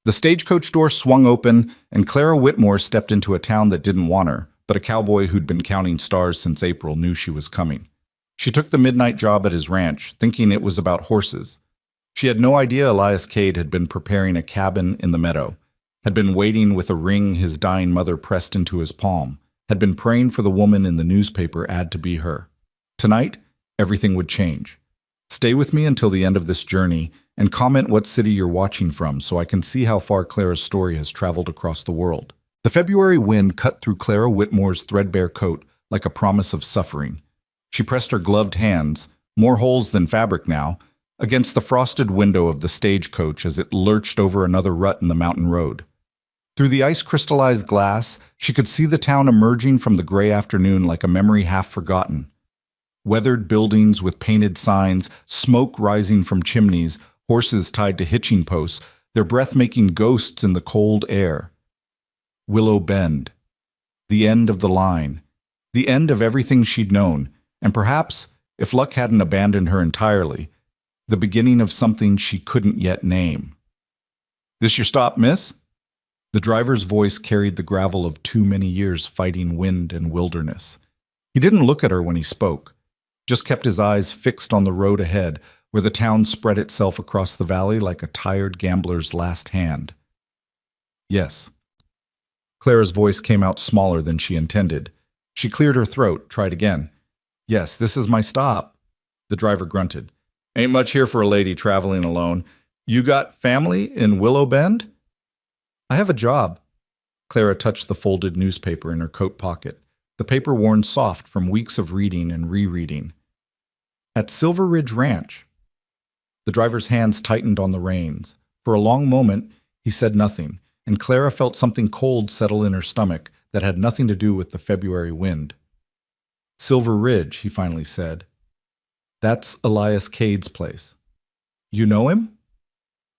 The stagecoach door swung open, and Clara Whitmore stepped into a town that didn't want her, but a cowboy who'd been counting stars since April knew she was coming. She took the midnight job at his ranch, thinking it was about horses. She had no idea Elias Cade had been preparing a cabin in the meadow, had been waiting with a ring his dying mother pressed into his palm, had been praying for the woman in the newspaper ad to be her. Tonight, everything would change. Stay with me until the end of this journey, and comment what city you're watching from so I can see how far Clara's story has traveled across the world. The February wind cut through Clara Whitmore's threadbare coat like a promise of suffering. She pressed her gloved hands, more holes than fabric now, against the frosted window of the stagecoach as it lurched over another rut in the mountain road. Through the ice-crystallized glass, she could see the town emerging from the gray afternoon like a memory half forgotten. Weathered buildings with painted signs, smoke rising from chimneys, horses tied to hitching posts, their breath making ghosts in the cold air. Willow Bend. The end of the line. The end of everything she'd known, and perhaps, if luck hadn't abandoned her entirely, the beginning of something she couldn't yet name. "This your stop, miss?" The driver's voice carried the gravel of too many years fighting wind and wilderness. He didn't look at her when he spoke, just kept his eyes fixed on the road ahead, where the town spread itself across the valley like a tired gambler's last hand. "Yes." Clara's voice came out smaller than she intended. She cleared her throat, tried again. "Yes, this is my stop." The driver grunted. "Ain't much here for a lady traveling alone. You got family in Willow Bend?" "I have a job." Clara touched the folded newspaper in her coat pocket, the paper worn soft from weeks of reading and rereading. "At Silver Ridge Ranch." The driver's hands tightened on the reins. For a long moment, he said nothing, and Clara felt something cold settle in her stomach that had nothing to do with the February wind. "Silver Ridge," he finally said. "That's Elias Cade's place." "You know him?"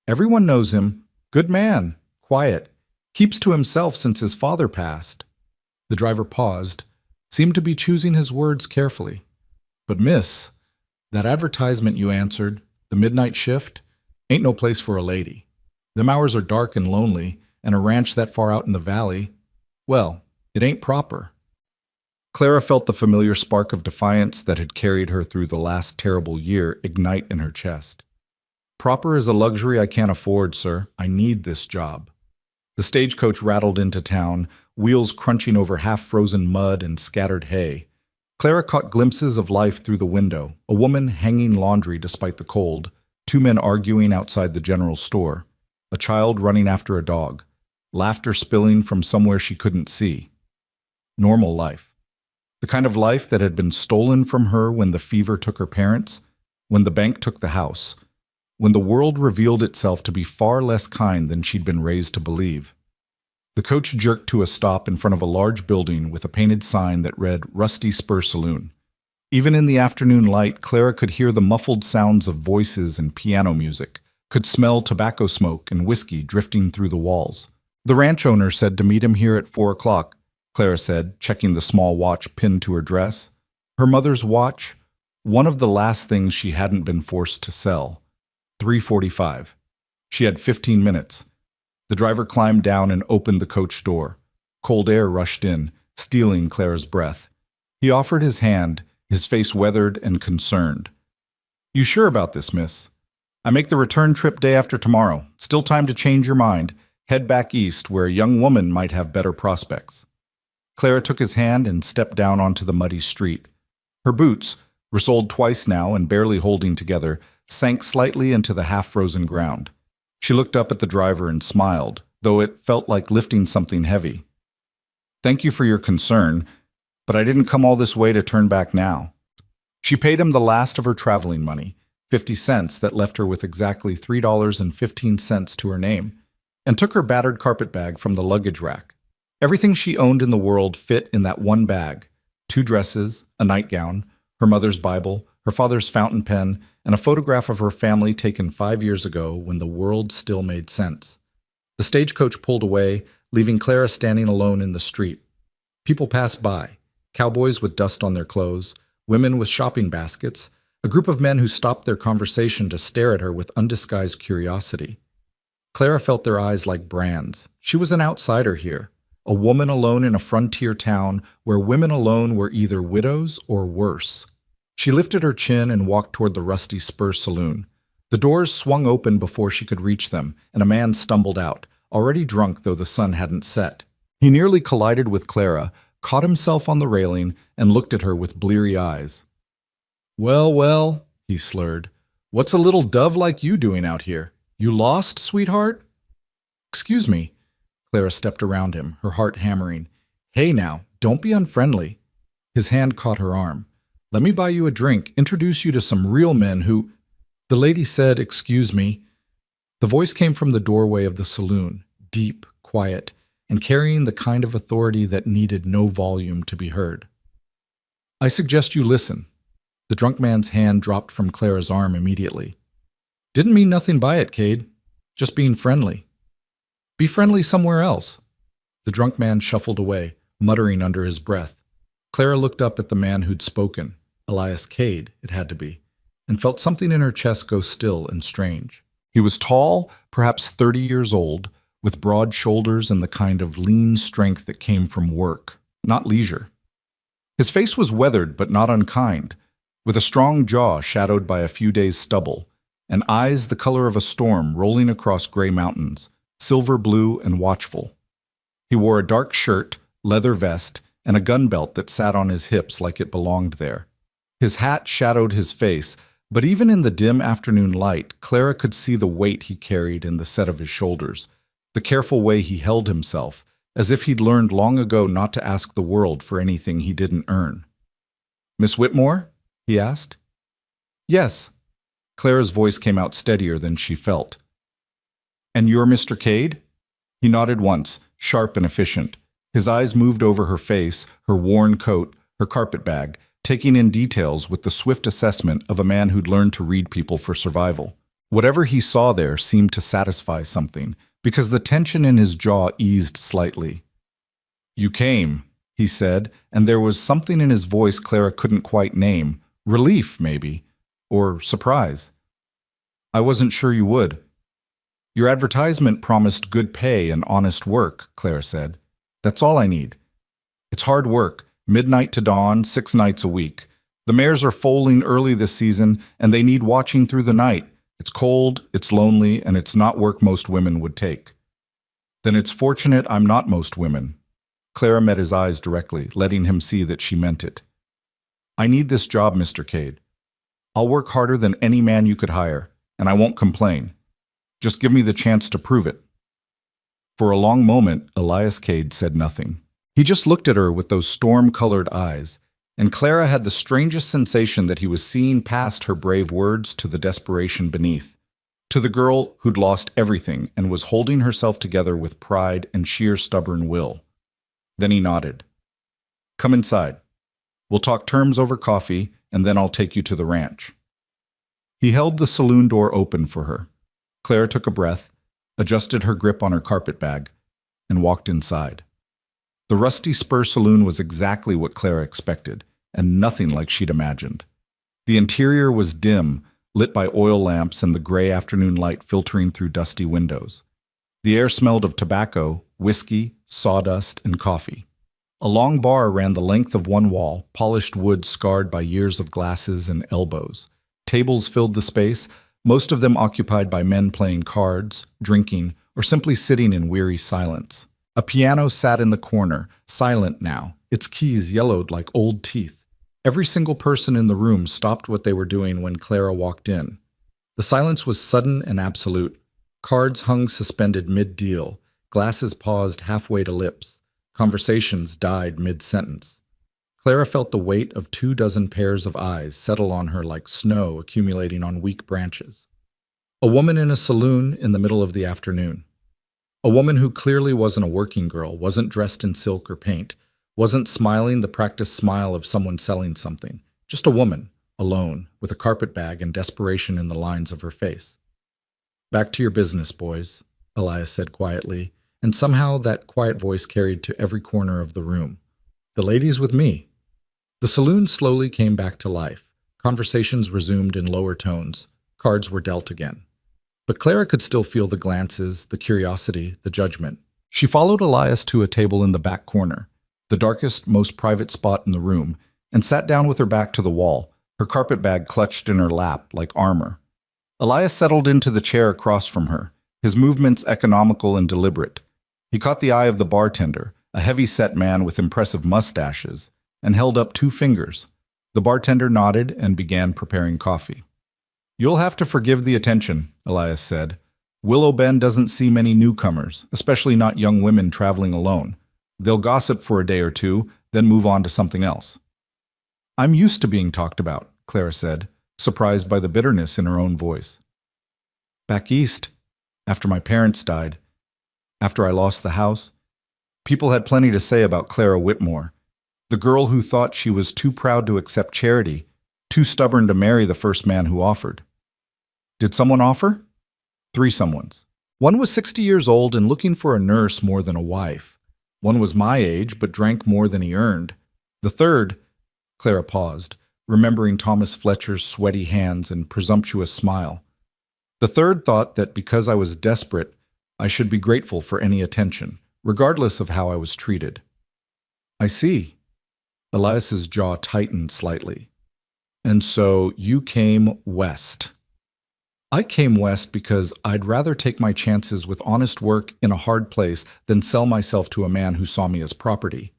"Everyone knows him. Good man. Quiet. Keeps to himself since his father passed." The driver paused, seemed to be choosing his words carefully. "But miss, that advertisement you answered, the midnight shift, ain't no place for a lady. Them hours are dark and lonely, and a ranch that far out in the valley, well, it ain't proper." Clara felt the familiar spark of defiance that had carried her through the last terrible year ignite in her chest. "Proper is a luxury I can't afford, sir. I need this job." The stagecoach rattled into town, wheels crunching over half-frozen mud and scattered hay. Clara caught glimpses of life through the window, a woman hanging laundry despite the cold, two men arguing outside the general store, a child running after a dog, laughter spilling from somewhere she couldn't see. Normal life. The kind of life that had been stolen from her when the fever took her parents, when the bank took the house, when the world revealed itself to be far less kind than she'd been raised to believe. The coach jerked to a stop in front of a large building with a painted sign that read Rusty Spur Saloon. Even in the afternoon light, Clara could hear the muffled sounds of voices and piano music, could smell tobacco smoke and whiskey drifting through the walls. "The ranch owner said to meet him here at 4 o'clock, Clara said, checking the small watch pinned to her dress. Her mother's watch, one of the last things she hadn't been forced to sell. 3:45. She had 15 minutes. The driver climbed down and opened the coach door. Cold air rushed in, stealing Clara's breath. He offered his hand, his face weathered and concerned. "You sure about this, miss? I make the return trip day after tomorrow. Still time to change your mind. Head back east where a young woman might have better prospects." Clara took his hand and stepped down onto the muddy street. Her boots, resoled twice now and barely holding together, sank slightly into the half-frozen ground. She looked up at the driver and smiled, though it felt like lifting something heavy. "Thank you for your concern, but I didn't come all this way to turn back now." She paid him the last of her traveling money, 50 cents that left her with exactly $3.15 to her name, and took her battered carpet bag from the luggage rack. Everything she owned in the world fit in that one bag: 2 dresses, a nightgown, her mother's Bible, her father's fountain pen, and a photograph of her family taken 5 years ago when the world still made sense. The stagecoach pulled away, leaving Clara standing alone in the street. People passed by, cowboys with dust on their clothes, women with shopping baskets, a group of men who stopped their conversation to stare at her with undisguised curiosity. Clara felt their eyes like brands. She was an outsider here, a woman alone in a frontier town where women alone were either widows or worse. She lifted her chin and walked toward the rusty Spur saloon. The doors swung open before she could reach them, and a man stumbled out, already drunk though the sun hadn't set. He nearly collided with Clara, caught himself on the railing, and looked at her with bleary eyes. "Well, well," he slurred, "what's a little dove like you doing out here? You lost, sweetheart?" "Excuse me." Clara stepped around him, her heart hammering. "Hey now, don't be unfriendly." His hand caught her arm. "Let me buy you a drink, introduce you to some real men who—" The lady said, "Excuse me." The voice came from the doorway of the saloon, deep, quiet, and carrying the kind of authority that needed no volume to be heard. "I suggest you listen." The drunk man's hand dropped from Clara's arm immediately. "Didn't mean nothing by it, Cade. Just being friendly." "Be friendly somewhere else." The drunk man shuffled away, muttering under his breath. Clara looked up at the man who'd spoken, Elias Cade, it had to be, and felt something in her chest go still and strange. He was tall, perhaps 30 years old, with broad shoulders and the kind of lean strength that came from work, not leisure. His face was weathered but not unkind, with a strong jaw shadowed by a few days' stubble, and eyes the color of a storm rolling across gray mountains, silver blue and watchful. He wore a dark shirt, leather vest, and a gun belt that sat on his hips like it belonged there. His hat shadowed his face, but even in the dim afternoon light, Clara could see the weight he carried in the set of his shoulders, the careful way he held himself, as if he'd learned long ago not to ask the world for anything he didn't earn. "Miss Whitmore?" he asked. "Yes." Clara's voice came out steadier than she felt. "And you're Mr. Cade?" He nodded once, sharp and efficient. His eyes moved over her face, her worn coat, her carpet bag, taking in details with the swift assessment of a man who'd learned to read people for survival. Whatever he saw there seemed to satisfy something, because the tension in his jaw eased slightly. "You came," he said, and there was something in his voice Clara couldn't quite name. Relief, maybe, or surprise. "I wasn't sure you would." "Your advertisement promised good pay and honest work," Clara said. "That's all I need. It's hard work, midnight to dawn, 6 nights a week. The mares are foaling early this season, and they need watching through the night. It's cold, it's lonely, and it's not work most women would take." "Then it's fortunate I'm not most women." Clara met his eyes directly, letting him see that she meant it. "I need this job, Mr. Cade. I'll work harder than any man you could hire, and I won't complain. Just give me the chance to prove it." For a long moment, Elias Cade said nothing. He just looked at her with those storm-colored eyes, and Clara had the strangest sensation that he was seeing past her brave words to the desperation beneath, to the girl who'd lost everything and was holding herself together with pride and sheer stubborn will. Then he nodded. "Come inside. We'll talk terms over coffee, and then I'll take you to the ranch." He held the saloon door open for her. Clara took a breath, adjusted her grip on her carpet bag, and walked inside. The rusty Spur saloon was exactly what Clara expected, and nothing like she'd imagined. The interior was dim, lit by oil lamps and the gray afternoon light filtering through dusty windows. The air smelled of tobacco, whiskey, sawdust, and coffee. A long bar ran the length of one wall, polished wood scarred by years of glasses and elbows. Tables filled the space, most of them occupied by men playing cards, drinking, or simply sitting in weary silence. A piano sat in the corner, silent now, its keys yellowed like old teeth. Every single person in the room stopped what they were doing when Clara walked in. The silence was sudden and absolute. Cards hung suspended mid-deal, glasses paused halfway to lips. Conversations died mid-sentence. Clara felt the weight of 24 pairs of eyes settle on her like snow accumulating on weak branches. A woman in a saloon in the middle of the afternoon. A woman who clearly wasn't a working girl, wasn't dressed in silk or paint, wasn't smiling the practiced smile of someone selling something. Just a woman, alone, with a carpet bag and desperation in the lines of her face. "Back to your business, boys," Elias said quietly, and somehow that quiet voice carried to every corner of the room. "The ladies with me." The saloon slowly came back to life. Conversations resumed in lower tones. Cards were dealt again. But Clara could still feel the glances, the curiosity, the judgment. She followed Elias to a table in the back corner, the darkest, most private spot in the room, and sat down with her back to the wall, her carpet bag clutched in her lap like armor. Elias settled into the chair across from her, his movements economical and deliberate. He caught the eye of the bartender, a heavy-set man with impressive mustaches, and held up 2 fingers. The bartender nodded and began preparing coffee. "You'll have to forgive the attention," Elias said. "Willow Bend doesn't see many newcomers, especially not young women traveling alone. They'll gossip for a day or two, then move on to something else." "I'm used to being talked about," Clara said, surprised by the bitterness in her own voice. "Back east, after my parents died, after I lost the house, people had plenty to say about Clara Whitmore, the girl who thought she was too proud to accept charity, too stubborn to marry the first man who offered." "Did someone offer?" 3 someones. One was 60 years old and looking for a nurse more than a wife. One was my age, but drank more than he earned. The third, Clara paused, remembering Thomas Fletcher's sweaty hands and presumptuous smile. The third thought that because I was desperate, I should be grateful for any attention, regardless of how I was treated. "I see." Elias's jaw tightened slightly. "And so you came west." "I came west because I'd rather take my chances with honest work in a hard place than sell myself to a man who saw me as property."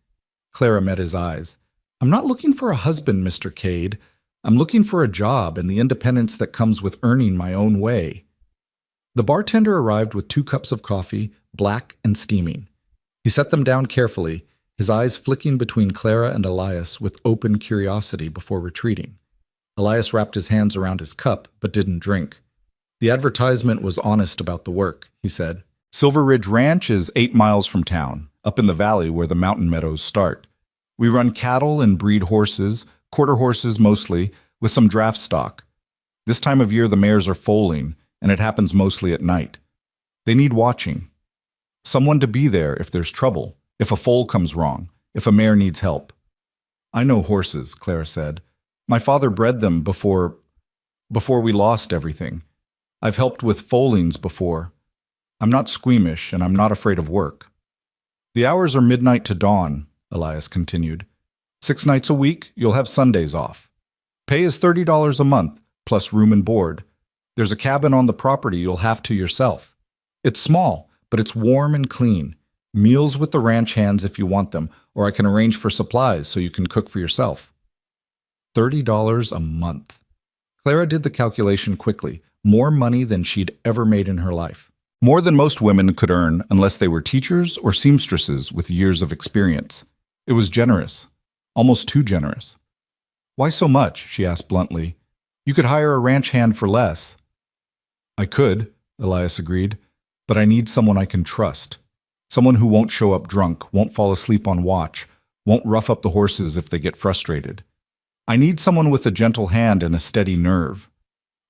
Clara met his eyes. "I'm not looking for a husband, Mr. Cade. I'm looking for a job and the independence that comes with earning my own way." The bartender arrived with 2 cups of coffee, black and steaming. He set them down carefully, his eyes flicking between Clara and Elias with open curiosity before retreating. Elias wrapped his hands around his cup, but didn't drink. "The advertisement was honest about the work," he said. "Silver Ridge Ranch is 8 miles from town, up in the valley where the mountain meadows start. We run cattle and breed horses, quarter horses mostly, with some draft stock. This time of year the mares are foaling, and it happens mostly at night. They need watching. Someone to be there if there's trouble, if a foal comes wrong, if a mare needs help." "I know horses," Clara said. "My father bred them before we lost everything. I've helped with foalings before. I'm not squeamish, and I'm not afraid of work." "The hours are midnight to dawn," Elias continued. 6 nights a week, you'll have Sundays off. Pay is $30 a month, plus room and board. There's a cabin on the property you'll have to yourself. It's small, but it's warm and clean. Meals with the ranch hands if you want them, or I can arrange for supplies so you can cook for yourself." $30 a month. Clara did the calculation quickly. More money than she'd ever made in her life. More than most women could earn unless they were teachers or seamstresses with years of experience. It was generous. Almost too generous. "Why so much?" she asked bluntly. "You could hire a ranch hand for less." "I could," Elias agreed, "but I need someone I can trust. Someone who won't show up drunk, won't fall asleep on watch, won't rough up the horses if they get frustrated. I need someone with a gentle hand and a steady nerve."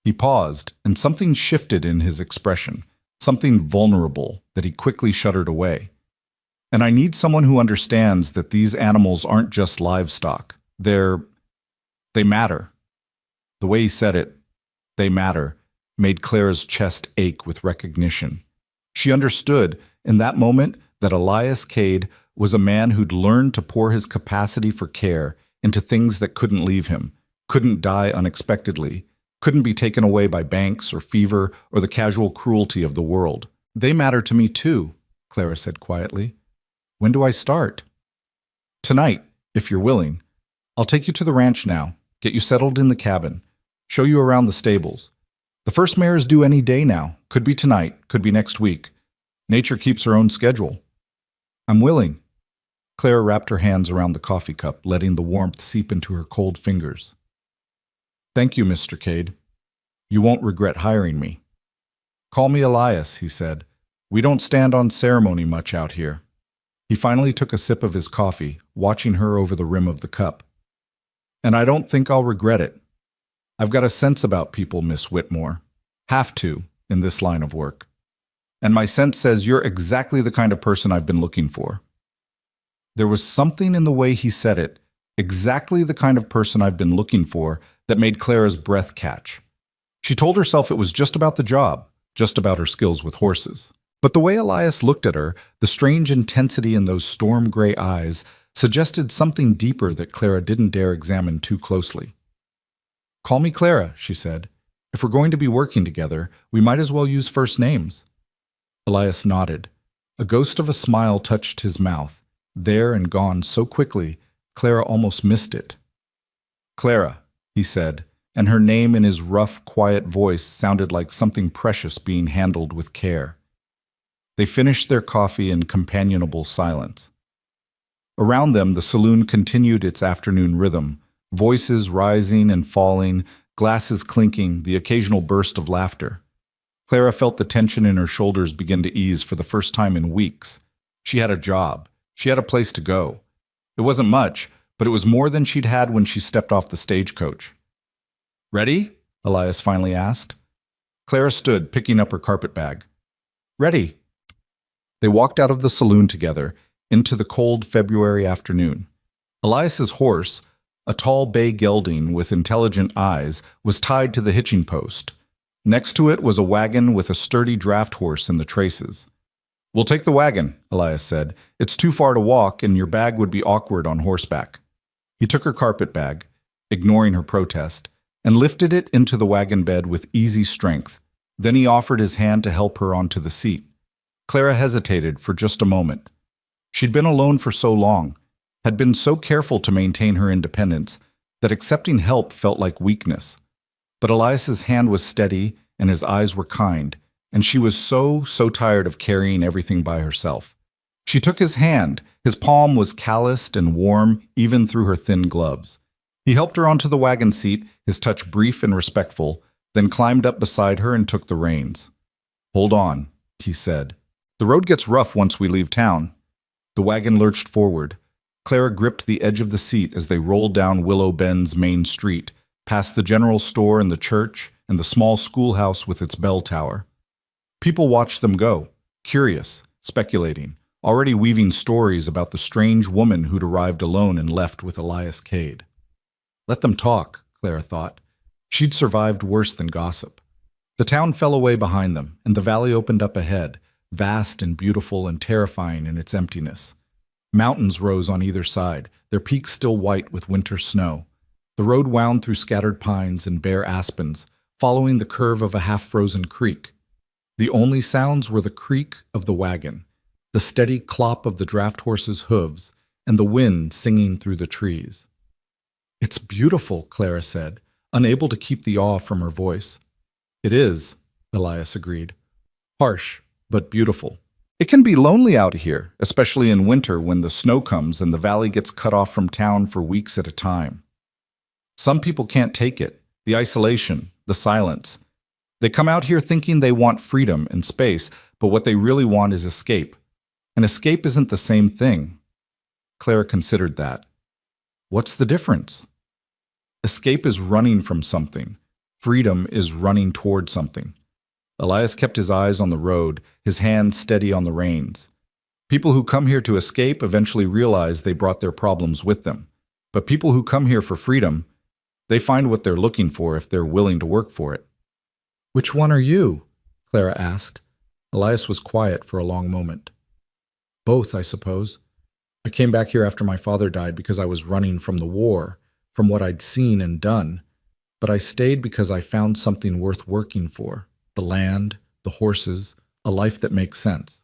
He paused, and something shifted in his expression, something vulnerable that he quickly shuddered away. "And I need someone who understands that these animals aren't just livestock. They matter." The way he said it, "they matter," made Clara's chest ache with recognition. She understood, in that moment, that Elias Cade was a man who'd learned to pour his capacity for care into things that couldn't leave him, couldn't die unexpectedly, couldn't be taken away by banks or fever or the casual cruelty of the world. "They matter to me too," Clara said quietly. "When do I start?" "Tonight, if you're willing. I'll take you to the ranch now, get you settled in the cabin, show you around the stables. The first mare is due any day now. Could be tonight, could be next week. Nature keeps her own schedule." "I'm willing." Clara wrapped her hands around the coffee cup, letting the warmth seep into her cold fingers. "Thank you, Mr. Cade. You won't regret hiring me." "Call me Elias," he said. "We don't stand on ceremony much out here." He finally took a sip of his coffee, watching her over the rim of the cup. "And I don't think I'll regret it. I've got a sense about people, Miss Whitmore. Have to, in this line of work. And my sense says you're exactly the kind of person I've been looking for." There was something in the way he said it, exactly the kind of person I've been looking for, that made Clara's breath catch. She told herself it was just about the job, just about her skills with horses. But the way Elias looked at her, the strange intensity in those storm-gray eyes, suggested something deeper that Clara didn't dare examine too closely. "Call me Clara," she said. "If we're going to be working together, we might as well use first names." Elias nodded. A ghost of a smile touched his mouth, there and gone so quickly, Clara almost missed it. "Clara," he said, and her name in his rough, quiet voice sounded like something precious being handled with care. They finished their coffee in companionable silence. Around them, the saloon continued its afternoon rhythm, voices rising and falling, glasses clinking, the occasional burst of laughter. Clara felt the tension in her shoulders begin to ease for the first time in weeks. She had a job. She had a place to go. It wasn't much, but it was more than she'd had when she stepped off the stagecoach. "Ready?" Elias finally asked. Clara stood, picking up her carpet bag. "Ready." They walked out of the saloon together, into the cold February afternoon. Elias's horse, a tall bay gelding with intelligent eyes, was tied to the hitching post. Next to it was a wagon with a sturdy draft horse in the traces. "We'll take the wagon," Elias said. "It's too far to walk, and your bag would be awkward on horseback." He took her carpet bag, ignoring her protest, and lifted it into the wagon bed with easy strength. Then he offered his hand to help her onto the seat. Clara hesitated for just a moment. She'd been alone for so long, had been so careful to maintain her independence, that accepting help felt like weakness. But Elias's hand was steady and his eyes were kind, and she was so tired of carrying everything by herself. She took his hand. His palm was calloused and warm even through her thin gloves. He helped her onto the wagon seat, his touch brief and respectful, then climbed up beside her and took the reins. "Hold on," he said. "The road gets rough once we leave town." The wagon lurched forward. Clara gripped the edge of the seat as they rolled down Willow Bend's main street, past the general store and the church and the small schoolhouse with its bell tower. People watched them go, curious, speculating, already weaving stories about the strange woman who'd arrived alone and left with Elias Cade. Let them talk, Clara thought. She'd survived worse than gossip. The town fell away behind them, and the valley opened up ahead, vast and beautiful and terrifying in its emptiness. Mountains rose on either side, their peaks still white with winter snow. The road wound through scattered pines and bare aspens, following the curve of a half-frozen creek. The only sounds were the creak of the wagon, the steady clop of the draft horse's hooves, and the wind singing through the trees. "It's beautiful," Clara said, unable to keep the awe from her voice. "It is," Elias agreed. "Harsh, but beautiful. It can be lonely out here, especially in winter when the snow comes and the valley gets cut off from town for weeks at a time. Some people can't take it, the isolation, the silence. They come out here thinking they want freedom and space, but what they really want is escape. And escape isn't the same thing." Clara considered that. What's the difference? Escape is running from something. Freedom is running toward something. Elias kept his eyes on the road, his hand steady on the reins. People who come here to escape eventually realize they brought their problems with them. But people who come here for freedom, they find what they're looking for if they're willing to work for it. "Which one are you?" Clara asked. Elias was quiet for a long moment. "Both, I suppose. I came back here after my father died because I was running from the war, from what I'd seen and done. But I stayed because I found something worth working for. The land, the horses, a life that makes sense."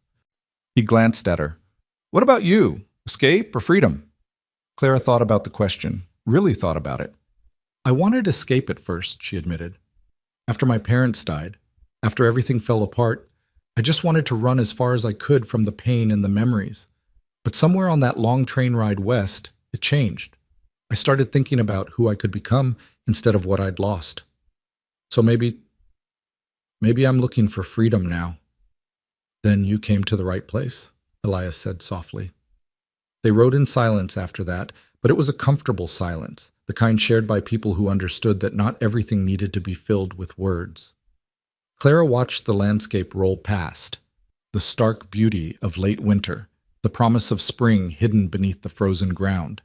He glanced at her. "What about you? Escape or freedom?" Clara thought about the question, really thought about it. "I wanted escape at first," she admitted. "After my parents died, after everything fell apart, I just wanted to run as far as I could from the pain and the memories. But somewhere on that long train ride west, it changed. I started thinking about who I could become instead of what I'd lost. So maybe I'm looking for freedom now." "Then you came to the right place," Elias said softly. They rode in silence after that, but it was a comfortable silence, the kind shared by people who understood that not everything needed to be filled with words. Clara watched the landscape roll past, the stark beauty of late winter, the promise of spring hidden beneath the frozen ground.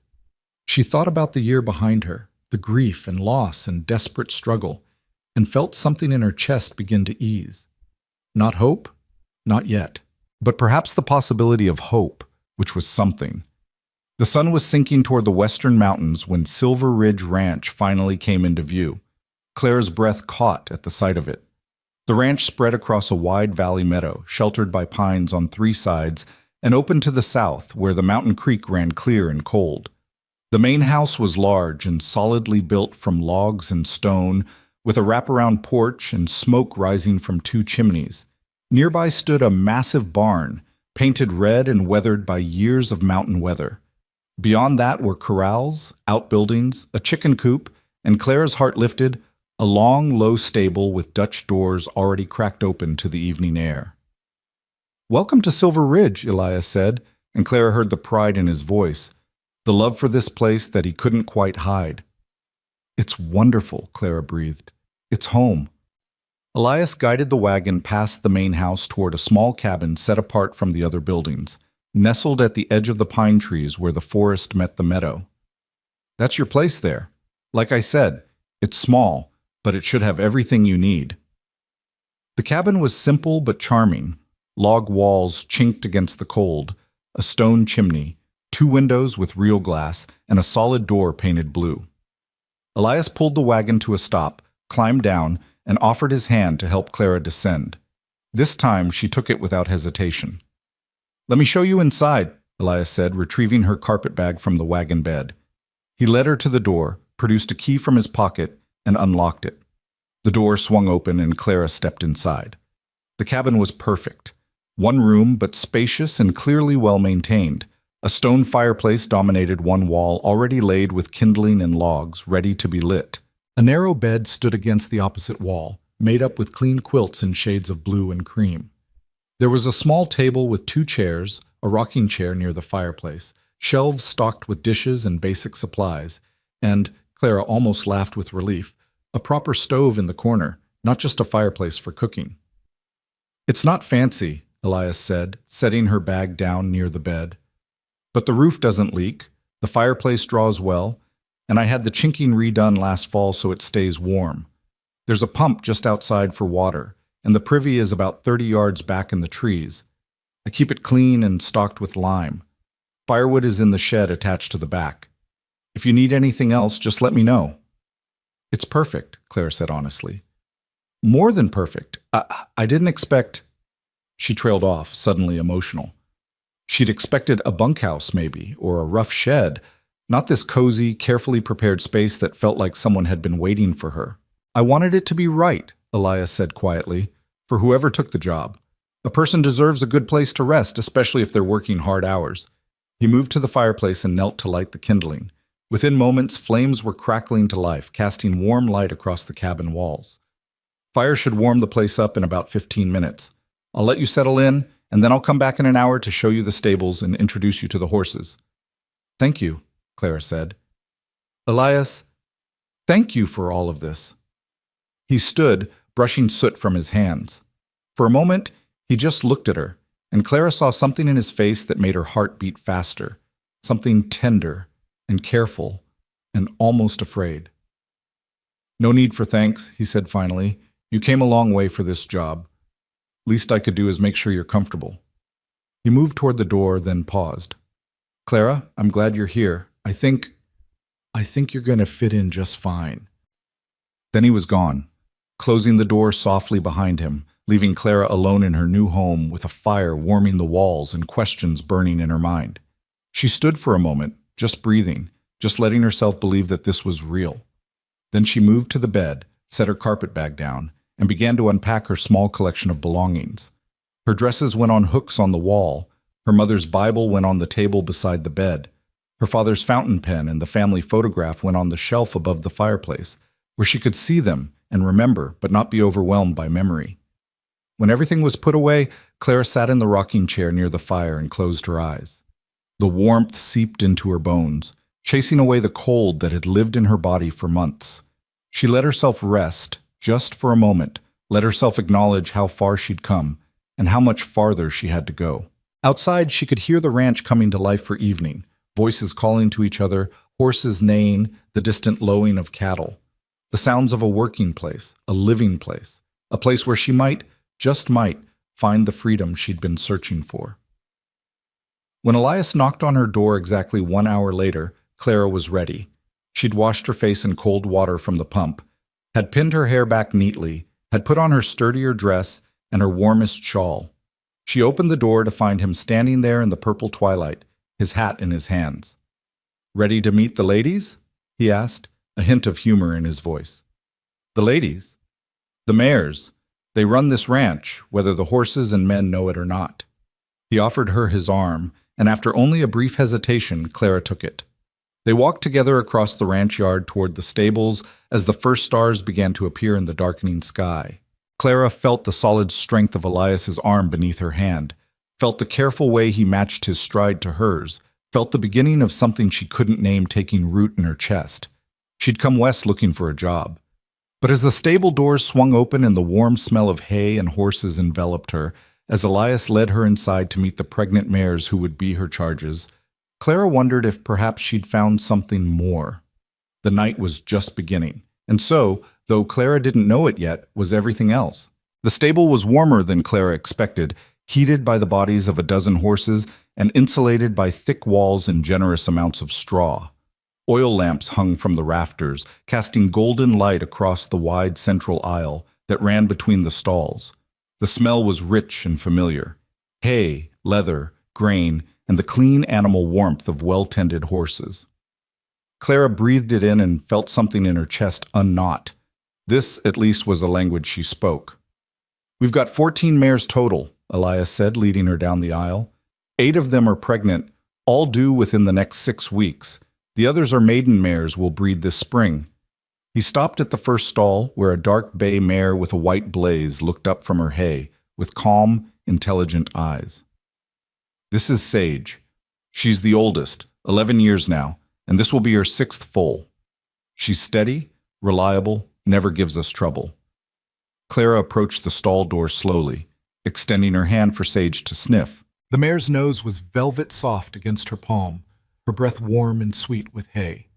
She thought about the year behind her, the grief and loss and desperate struggle, and felt something in her chest begin to ease. Not hope? Not yet. But perhaps the possibility of hope, which was something. The sun was sinking toward the western mountains when Silver Ridge Ranch finally came into view. Clara's breath caught at the sight of it. The ranch spread across a wide valley meadow, sheltered by pines on three sides, and open to the south, where the mountain creek ran clear and cold. The main house was large and solidly built from logs and stone, with a wraparound porch and smoke rising from two chimneys. Nearby stood a massive barn, painted red and weathered by years of mountain weather. Beyond that were corrals, outbuildings, a chicken coop, and Clara's heart lifted, a long, low stable with Dutch doors already cracked open to the evening air. "Welcome to Silver Ridge," Elias said, and Clara heard the pride in his voice, the love for this place that he couldn't quite hide. "It's wonderful," Clara breathed. "It's home." Elias guided the wagon past the main house toward a small cabin set apart from the other buildings, nestled at the edge of the pine trees where the forest met the meadow. "That's your place there. Like I said, it's small, but it should have everything you need." The cabin was simple but charming. Log walls chinked against the cold, a stone chimney, two windows with real glass, and a solid door painted blue. Elias pulled the wagon to a stop, climbed down, and offered his hand to help Clara descend. This time she took it without hesitation. "Let me show you inside," Elias said, retrieving her carpet bag from the wagon bed. He led her to the door, produced a key from his pocket, and unlocked it. The door swung open and Clara stepped inside. The cabin was perfect. One room, but spacious and clearly well-maintained. A stone fireplace dominated one wall, already laid with kindling and logs, ready to be lit. A narrow bed stood against the opposite wall, made up with clean quilts in shades of blue and cream. There was a small table with two chairs, a rocking chair near the fireplace, shelves stocked with dishes and basic supplies, and, Clara almost laughed with relief, a proper stove in the corner, not just a fireplace for cooking. "It's not fancy," Elias said, setting her bag down near the bed. "But the roof doesn't leak, the fireplace draws well, and I had the chinking redone last fall so it stays warm. There's a pump just outside for water, and the privy is about 30 yards back in the trees. I keep it clean and stocked with lime. Firewood is in the shed attached to the back. If you need anything else, just let me know." "It's perfect," Claire said honestly. "More than perfect. I didn't expect—" She trailed off, suddenly emotional. She'd expected a bunkhouse, maybe, or a rough shed, not this cozy, carefully prepared space that felt like someone had been waiting for her. "I wanted it to be right," Elias said quietly, "for whoever took the job. A person deserves a good place to rest, especially if they're working hard hours." He moved to the fireplace and knelt to light the kindling. Within moments, flames were crackling to life, casting warm light across the cabin walls. "Fire should warm the place up in about 15 minutes. I'll let you settle in, and then I'll come back in an hour to show you the stables and introduce you to the horses." "Thank you," Clara said. "Elias, thank you for all of this." He stood, brushing soot from his hands. For a moment, he just looked at her, and Clara saw something in his face that made her heart beat faster, something tender and careful and almost afraid. "No need for thanks," he said finally. "You came a long way for this job. Least I could do is make sure you're comfortable." He moved toward the door, then paused. "Clara, I'm glad you're here. I think you're going to fit in just fine." Then he was gone, closing the door softly behind him, leaving Clara alone in her new home with a fire warming the walls and questions burning in her mind. She stood for a moment, just breathing, just letting herself believe that this was real. Then she moved to the bed, set her carpet bag down, and began to unpack her small collection of belongings. Her dresses went on hooks on the wall. Her mother's Bible went on the table beside the bed. Her father's fountain pen and the family photograph went on the shelf above the fireplace, where she could see them and remember, but not be overwhelmed by memory. When everything was put away, Clara sat in the rocking chair near the fire and closed her eyes. The warmth seeped into her bones, chasing away the cold that had lived in her body for months. She let herself rest, just for a moment, let herself acknowledge how far she'd come and how much farther she had to go. Outside, she could hear the ranch coming to life for evening, voices calling to each other, horses neighing, the distant lowing of cattle. The sounds of a working place, a living place, a place where she might, just might, find the freedom she'd been searching for. When Elias knocked on her door exactly 1 hour later, Clara was ready. She'd washed her face in cold water from the pump, had pinned her hair back neatly, had put on her sturdier dress and her warmest shawl. She opened the door to find him standing there in the purple twilight, his hat in his hands. "Ready to meet the ladies?" he asked, a hint of humor in his voice. "The ladies?" "The mares. They run this ranch, whether the horses and men know it or not." He offered her his arm, and after only a brief hesitation, Clara took it. They walked together across the ranch yard toward the stables as the first stars began to appear in the darkening sky. Clara felt the solid strength of Elias's arm beneath her hand, felt the careful way he matched his stride to hers, felt the beginning of something she couldn't name taking root in her chest. She'd come west looking for a job. But as the stable doors swung open and the warm smell of hay and horses enveloped her, as Elias led her inside to meet the pregnant mares who would be her charges, Clara wondered if perhaps she'd found something more. The night was just beginning, and so, though Clara didn't know it yet, was everything else. The stable was warmer than Clara expected, heated by the bodies of a dozen horses and insulated by thick walls and generous amounts of straw. Oil lamps hung from the rafters, casting golden light across the wide central aisle that ran between the stalls. The smell was rich and familiar. Hay, leather, grain, and the clean animal warmth of well-tended horses. Clara breathed it in and felt something in her chest unknot. This, at least, was a language she spoke. "We've got 14 mares total," Elias said, leading her down the aisle. 8 of them are pregnant, all due within the next 6 weeks. The others are maiden mares we'll breed this spring. He stopped at the first stall, where a dark bay mare with a white blaze looked up from her hay, with calm, intelligent eyes. "This is Sage. She's the oldest, 11 years now, and this will be her 6th foal. She's steady, reliable, never gives us trouble." Clara approached the stall door slowly, extending her hand for Sage to sniff. The mare's nose was velvet soft against her palm, her breath warm and sweet with hay.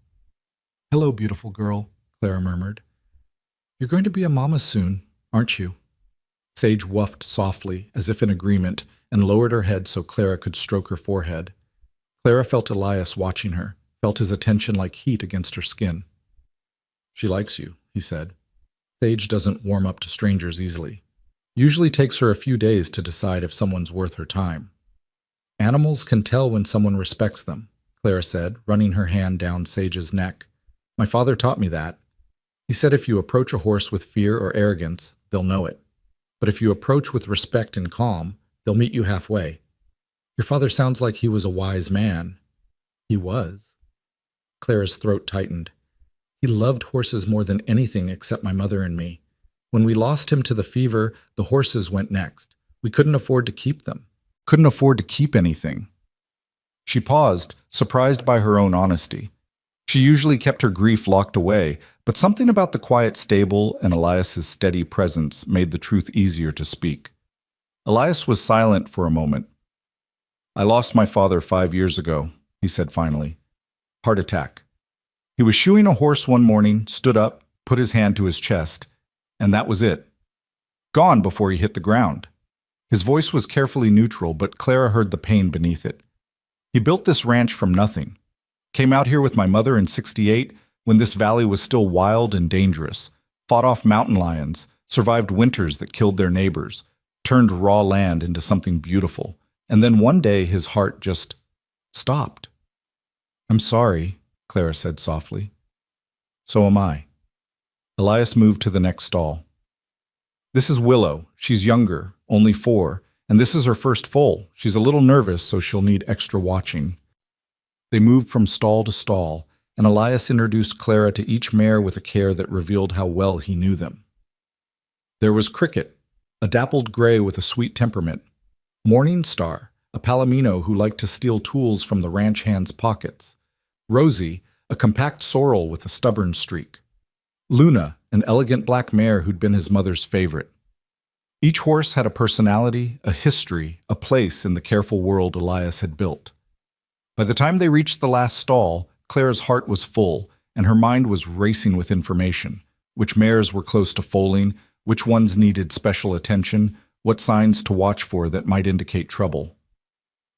"Hello, beautiful girl," Clara murmured. "You're going to be a mama soon, aren't you?" Sage whuffed softly, as if in agreement, and lowered her head so Clara could stroke her forehead. Clara felt Elias watching her, felt his attention like heat against her skin. "She likes you," he said. Sage doesn't warm up to strangers easily. Usually takes her a few days to decide if someone's worth her time. "Animals can tell when someone respects them," Clara said, running her hand down Sage's neck. "My father taught me that. He said if you approach a horse with fear or arrogance, they'll know it. But if you approach with respect and calm, they'll meet you halfway. Your father sounds like he was a wise man." "He was." Clara's throat tightened. "He loved horses more than anything except my mother and me. When we lost him to the fever, the horses went next. We couldn't afford to keep them. Couldn't afford to keep anything." She paused, surprised by her own honesty. She usually kept her grief locked away, but something about the quiet stable and Elias's steady presence made the truth easier to speak. Elias was silent for a moment. "I lost my father 5 years ago," he said finally. "Heart attack. He was shoeing a horse one morning, stood up, put his hand to his chest, and that was it. Gone before he hit the ground." His voice was carefully neutral, but Clara heard the pain beneath it. "He built this ranch from nothing. Came out here with my mother in '68 when this valley was still wild and dangerous, fought off mountain lions, survived winters that killed their neighbors, turned raw land into something beautiful, and then one day his heart just stopped." "I'm sorry," Clara said softly. "So am I." Elias moved to the next stall. "This is Willow. She's younger, only 4, and this is her first foal. She's a little nervous, so she'll need extra watching." They moved from stall to stall, and Elias introduced Clara to each mare with a care that revealed how well he knew them. There was Cricket, a dappled gray with a sweet temperament. Morning Star, a palomino who liked to steal tools from the ranch hand's pockets. Rosie, a compact sorrel with a stubborn streak. Luna, an elegant black mare who'd been his mother's favorite. Each horse had a personality, a history, a place in the careful world Elias had built. By the time they reached the last stall, Clara's heart was full, and her mind was racing with information. Which mares were close to foaling, which ones needed special attention, What signs to watch for that might indicate trouble?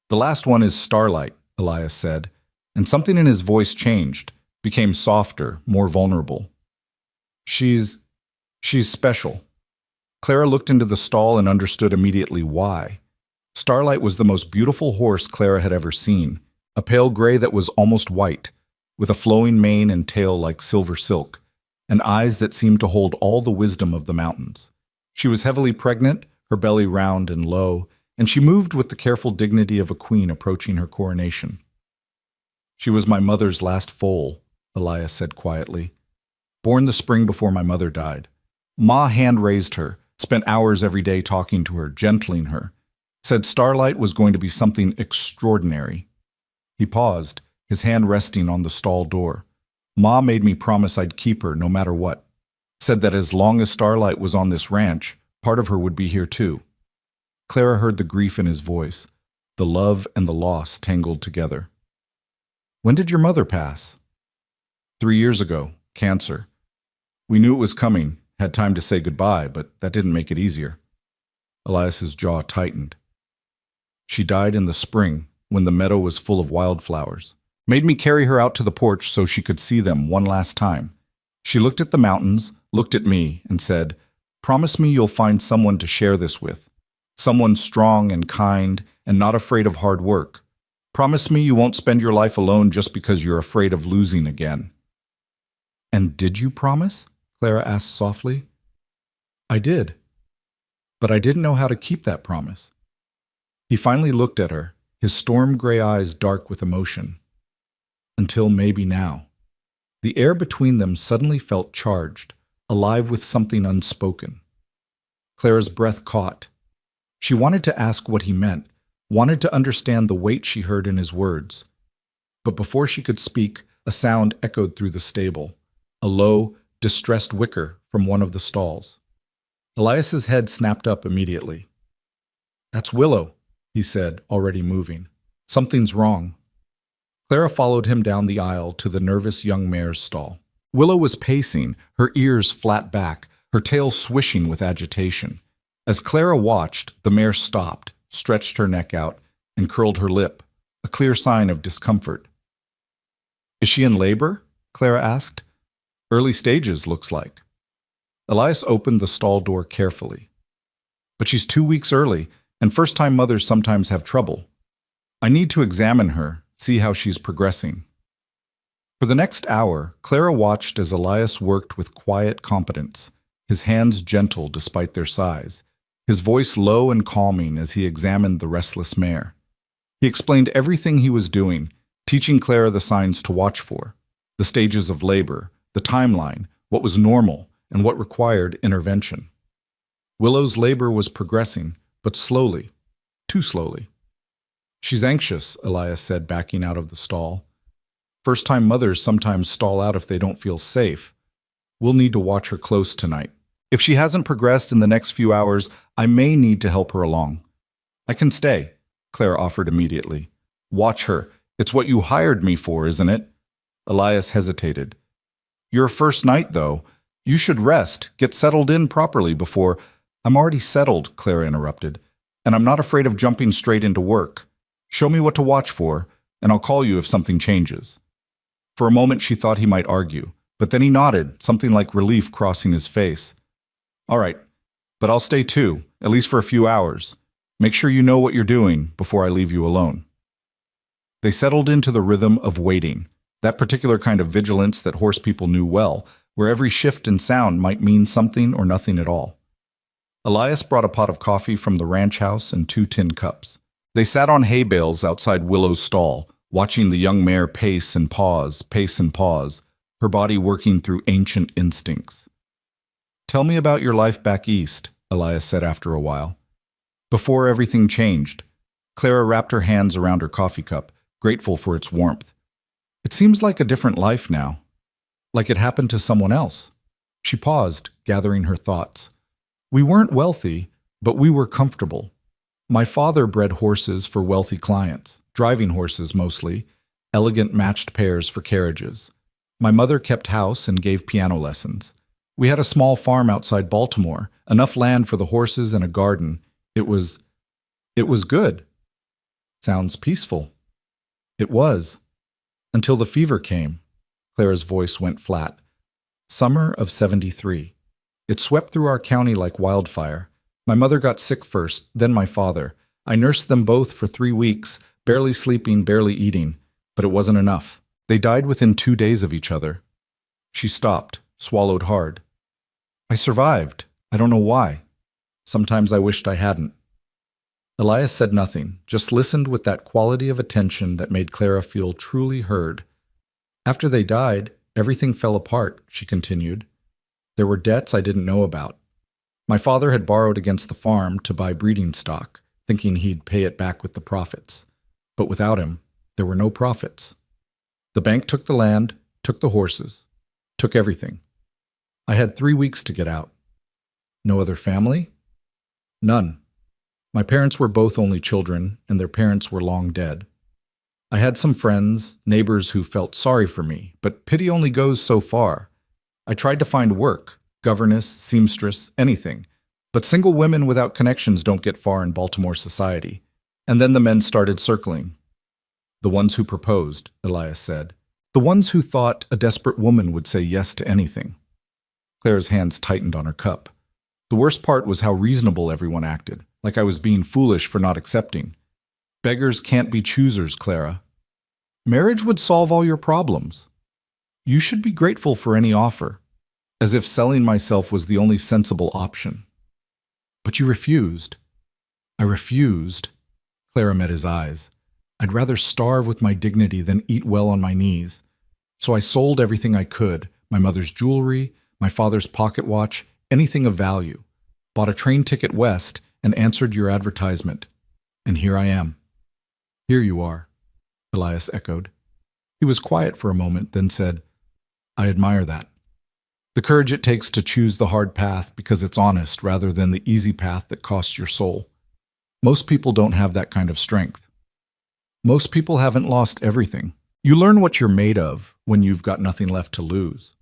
The last one is Starlight, Elias said, and something in his voice changed, became softer, more vulnerable. She's special. Clara looked into the stall and understood immediately why. Starlight was the most beautiful horse Clara had ever seen, a pale gray that was almost white, with a flowing mane and tail like silver silk, and eyes that seemed to hold all the wisdom of the mountains. She was heavily pregnant, her belly round and low, and she moved with the careful dignity of a queen approaching her coronation. She was my mother's last foal, Elias said quietly. Born the spring before my mother died. Ma hand-raised her, spent hours every day talking to her, gentling her. Said Starlight was going to be something extraordinary. He paused, his hand resting on the stall door. Ma made me promise I'd keep her no matter what. Said that as long as Starlight was on this ranch, part of her would be here too. Clara heard the grief in his voice, the love and the loss tangled together. When did your mother pass? 3 years ago, cancer. We knew it was coming, had time to say goodbye, but that didn't make it easier. Elias's jaw tightened. She died in the spring, when the meadow was full of wildflowers. Made me carry her out to the porch so she could see them one last time. She looked at the mountains, looked at me, and said, "Promise me you'll find someone to share this with. Someone strong and kind and not afraid of hard work. Promise me you won't spend your life alone just because you're afraid of losing again." "And did you promise?" Clara asked softly. "I did. But I didn't know how to keep that promise." He finally looked at her, his storm gray eyes dark with emotion. Until maybe now. The air between them suddenly felt charged, alive with something unspoken. Clara's breath caught. She wanted to ask what he meant, wanted to understand the weight she heard in his words. But before she could speak, a sound echoed through the stable, a low, distressed whicker from one of the stalls. Elias's head snapped up immediately. "That's Willow," he said, already moving. "Something's wrong." Clara followed him down the aisle to the nervous young mare's stall. Willow was pacing, her ears flat back, her tail swishing with agitation. As Clara watched, the mare stopped, stretched her neck out, and curled her lip, a clear sign of discomfort. "Is she in labor?" Clara asked. "Early stages, looks like." Elias opened the stall door carefully. "But she's 2 weeks early, and first-time mothers sometimes have trouble. I need to examine her, see how she's progressing." For the next hour, Clara watched as Elias worked with quiet competence, his hands gentle despite their size, his voice low and calming as he examined the restless mare. He explained everything he was doing, teaching Clara the signs to watch for, the stages of labor, the timeline, what was normal, and what required intervention. Willow's labor was progressing, but slowly, too slowly. "She's anxious," Elias said, backing out of the stall. "First-time mothers sometimes stall out if they don't feel safe. We'll need to watch her close tonight. If she hasn't progressed in the next few hours, I may need to help her along." "I can stay," Claire offered immediately. "Watch her. It's what you hired me for, isn't it?" Elias hesitated. "Your first night, though. You should rest, get settled in properly before—" "I'm already settled," Clara interrupted, "and I'm not afraid of jumping straight into work. Show me what to watch for, and I'll call you if something changes." For a moment she thought he might argue, but then he nodded, something like relief crossing his face. "All right, but I'll stay too, at least for a few hours. Make sure you know what you're doing before I leave you alone." They settled into the rhythm of waiting, that particular kind of vigilance that horse people knew well, where every shift in sound might mean something or nothing at all. Elias brought a pot of coffee from the ranch house and 2 tin cups. They sat on hay bales outside Willow's stall, watching the young mare pace and pause, her body working through ancient instincts. "Tell me about your life back east," Elias said after a while. "Before everything changed." Clara wrapped her hands around her coffee cup, grateful for its warmth. "It seems like a different life now. Like it happened to someone else." She paused, gathering her thoughts. "We weren't wealthy, but we were comfortable. My father bred horses for wealthy clients, driving horses mostly, elegant matched pairs for carriages. My mother kept house and gave piano lessons. We had a small farm outside Baltimore, enough land for the horses and a garden, It was, it was good. Sounds peaceful. It was. Until the fever came. Clara's voice went flat. Summer of '73. It swept through our county like wildfire. My mother got sick first, then my father. I nursed them both for 3 weeks, barely sleeping, barely eating. But it wasn't enough. They died within 2 days of each other. She stopped, swallowed hard. I survived. I don't know why. Sometimes I wished I hadn't. Elias said nothing, just listened with that quality of attention that made Clara feel truly heard. After they died, everything fell apart, she continued. There were debts I didn't know about. My father had borrowed against the farm to buy breeding stock, thinking he'd pay it back with the profits. But without him, there were no profits. The bank took the land, took the horses, took everything. I had 3 weeks to get out. No other family? None. My parents were both only children, and their parents were long dead. I had some friends, neighbors who felt sorry for me, but pity only goes so far. I tried to find work, governess, seamstress, anything. But single women without connections don't get far in Baltimore society. And then the men started circling. The ones who proposed, Elias said. The ones who thought a desperate woman would say yes to anything. Clara's hands tightened on her cup. The worst part was how reasonable everyone acted, like I was being foolish for not accepting. Beggars can't be choosers, Clara. Marriage would solve all your problems. You should be grateful for any offer, as if selling myself was the only sensible option. But you refused. I refused. Clara met his eyes. I'd rather starve with my dignity than eat well on my knees. So I sold everything I could, my mother's jewelry, my father's pocket watch, anything of value, bought a train ticket west, and answered your advertisement. And here I am. Here you are, Elias echoed. He was quiet for a moment, then said, I admire that. The courage it takes to choose the hard path because it's honest rather than the easy path that costs your soul. Most people don't have that kind of strength. Most people haven't lost everything. You learn what you're made of when you've got nothing left to lose.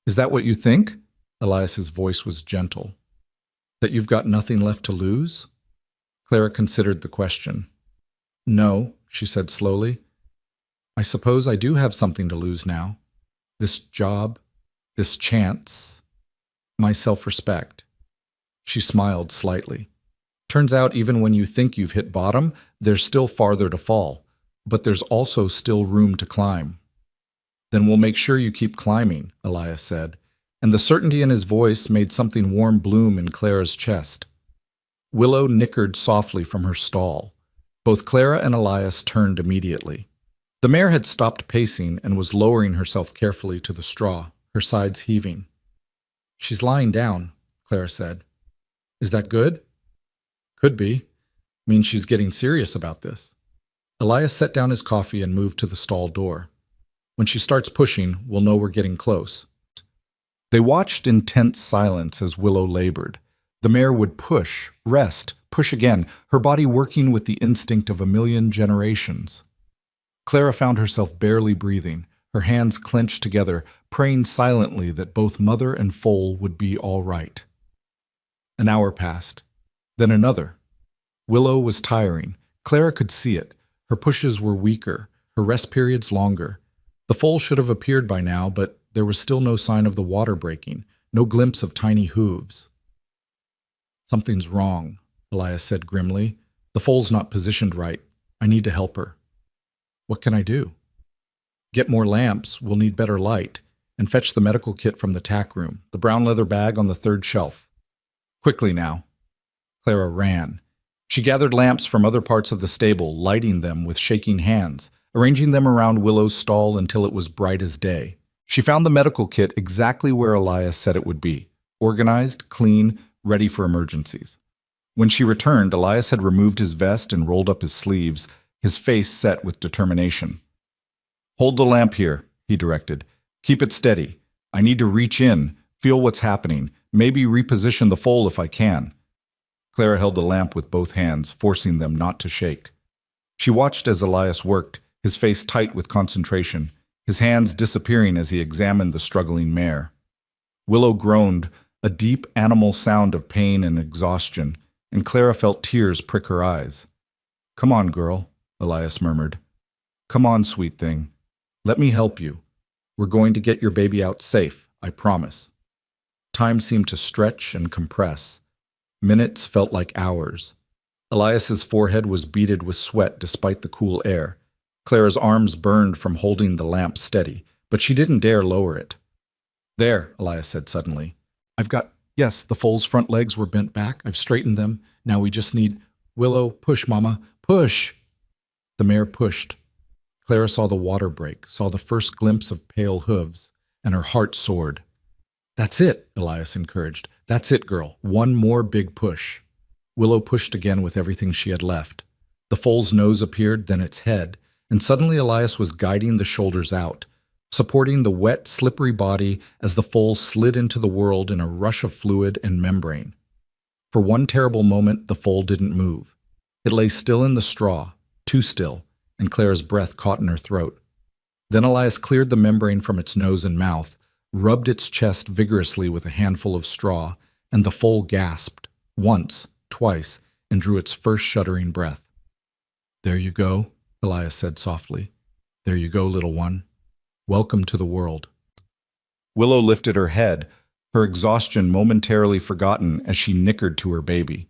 Is that what you think? Elias's voice was gentle. That you've got nothing left to lose? Clara considered the question. No, she said slowly. I suppose I do have something to lose now. This job, this chance, my self-respect. She smiled slightly. Turns out even when you think you've hit bottom, there's still farther to fall, but there's also still room to climb. Then we'll make sure you keep climbing, Elias said, and the certainty in his voice made something warm bloom in Clara's chest. Willow nickered softly from her stall. Both Clara and Elias turned immediately. The mare had stopped pacing and was lowering herself carefully to the straw, her sides heaving. She's lying down, Clara said. Is that good? Could be. Means she's getting serious about this. Elias set down his coffee and moved to the stall door. When she starts pushing, we'll know we're getting close. They watched in tense silence as Willow labored. The mare would push, rest, push again, her body working with the instinct of 1,000,000 generations. Clara found herself barely breathing, her hands clenched together, praying silently that both mother and foal would be all right. An hour passed, then another. Willow was tiring. Clara could see it. Her pushes were weaker, her rest periods longer. The foal should have appeared by now, but there was still no sign of the water breaking, no glimpse of tiny hooves. Something's wrong, Elias said grimly. The foal's not positioned right. I need to help her. What can I do? Get more lamps, we'll need better light, and fetch the medical kit from the tack room, the brown leather bag on the 3rd shelf. Quickly now. Clara ran. She gathered lamps from other parts of the stable, lighting them with shaking hands, arranging them around Willow's stall until it was bright as day. She found the medical kit exactly where Elias said it would be, organized, clean, ready for emergencies. When she returned, Elias had removed his vest and rolled up his sleeves, his face set with determination. Hold the lamp here, he directed. Keep it steady. I need to reach in, feel what's happening, maybe reposition the foal if I can. Clara held the lamp with both hands, forcing them not to shake. She watched as Elias worked, his face tight with concentration, his hands disappearing as he examined the struggling mare. Willow groaned, a deep animal sound of pain and exhaustion, and Clara felt tears prick her eyes. "Come on, girl," Elias murmured. "Come on, sweet thing. Let me help you. We're going to get your baby out safe, I promise." Time seemed to stretch and compress. Minutes felt like hours. Elias's forehead was beaded with sweat despite the cool air. Clara's arms burned from holding the lamp steady, but she didn't dare lower it. "There," Elias said suddenly. Yes, the foal's front legs were bent back. I've straightened them. Now we just need... Willow, push, Mama, push!" The mare pushed. Clara saw the water break, saw the first glimpse of pale hooves, and her heart soared. "That's it," Elias encouraged. "That's it, girl. One more big push." Willow pushed again with everything she had left. The foal's nose appeared, then its head, and suddenly Elias was guiding the shoulders out, supporting the wet, slippery body as the foal slid into the world in a rush of fluid and membrane. For one terrible moment, the foal didn't move. It lay still in the straw, too still, and Clara's breath caught in her throat. Then Elias cleared the membrane from its nose and mouth, rubbed its chest vigorously with a handful of straw, and the foal gasped, once, twice, and drew its first shuddering breath. "There you go," Elias said softly. "There you go, little one. Welcome to the world." Willow lifted her head, her exhaustion momentarily forgotten as she nickered to her baby.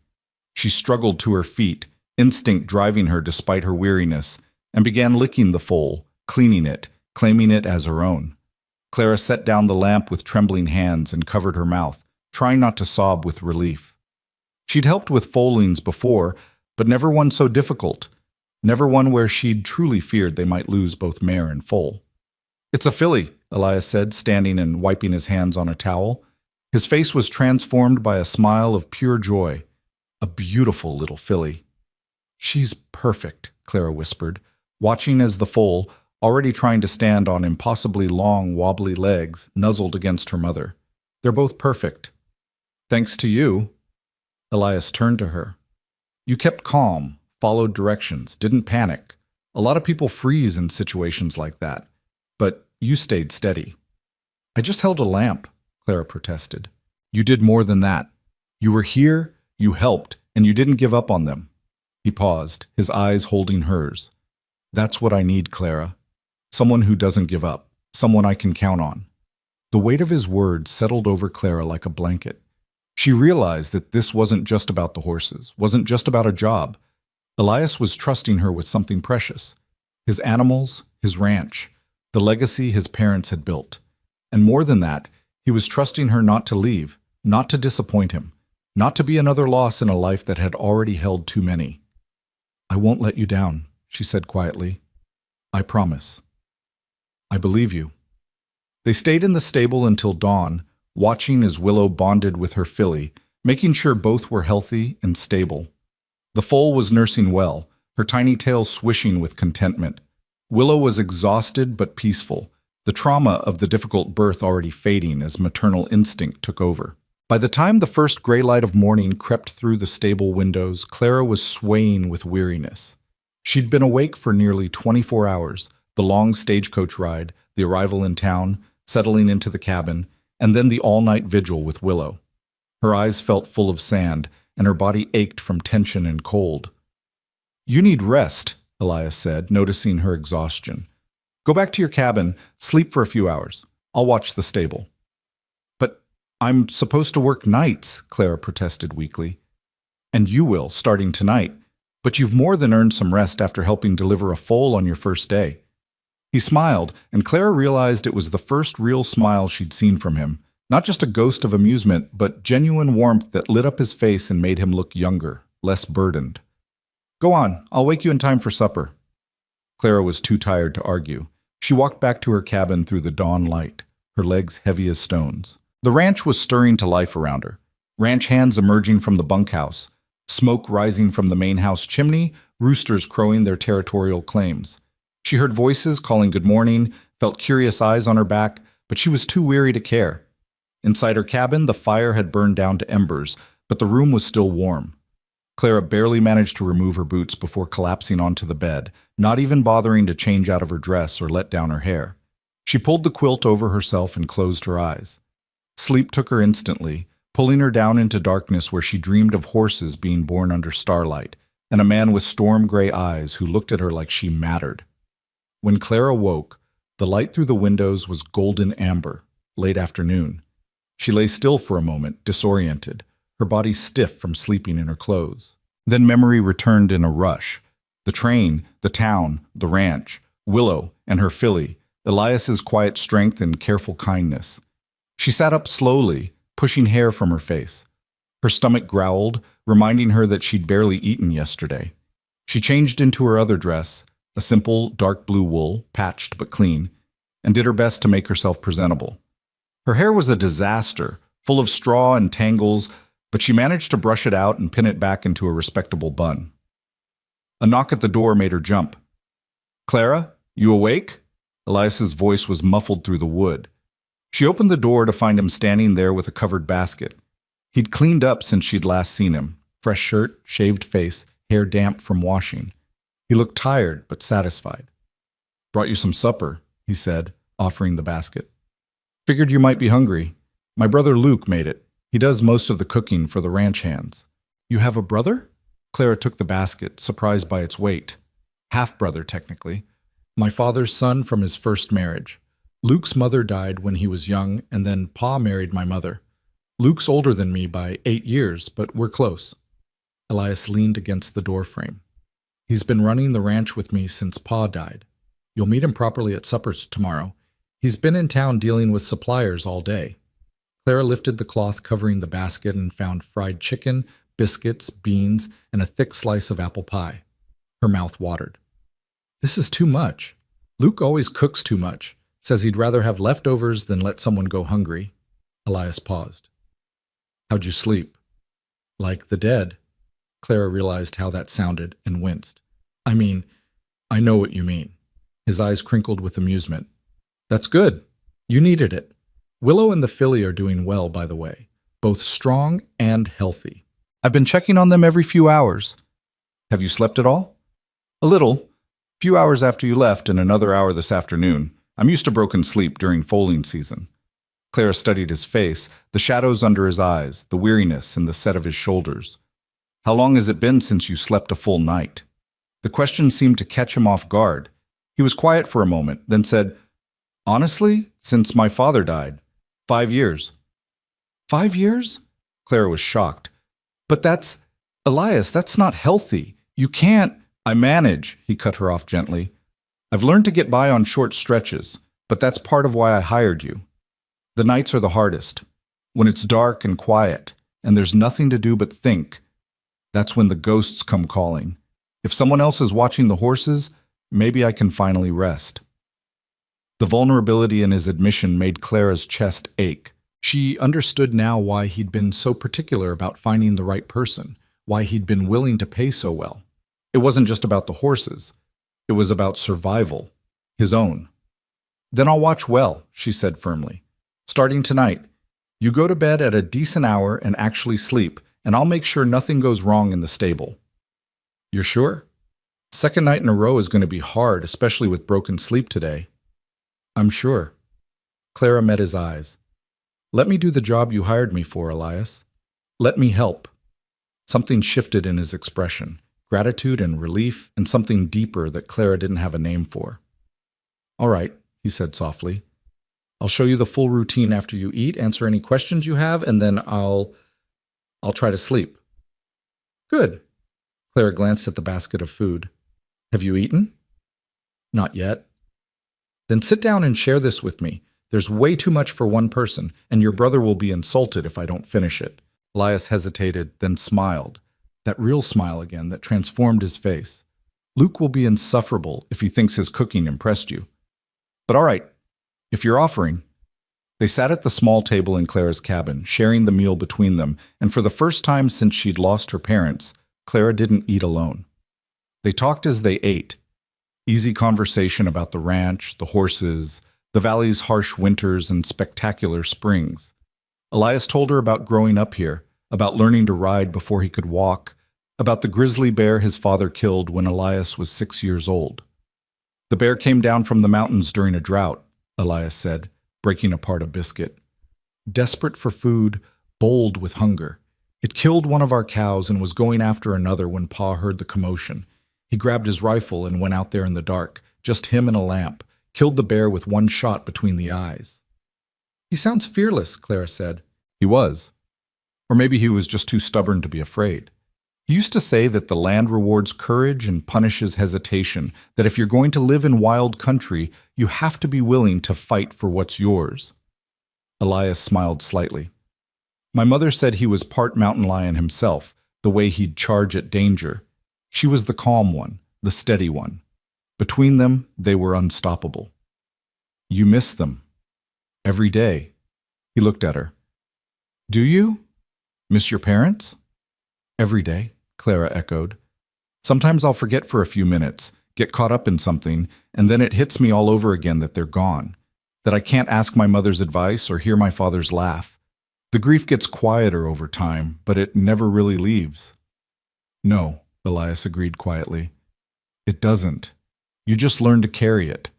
She struggled to her feet, instinct driving her despite her weariness, and began licking the foal, cleaning it, claiming it as her own. Clara set down the lamp with trembling hands and covered her mouth, trying not to sob with relief. She'd helped with foalings before, but never one so difficult, never one where she'd truly feared they might lose both mare and foal. "It's a filly," Elias said, standing and wiping his hands on a towel. His face was transformed by a smile of pure joy. A beautiful little filly. "She's perfect," Clara whispered, watching as the foal, already trying to stand on impossibly long, wobbly legs, nuzzled against her mother. "They're both perfect." "Thanks to you." Elias turned to her. "You kept calm, followed directions, didn't panic. A lot of people freeze in situations like that. But you stayed steady." "I just held a lamp," Clara protested. "You did more than that. You were here, you helped, and you didn't give up on them." He paused, his eyes holding hers. "That's what I need, Clara. Someone who doesn't give up. Someone I can count on." The weight of his words settled over Clara like a blanket. She realized that this wasn't just about the horses, wasn't just about a job. Elias was trusting her with something precious. His animals, his ranch, the legacy his parents had built. And more than that, he was trusting her not to leave, not to disappoint him, not to be another loss in a life that had already held too many. "I won't let you down," she said quietly. "I promise." "I believe you." They stayed in the stable until dawn, watching as Willow bonded with her filly, making sure both were healthy and stable. The foal was nursing well, her tiny tail swishing with contentment. Willow was exhausted but peaceful, the trauma of the difficult birth already fading as maternal instinct took over. By the time the first gray light of morning crept through the stable windows, Clara was swaying with weariness. She'd been awake for nearly 24 hours, the long stagecoach ride, the arrival in town, settling into the cabin, and then the all-night vigil with Willow. Her eyes felt full of sand, and her body ached from tension and cold. "You need rest," Elias said, noticing her exhaustion. "Go back to your cabin, sleep for a few hours. I'll watch the stable." "But I'm supposed to work nights," Clara protested weakly. "And you will, starting tonight. But you've more than earned some rest after helping deliver a foal on your first day." He smiled, and Clara realized it was the first real smile she'd seen from him. Not just a ghost of amusement, but genuine warmth that lit up his face and made him look younger, less burdened. "Go on, I'll wake you in time for supper." Clara was too tired to argue. She walked back to her cabin through the dawn light, her legs heavy as stones. The ranch was stirring to life around her. Ranch hands emerging from the bunkhouse, smoke rising from the main house chimney, roosters crowing their territorial claims. She heard voices calling good morning, felt curious eyes on her back, but she was too weary to care. Inside her cabin, the fire had burned down to embers, but the room was still warm. Clara barely managed to remove her boots before collapsing onto the bed, not even bothering to change out of her dress or let down her hair. She pulled the quilt over herself and closed her eyes. Sleep took her instantly, pulling her down into darkness where she dreamed of horses being born under starlight, and a man with storm-gray eyes who looked at her like she mattered. When Clara woke, the light through the windows was golden amber, late afternoon. She lay still for a moment, disoriented, her body stiff from sleeping in her clothes. Then memory returned in a rush. The train, the town, the ranch, Willow and her filly, Elias's quiet strength and careful kindness. She sat up slowly, pushing hair from her face. Her stomach growled, reminding her that she'd barely eaten yesterday. She changed into her other dress, a simple dark blue wool, patched but clean, and did her best to make herself presentable. Her hair was a disaster, full of straw and tangles, but she managed to brush it out and pin it back into a respectable bun. A knock at the door made her jump. "Clara, you awake?" Elias's voice was muffled through the wood. She opened the door to find him standing there with a covered basket. He'd cleaned up since she'd last seen him. Fresh shirt, shaved face, hair damp from washing. He looked tired but satisfied. "Brought you some supper," he said, offering the basket. "Figured you might be hungry. My brother Luke made it. He does most of the cooking for the ranch hands." "You have a brother?" Clara took the basket, surprised by its weight. "Half-brother, technically. My father's son from his first marriage. Luke's mother died when he was young, and then Pa married my mother. Luke's older than me by 8 years, but we're close." Elias leaned against the doorframe. "He's been running the ranch with me since Pa died. You'll meet him properly at suppers tomorrow. He's been in town dealing with suppliers all day." Clara lifted the cloth covering the basket and found fried chicken, biscuits, beans, and a thick slice of apple pie. Her mouth watered. "This is too much. Luke always cooks too much. Says he'd rather have leftovers than let someone go hungry." Elias paused. "How'd you sleep?" "Like the dead." Clara realized how that sounded and winced. "I mean, I know what you mean." His eyes crinkled with amusement. "That's good. You needed it. Willow and the filly are doing well, by the way. Both strong and healthy. I've been checking on them every few hours." "Have you slept at all?" "A little. Few hours after you left and another hour this afternoon. I'm used to broken sleep during foaling season." Clara studied his face, the shadows under his eyes, the weariness in the set of his shoulders. "How long has it been since you slept a full night?" The question seemed to catch him off guard. He was quiet for a moment, then said, "Honestly, since my father died. 5 years." "5 years?" Clara was shocked. "But Elias, that's not healthy. You can't—" "I manage," he cut her off gently. "I've learned to get by on short stretches, but that's part of why I hired you. The nights are the hardest. When it's dark and quiet, and there's nothing to do but think, that's when the ghosts come calling. If someone else is watching the horses, maybe I can finally rest." The vulnerability in his admission made Clara's chest ache. She understood now why he'd been so particular about finding the right person, why he'd been willing to pay so well. It wasn't just about the horses. It was about survival, his own. "Then I'll watch well," she said firmly. "Starting tonight, you go to bed at a decent hour and actually sleep, and I'll make sure nothing goes wrong in the stable." "You're sure? Second night in a row is going to be hard, especially with broken sleep today." "I'm sure." Clara met his eyes. "Let me do the job you hired me for, Elias. Let me help." Something shifted in his expression, gratitude and relief, and something deeper that Clara didn't have a name for. "All right," he said softly. "I'll show you the full routine after you eat, answer any questions you have, and then I'll try to sleep." "Good." Clara glanced at the basket of food. "Have you eaten?" "Not yet." "Then sit down and share this with me. There's way too much for one person, and your brother will be insulted if I don't finish it." Elias hesitated, then smiled. That real smile again that transformed his face. "Luke will be insufferable if he thinks his cooking impressed you. But all right, if you're offering." They sat at the small table in Clara's cabin, sharing the meal between them, and for the first time since she'd lost her parents, Clara didn't eat alone. They talked as they ate. Easy conversation about the ranch, the horses, the valley's harsh winters and spectacular springs. Elias told her about growing up here, about learning to ride before he could walk, about the grizzly bear his father killed when Elias was 6 years old. "The bear came down from the mountains during a drought," Elias said, breaking apart a biscuit. "Desperate for food, bold with hunger. It killed one of our cows and was going after another when Pa heard the commotion. He grabbed his rifle and went out there in the dark, just him and a lamp, killed the bear with one shot between the eyes. He sounds fearless, Clara said. He was. Or maybe he was just too stubborn to be afraid. He used to say that the land rewards courage and punishes hesitation, that if you're going to live in wild country, you have to be willing to fight for what's yours. Elias smiled slightly. My mother said he was part mountain lion himself, the way he'd charge at danger. She was the calm one, the steady one. Between them, they were unstoppable. You miss them. Every day. He looked at her. Do you? Miss your parents? Every day, Clara echoed. Sometimes I'll forget for a few minutes, get caught up in something, and then it hits me all over again that they're gone, that I can't ask my mother's advice or hear my father's laugh. The grief gets quieter over time, but it never really leaves. No, Elias agreed quietly. It doesn't. You just learn to carry it.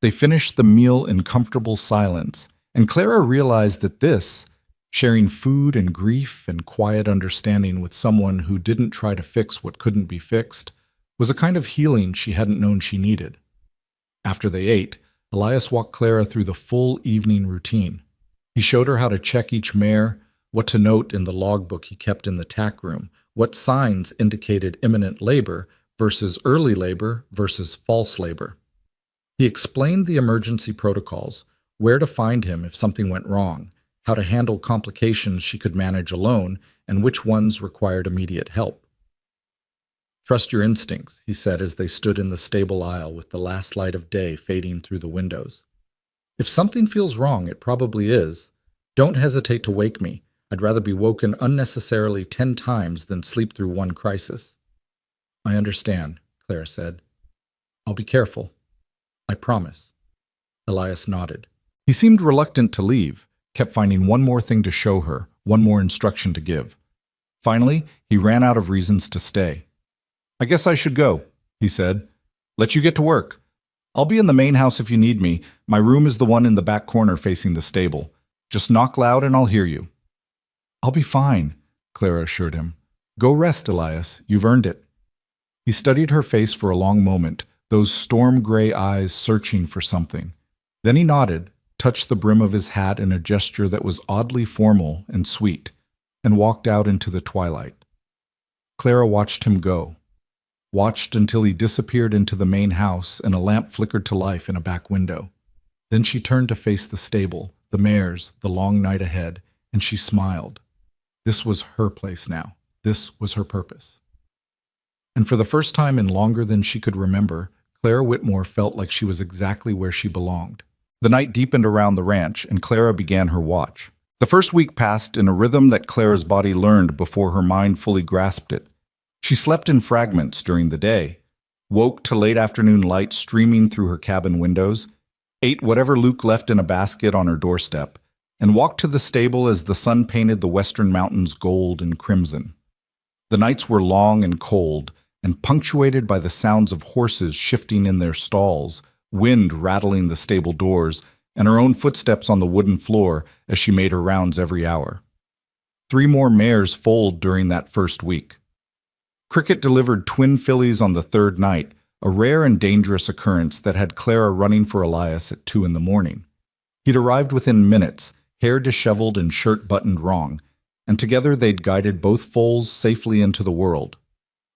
They finished the meal in comfortable silence, and Clara realized that this, sharing food and grief and quiet understanding with someone who didn't try to fix what couldn't be fixed, was a kind of healing she hadn't known she needed. After they ate, Elias walked Clara through the full evening routine. He showed her how to check each mare, what to note in the logbook he kept in the tack room, what signs indicated imminent labor versus early labor versus false labor. He explained the emergency protocols, where to find him if something went wrong, how to handle complications she could manage alone, and which ones required immediate help. Trust your instincts, he said as they stood in the stable aisle with the last light of day fading through the windows. If something feels wrong, it probably is. Don't hesitate to wake me. I'd rather be woken unnecessarily 10 times than sleep through one crisis. I understand, Clara said. I'll be careful. I promise. Elias nodded. He seemed reluctant to leave, kept finding one more thing to show her, one more instruction to give. Finally, he ran out of reasons to stay. I guess I should go, he said. Let you get to work. I'll be in the main house if you need me. My room is the one in the back corner facing the stable. Just knock loud and I'll hear you. I'll be fine, Clara assured him. Go rest, Elias. You've earned it. He studied her face for a long moment, those storm-gray eyes searching for something. Then he nodded, touched the brim of his hat in a gesture that was oddly formal and sweet, and walked out into the twilight. Clara watched him go. Watched until he disappeared into the main house and a lamp flickered to life in a back window. Then she turned to face the stable, the mares, the long night ahead, and she smiled. This was her place now. This was her purpose. And for the first time in longer than she could remember, Clara Whitmore felt like she was exactly where she belonged. The night deepened around the ranch, and Clara began her watch. The first week passed in a rhythm that Clara's body learned before her mind fully grasped it. She slept in fragments during the day, woke to late afternoon light streaming through her cabin windows, ate whatever Luke left in a basket on her doorstep, and walked to the stable as the sun painted the western mountains gold and crimson. The nights were long and cold, and punctuated by the sounds of horses shifting in their stalls, wind rattling the stable doors, and her own footsteps on the wooden floor as she made her rounds every hour. 3 more mares foaled during that first week. Cricket delivered twin fillies on the 3rd night, a rare and dangerous occurrence that had Clara running for Elias at 2 in the morning. He'd arrived within minutes, hair disheveled and shirt buttoned wrong, and together they'd guided both foals safely into the world.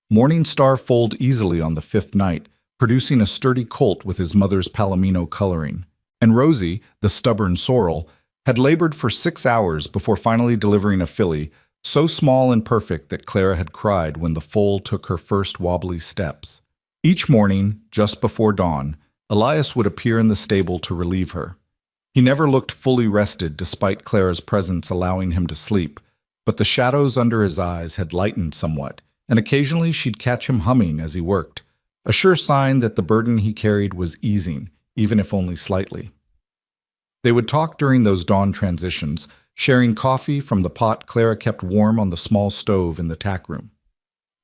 Morning Star foaled easily on the 5th night, producing a sturdy colt with his mother's palomino coloring. And Rosie, the stubborn sorrel, had labored for 6 hours before finally delivering a filly, so small and perfect that Clara had cried when the foal took her first wobbly steps. Each morning, just before dawn, Elias would appear in the stable to relieve her. He never looked fully rested despite Clara's presence allowing him to sleep, but the shadows under his eyes had lightened somewhat, and occasionally she'd catch him humming as he worked, a sure sign that the burden he carried was easing, even if only slightly. They would talk during those dawn transitions, sharing coffee from the pot Clara kept warm on the small stove in the tack room.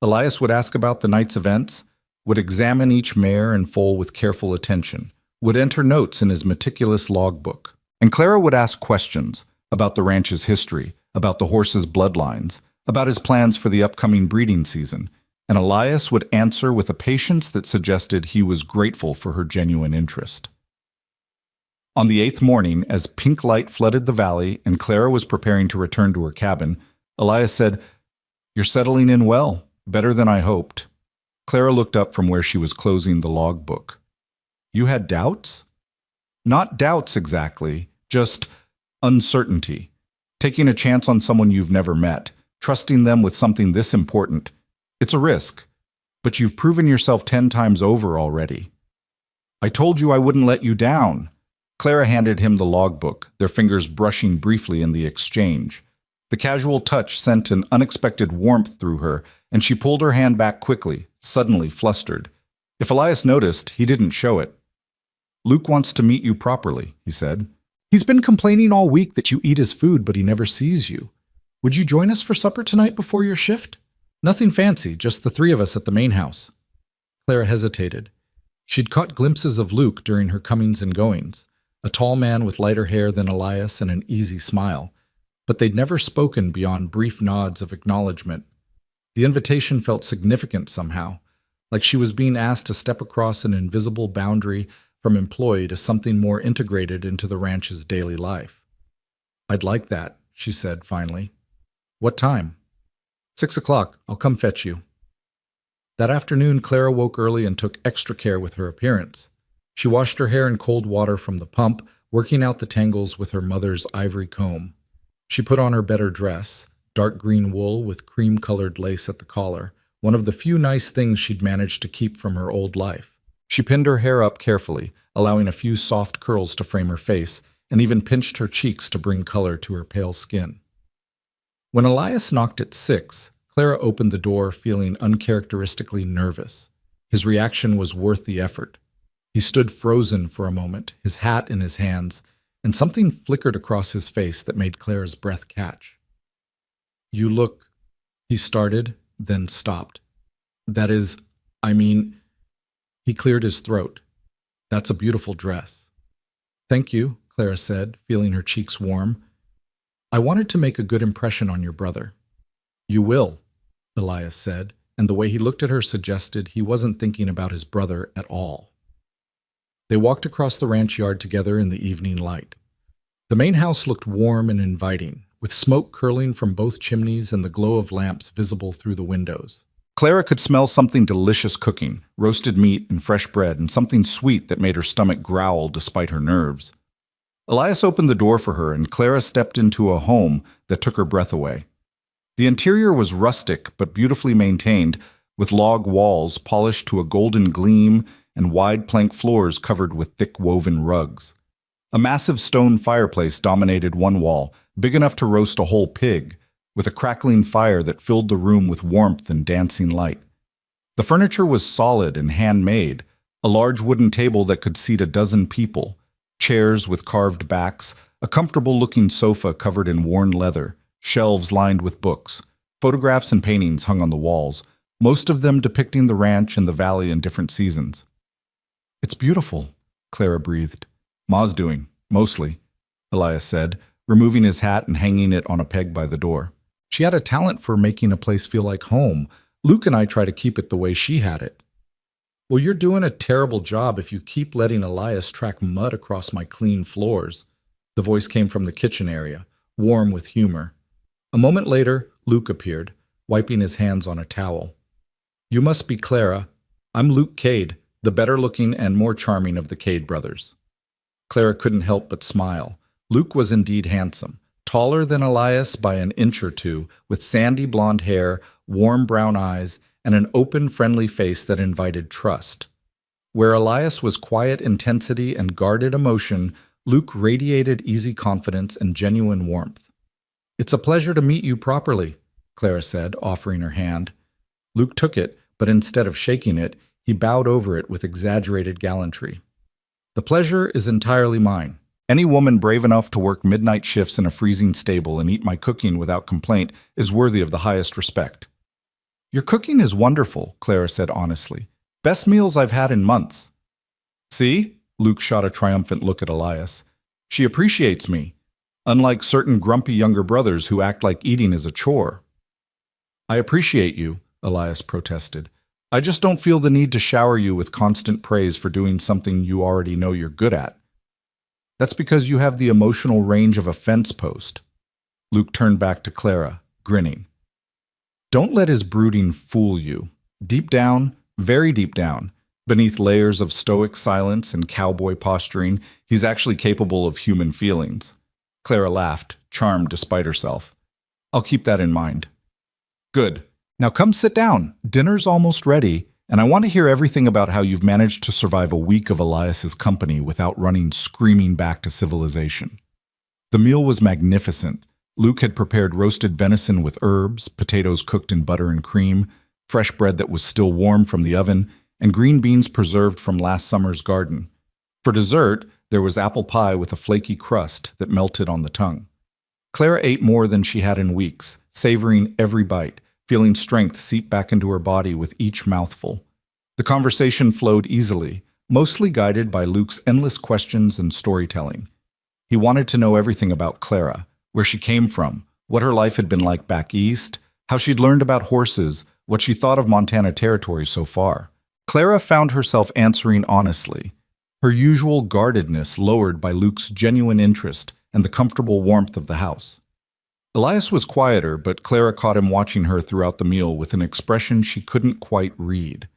Elias would ask about the night's events, would examine each mare and foal with careful attention, would enter notes in his meticulous logbook. And Clara would ask questions about the ranch's history, about the horse's bloodlines, about his plans for the upcoming breeding season, and Elias would answer with a patience that suggested he was grateful for her genuine interest. On the 8th morning, as pink light flooded the valley and Clara was preparing to return to her cabin, Elias said, "You're settling in well, better than I hoped." Clara looked up from where she was closing the logbook. "You had doubts?" "Not doubts exactly, just uncertainty. Taking a chance on someone you've never met, trusting them with something this important. It's a risk, but you've proven yourself 10 times over already." "I told you I wouldn't let you down." Clara handed him the logbook, their fingers brushing briefly in the exchange. The casual touch sent an unexpected warmth through her, and she pulled her hand back quickly, suddenly flustered. If Elias noticed, he didn't show it. "Luke wants to meet you properly," he said. "He's been complaining all week that you eat his food, but he never sees you. Would you join us for supper tonight before your shift?" "Nothing fancy, just the 3 of us at the main house." Clara hesitated. She'd caught glimpses of Luke during her comings and goings, a tall man with lighter hair than Elias and an easy smile, but they'd never spoken beyond brief nods of acknowledgement. The invitation felt significant somehow, like she was being asked to step across an invisible boundary from employee to something more integrated into the ranch's daily life. "I'd like that," she said finally. "What time?" 6 o'clock. I'll come fetch you." That afternoon, Clara woke early and took extra care with her appearance. She washed her hair in cold water from the pump, working out the tangles with her mother's ivory comb. She put on her better dress, dark green wool with cream-colored lace at the collar, one of the few nice things she'd managed to keep from her old life. She pinned her hair up carefully, allowing a few soft curls to frame her face, and even pinched her cheeks to bring color to her pale skin. When Elias knocked at 6, Clara opened the door feeling uncharacteristically nervous. His reaction was worth the effort. He stood frozen for a moment, his hat in his hands, and something flickered across his face that made Clara's breath catch. "You look," he started, then stopped. "That is, I mean," he cleared his throat. "That's a beautiful dress." "Thank you," Clara said, feeling her cheeks warm. "I wanted to make a good impression on your brother." "You will," Elias said, and the way he looked at her suggested he wasn't thinking about his brother at all. They walked across the ranch yard together in the evening light. The main house looked warm and inviting, with smoke curling from both chimneys and the glow of lamps visible through the windows. Clara could smell something delicious cooking, roasted meat and fresh bread, and something sweet that made her stomach growl despite her nerves. Elias opened the door for her, and Clara stepped into a home that took her breath away. The interior was rustic but beautifully maintained, with log walls polished to a golden gleam and wide plank floors covered with thick woven rugs. A massive stone fireplace dominated one wall, big enough to roast a whole pig, with a crackling fire that filled the room with warmth and dancing light. The furniture was solid and handmade, a large wooden table that could seat a dozen people, chairs with carved backs, a comfortable-looking sofa covered in worn leather, shelves lined with books. Photographs and paintings hung on the walls, most of them depicting the ranch and the valley in different seasons. "It's beautiful," Clara breathed. "Ma's doing, mostly," Elias said, removing his hat and hanging it on a peg by the door. "She had a talent for making a place feel like home. Luke and I try to keep it the way she had it." "Well, you're doing a terrible job if you keep letting Elias track mud across my clean floors." The voice came from the kitchen area, warm with humor. A moment later, Luke appeared, wiping his hands on a towel. "You must be Clara. I'm Luke Cade, the better-looking and more charming of the Cade brothers." Clara couldn't help but smile. Luke was indeed handsome, taller than Elias by an inch or two, with sandy blonde hair, warm brown eyes, and an open, friendly face that invited trust. Where Elias was quiet intensity and guarded emotion, Luke radiated easy confidence and genuine warmth. "It's a pleasure to meet you properly," Clara said, offering her hand. Luke took it, but instead of shaking it, he bowed over it with exaggerated gallantry. "The pleasure is entirely mine. Any woman brave enough to work midnight shifts in a freezing stable and eat my cooking without complaint is worthy of the highest respect." "Your cooking is wonderful," Clara said honestly. "Best meals I've had in months." "See?" Luke shot a triumphant look at Elias. "She appreciates me. unlike certain grumpy younger brothers who act like eating is a chore. I appreciate you, Elias protested. I just don't feel the need to shower you with constant praise for doing something you already know you're good at. That's because you have the emotional range of a fence post. Luke turned back to Clara, grinning. Don't let his brooding fool you. Deep down, very deep down, beneath layers of stoic silence and cowboy posturing, he's actually capable of human feelings. Clara laughed, charmed despite herself. I'll keep that in mind. Good. Now come sit down. Dinner's almost ready, and I want to hear everything about how you've managed to survive a week of Elias's company without running screaming back to civilization. The meal was magnificent. Luke had prepared roasted venison with herbs, potatoes cooked in butter and cream, fresh bread that was still warm from the oven, and green beans preserved from last summer's garden. For dessert, there was apple pie with a flaky crust that melted on the tongue. Clara ate more than she had in weeks, savoring every bite, feeling strength seep back into her body with each mouthful. The conversation flowed easily, mostly guided by Luke's endless questions and storytelling. He wanted to know everything about Clara, where she came from, what her life had been like back east, how she'd learned about horses, what she thought of Montana Territory so far. Clara found herself answering honestly, her usual guardedness lowered by Luke's genuine interest and the comfortable warmth of the house. Elias was quieter, but Clara caught him watching her throughout the meal with an expression she couldn't quite read.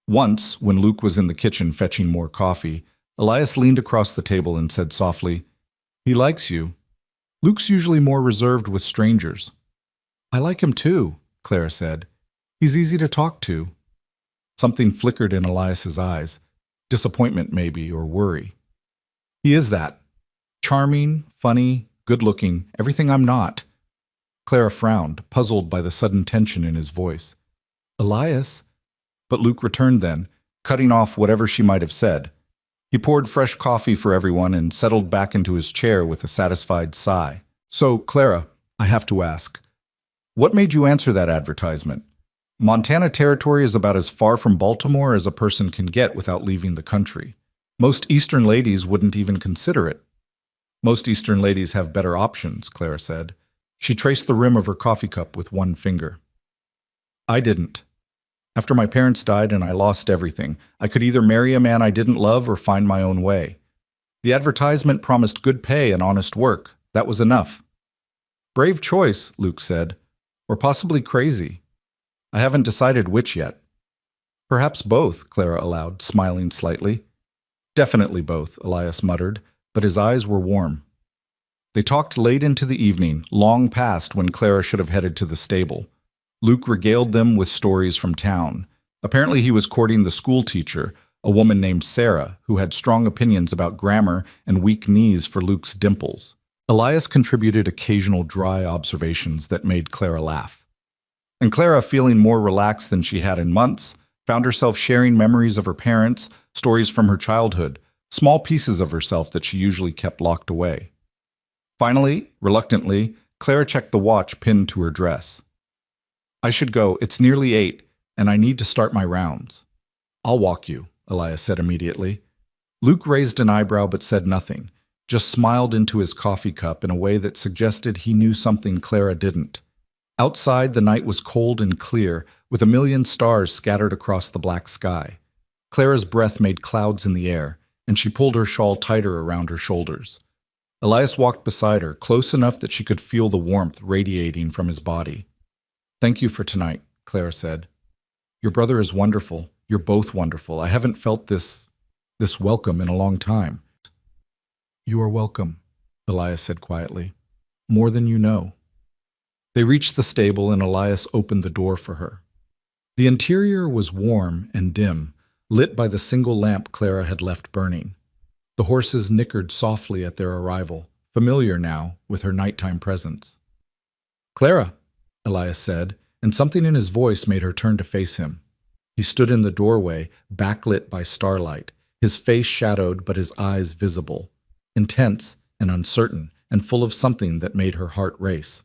Once, when Luke was in the kitchen fetching more coffee, Elias leaned across the table and said softly, "He likes you. Luke's usually more reserved with strangers." "I like him too," Clara said. "He's easy to talk to." Something flickered in Elias's eyes. Disappointment, maybe, or worry. "He is that. Charming, funny, good-looking, everything I'm not." Clara frowned, puzzled by the sudden tension in his voice. "Elias?" But Luke returned then, cutting off whatever she might have said. He poured fresh coffee for everyone and settled back into his chair with a satisfied sigh. "So, Clara, I have to ask, what made you answer that advertisement? Montana Territory is about as far from Baltimore as a person can get without leaving the country. Most Eastern ladies wouldn't even consider it." "Most Eastern ladies have better options," Clara said. She traced the rim of her coffee cup with one finger. "I didn't. After my parents died and I lost everything, I could either marry a man I didn't love or find my own way. The advertisement promised good pay and honest work. That was enough." "Brave choice," Luke said. "Or possibly crazy. I haven't decided which yet." "Perhaps both," Clara allowed, smiling slightly. "Definitely both," Elias muttered, but his eyes were warm. They talked late into the evening, long past when Clara should have headed to the stable. Luke regaled them with stories from town. Apparently he was courting the school teacher, a woman named Sarah, who had strong opinions about grammar and weak knees for Luke's dimples. Elias contributed occasional dry observations that made Clara laugh. And Clara, feeling more relaxed than she had in months, found herself sharing memories of her parents, stories from her childhood, small pieces of herself that she usually kept locked away. Finally, reluctantly, Clara checked the watch pinned to her dress. "I should go. It's nearly 8, and I need to start my rounds." "I'll walk you," Elias said immediately. Luke raised an eyebrow but said nothing, just smiled into his coffee cup in a way that suggested he knew something Clara didn't. Outside, the night was cold and clear, with a million stars scattered across the black sky. Clara's breath made clouds in the air, and she pulled her shawl tighter around her shoulders. Elias walked beside her, close enough that she could feel the warmth radiating from his body. "Thank you for tonight," Clara said. "Your brother is wonderful. You're both wonderful. I haven't felt this welcome in a long time." "You are welcome," Elias said quietly. "More than you know." They reached the stable and Elias opened the door for her. The interior was warm and dim, lit by the single lamp Clara had left burning. The horses nickered softly at their arrival, familiar now with her nighttime presence. "Clara," Elias said, and something in his voice made her turn to face him. He stood in the doorway, backlit by starlight, his face shadowed but his eyes visible, intense and uncertain and full of something that made her heart race.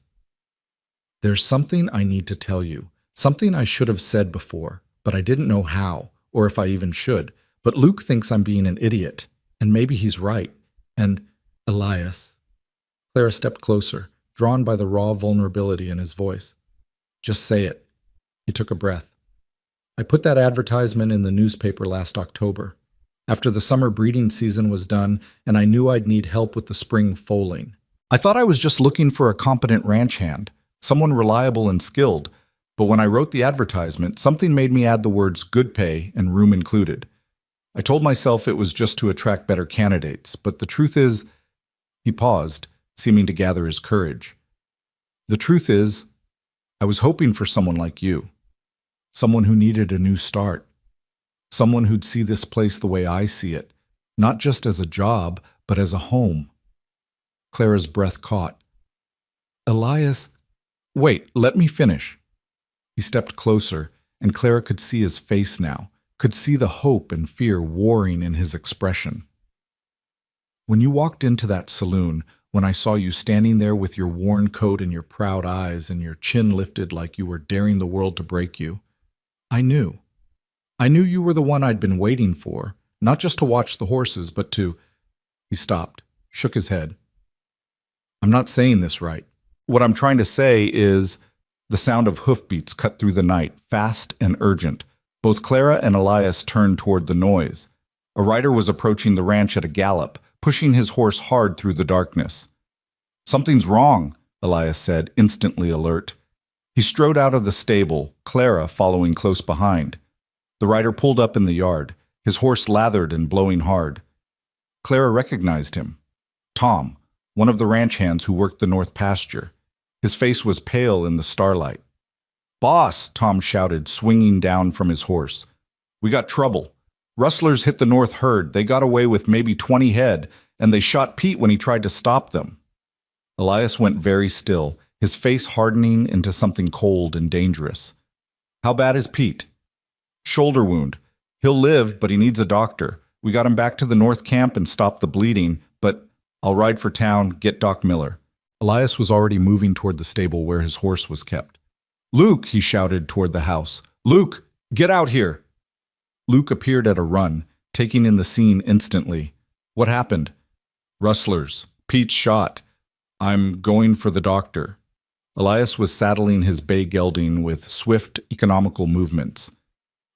"There's something I need to tell you, something I should have said before, but I didn't know how, or if I even should. But Luke thinks I'm being an idiot, and maybe he's right. And, Elias, Clara stepped closer, drawn by the raw vulnerability in his voice. Just say it. He took a breath. I put that advertisement in the newspaper last October, after the summer breeding season was done and I knew I'd need help with the spring foaling. I thought I was just looking for a competent ranch hand, someone reliable and skilled, but when I wrote the advertisement, something made me add the words good pay and room included. I told myself it was just to attract better candidates, but the truth is, he paused, seeming to gather his courage. The truth is, I was hoping for someone like you. Someone who needed a new start. Someone who'd see this place the way I see it, not just as a job, but as a home. Clara's breath caught. Elias, wait, let me finish. He stepped closer, and Clara could see his face now, could see the hope and fear warring in his expression. When you walked into that saloon, when I saw you standing there with your worn coat and your proud eyes and your chin lifted like you were daring the world to break you, I knew. I knew you were the one I'd been waiting for, not just to watch the horses, but to... He stopped, shook his head. I'm not saying this right. What I'm trying to say is... The sound of hoofbeats cut through the night, fast and urgent. Both Clara and Elias turned toward the noise. A rider was approaching the ranch at a gallop, pushing his horse hard through the darkness. Something's wrong, Elias said, instantly alert. He strode out of the stable, Clara following close behind. The rider pulled up in the yard, his horse lathered and blowing hard. Clara recognized him. Tom, one of the ranch hands who worked the north pasture. His face was pale in the starlight. Boss, Tom shouted, swinging down from his horse. We got trouble. Rustlers hit the north herd. They got away with maybe 20 head, and they shot Pete when he tried to stop them. Elias went very still, his face hardening into something cold and dangerous. How bad is Pete? Shoulder wound. He'll live, but he needs a doctor. We got him back to the north camp and stopped the bleeding, but I'll ride for town, get Doc Miller. Elias was already moving toward the stable where his horse was kept. Luke, he shouted toward the house. Luke, get out here. Luke appeared at a run, taking in the scene instantly. What happened? Rustlers. Pete's shot. I'm going for the doctor. Elias was saddling his bay gelding with swift, economical movements.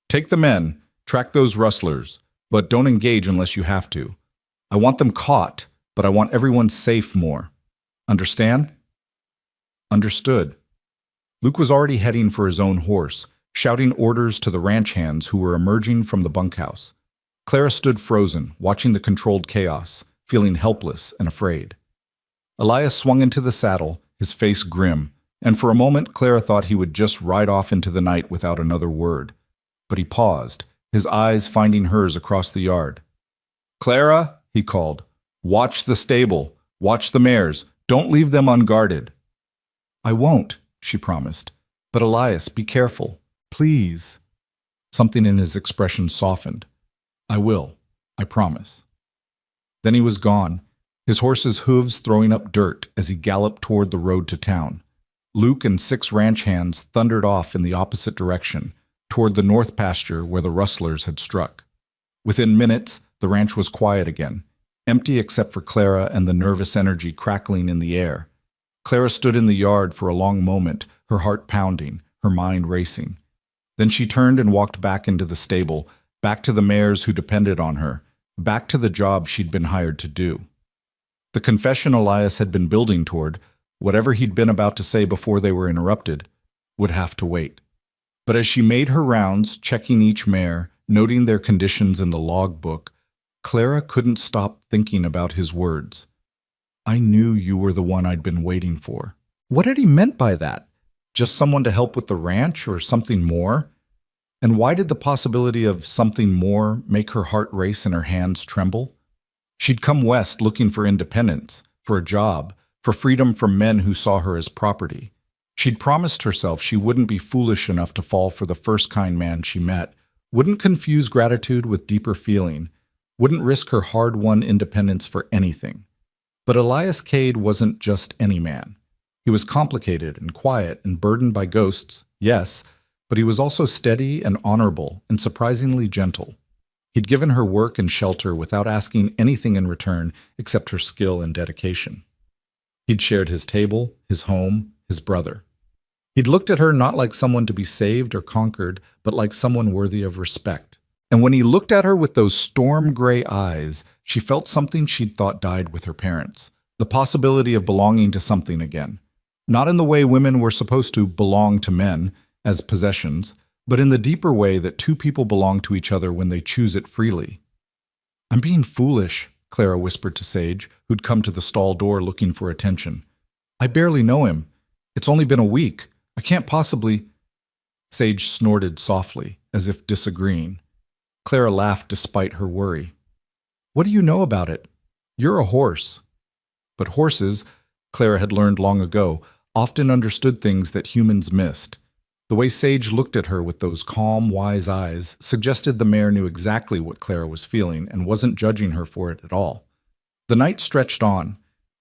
Take the men, track those rustlers, but don't engage unless you have to. I want them caught, but I want everyone safe more. Understand? Understood. Luke was already heading for his own horse, shouting orders to the ranch hands who were emerging from the bunkhouse. Clara stood frozen, watching the controlled chaos, feeling helpless and afraid. Elias swung into the saddle, his face grim, and for a moment Clara thought he would just ride off into the night without another word. But he paused, his eyes finding hers across the yard. Clara, he called, watch the stable, watch the mares. Don't leave them unguarded. I won't, she promised. But Elias, be careful. Please. Something in his expression softened. I will. I promise. Then he was gone, his horse's hooves throwing up dirt as he galloped toward the road to town. Luke and 6 ranch hands thundered off in the opposite direction, toward the north pasture where the rustlers had struck. Within minutes, the ranch was quiet again. Empty except for Clara and the nervous energy crackling in the air. Clara stood in the yard for a long moment, her heart pounding, her mind racing. Then she turned and walked back into the stable, back to the mares who depended on her, back to the job she'd been hired to do. The confession Elias had been building toward, whatever he'd been about to say before they were interrupted, would have to wait. But as she made her rounds, checking each mare, noting their conditions in the logbook, Clara couldn't stop thinking about his words. I knew you were the one I'd been waiting for. What had he meant by that? Just someone to help with the ranch or something more? And why did the possibility of something more make her heart race and her hands tremble? She'd come west looking for independence, for a job, for freedom from men who saw her as property. She'd promised herself she wouldn't be foolish enough to fall for the first kind man she met, wouldn't confuse gratitude with deeper feeling, wouldn't risk her hard-won independence for anything. But Elias Cade wasn't just any man. He was complicated and quiet and burdened by ghosts, yes, but he was also steady and honorable and surprisingly gentle. He'd given her work and shelter without asking anything in return except her skill and dedication. He'd shared his table, his home, his brother. He'd looked at her not like someone to be saved or conquered, but like someone worthy of respect. And when he looked at her with those storm-gray eyes, she felt something she'd thought died with her parents. The possibility of belonging to something again. Not in the way women were supposed to belong to men, as possessions, but in the deeper way that two people belong to each other when they choose it freely. "I'm being foolish," Clara whispered to Sage, who'd come to the stall door looking for attention. "I barely know him. It's only been a week. I can't possibly—" Sage snorted softly, as if disagreeing. Clara laughed despite her worry. "What do you know about it? You're a horse." But horses, Clara had learned long ago, often understood things that humans missed. The way Sage looked at her with those calm, wise eyes suggested the mare knew exactly what Clara was feeling and wasn't judging her for it at all. The night stretched on.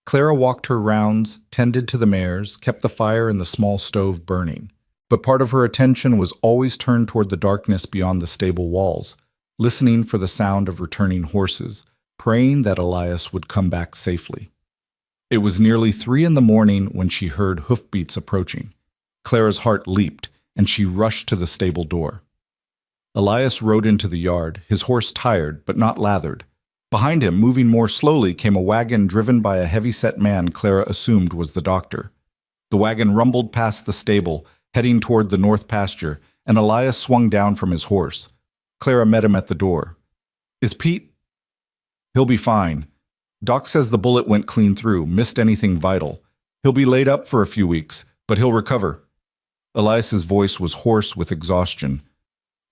Clara walked her rounds, tended to the mares, kept the fire in the small stove burning. But part of her attention was always turned toward the darkness beyond the stable walls, listening for the sound of returning horses, praying that Elias would come back safely. It was nearly 3 a.m. when she heard hoofbeats approaching. Clara's heart leaped, and she rushed to the stable door. Elias rode into the yard, his horse tired but not lathered. Behind him, moving more slowly, came a wagon driven by a heavy-set man Clara assumed was the doctor. The wagon rumbled past the stable, heading toward the north pasture, and Elias swung down from his horse. Clara met him at the door. "Is Pete?" "He'll be fine. Doc says the bullet went clean through, missed anything vital. He'll be laid up for a few weeks, but he'll recover." Elias's voice was hoarse with exhaustion.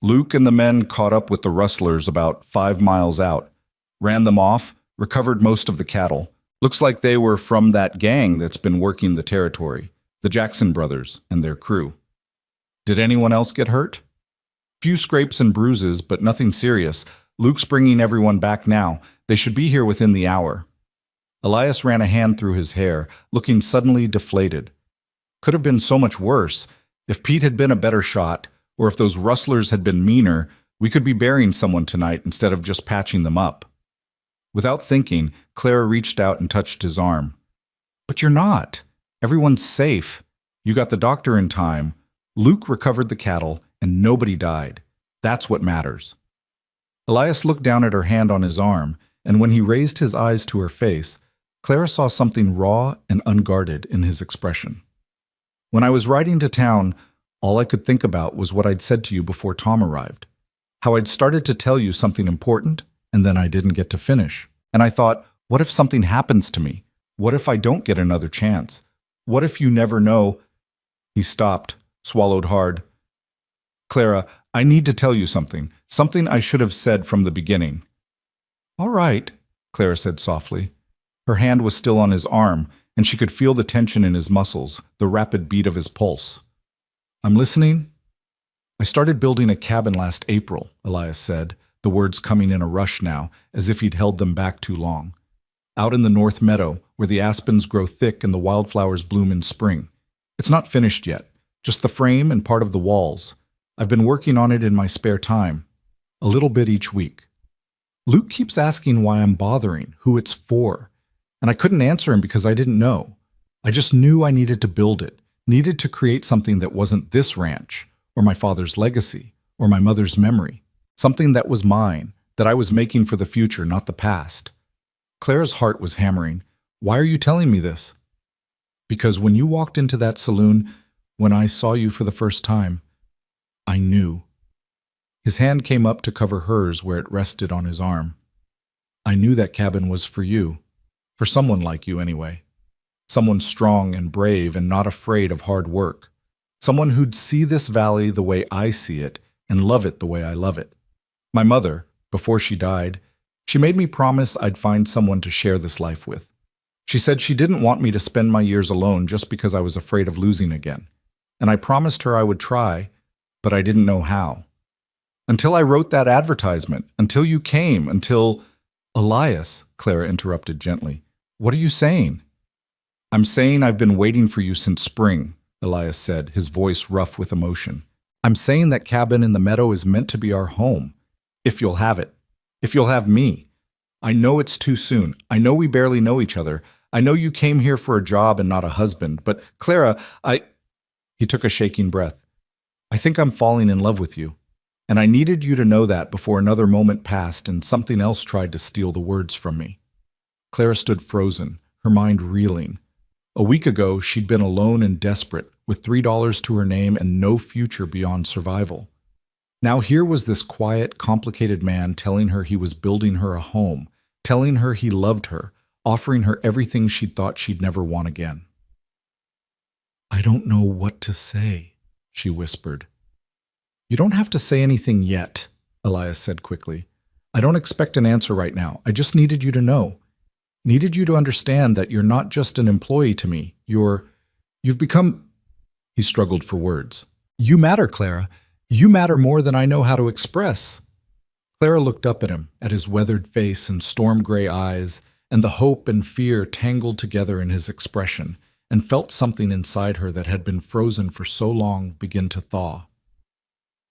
"Luke and the men caught up with the rustlers about 5 miles out, ran them off, recovered most of the cattle. Looks like they were from that gang that's been working the territory, the Jackson brothers and their crew." "Did anyone else get hurt?" "Few scrapes and bruises, but nothing serious. Luke's bringing everyone back now. They should be here within the hour." Elias ran a hand through his hair, looking suddenly deflated. Could have been so much worse. If Pete had been a better shot, or if those rustlers had been meaner, we could be burying someone tonight instead of just patching them up. Without thinking, Clara reached out and touched his arm. "But you're not. Everyone's safe. You got the doctor in time. Luke recovered the cattle, and nobody died. That's what matters." Elias looked down at her hand on his arm, and when he raised his eyes to her face, Clara saw something raw and unguarded in his expression. "When I was riding to town, all I could think about was what I'd said to you before Tom arrived. How I'd started to tell you something important, and then I didn't get to finish. And I thought, what if something happens to me? What if I don't get another chance? What if you never know?" He stopped, swallowed hard. "Clara, I need to tell you something I should have said from the beginning." "All right," Clara said softly. Her hand was still on his arm, and she could feel the tension in his muscles, the rapid beat of his pulse. "I'm listening." "I started building a cabin last April," Elias said, the words coming in a rush now, as if he'd held them back too long. "Out in the North Meadow, where the aspens grow thick and the wildflowers bloom in spring. It's not finished yet, just the frame and part of the walls. I've been working on it in my spare time, a little bit each week. Luke keeps asking why I'm bothering, who it's for, and I couldn't answer him because I didn't know. I just knew I needed to build it, needed to create something that wasn't this ranch, or my father's legacy, or my mother's memory, something that was mine, that I was making for the future, not the past." Clara's heart was hammering. "Why are you telling me this?" "Because when you walked into that saloon, when I saw you for the first time, I knew." His hand came up to cover hers where it rested on his arm. "I knew that cabin was for you. For someone like you, anyway. Someone strong and brave and not afraid of hard work. Someone who'd see this valley the way I see it and love it the way I love it. My mother, before she died, she made me promise I'd find someone to share this life with. She said she didn't want me to spend my years alone just because I was afraid of losing again. And I promised her I would try, but I didn't know how. Until I wrote that advertisement, until you came, until—" "Elias," Clara interrupted gently, "what are you saying?" "I'm saying I've been waiting for you since spring," Elias said, his voice rough with emotion. "I'm saying that cabin in the meadow is meant to be our home. If you'll have it. If you'll have me. I know it's too soon. I know we barely know each other. I know you came here for a job and not a husband, but Clara, He took a shaking breath. I think I'm falling in love with you. And I needed you to know that before another moment passed and something else tried to steal the words from me. Clara stood frozen, her mind reeling. A week ago, she'd been alone and desperate, with $3 to her name and no future beyond survival. Now here was this quiet, complicated man telling her he was building her a home, telling her he loved her, offering her everything she'd thought she'd never want again. I don't know what to say, she whispered. You don't have to say anything yet, Elias said quickly. I don't expect an answer right now. I just needed you to know. Needed you to understand that you're not just an employee to me. You've become... He struggled for words. You matter, Clara. You matter more than I know how to express. Clara looked up at him, at his weathered face and storm-gray eyes, and the hope and fear tangled together in his expression, and felt something inside her that had been frozen for so long begin to thaw.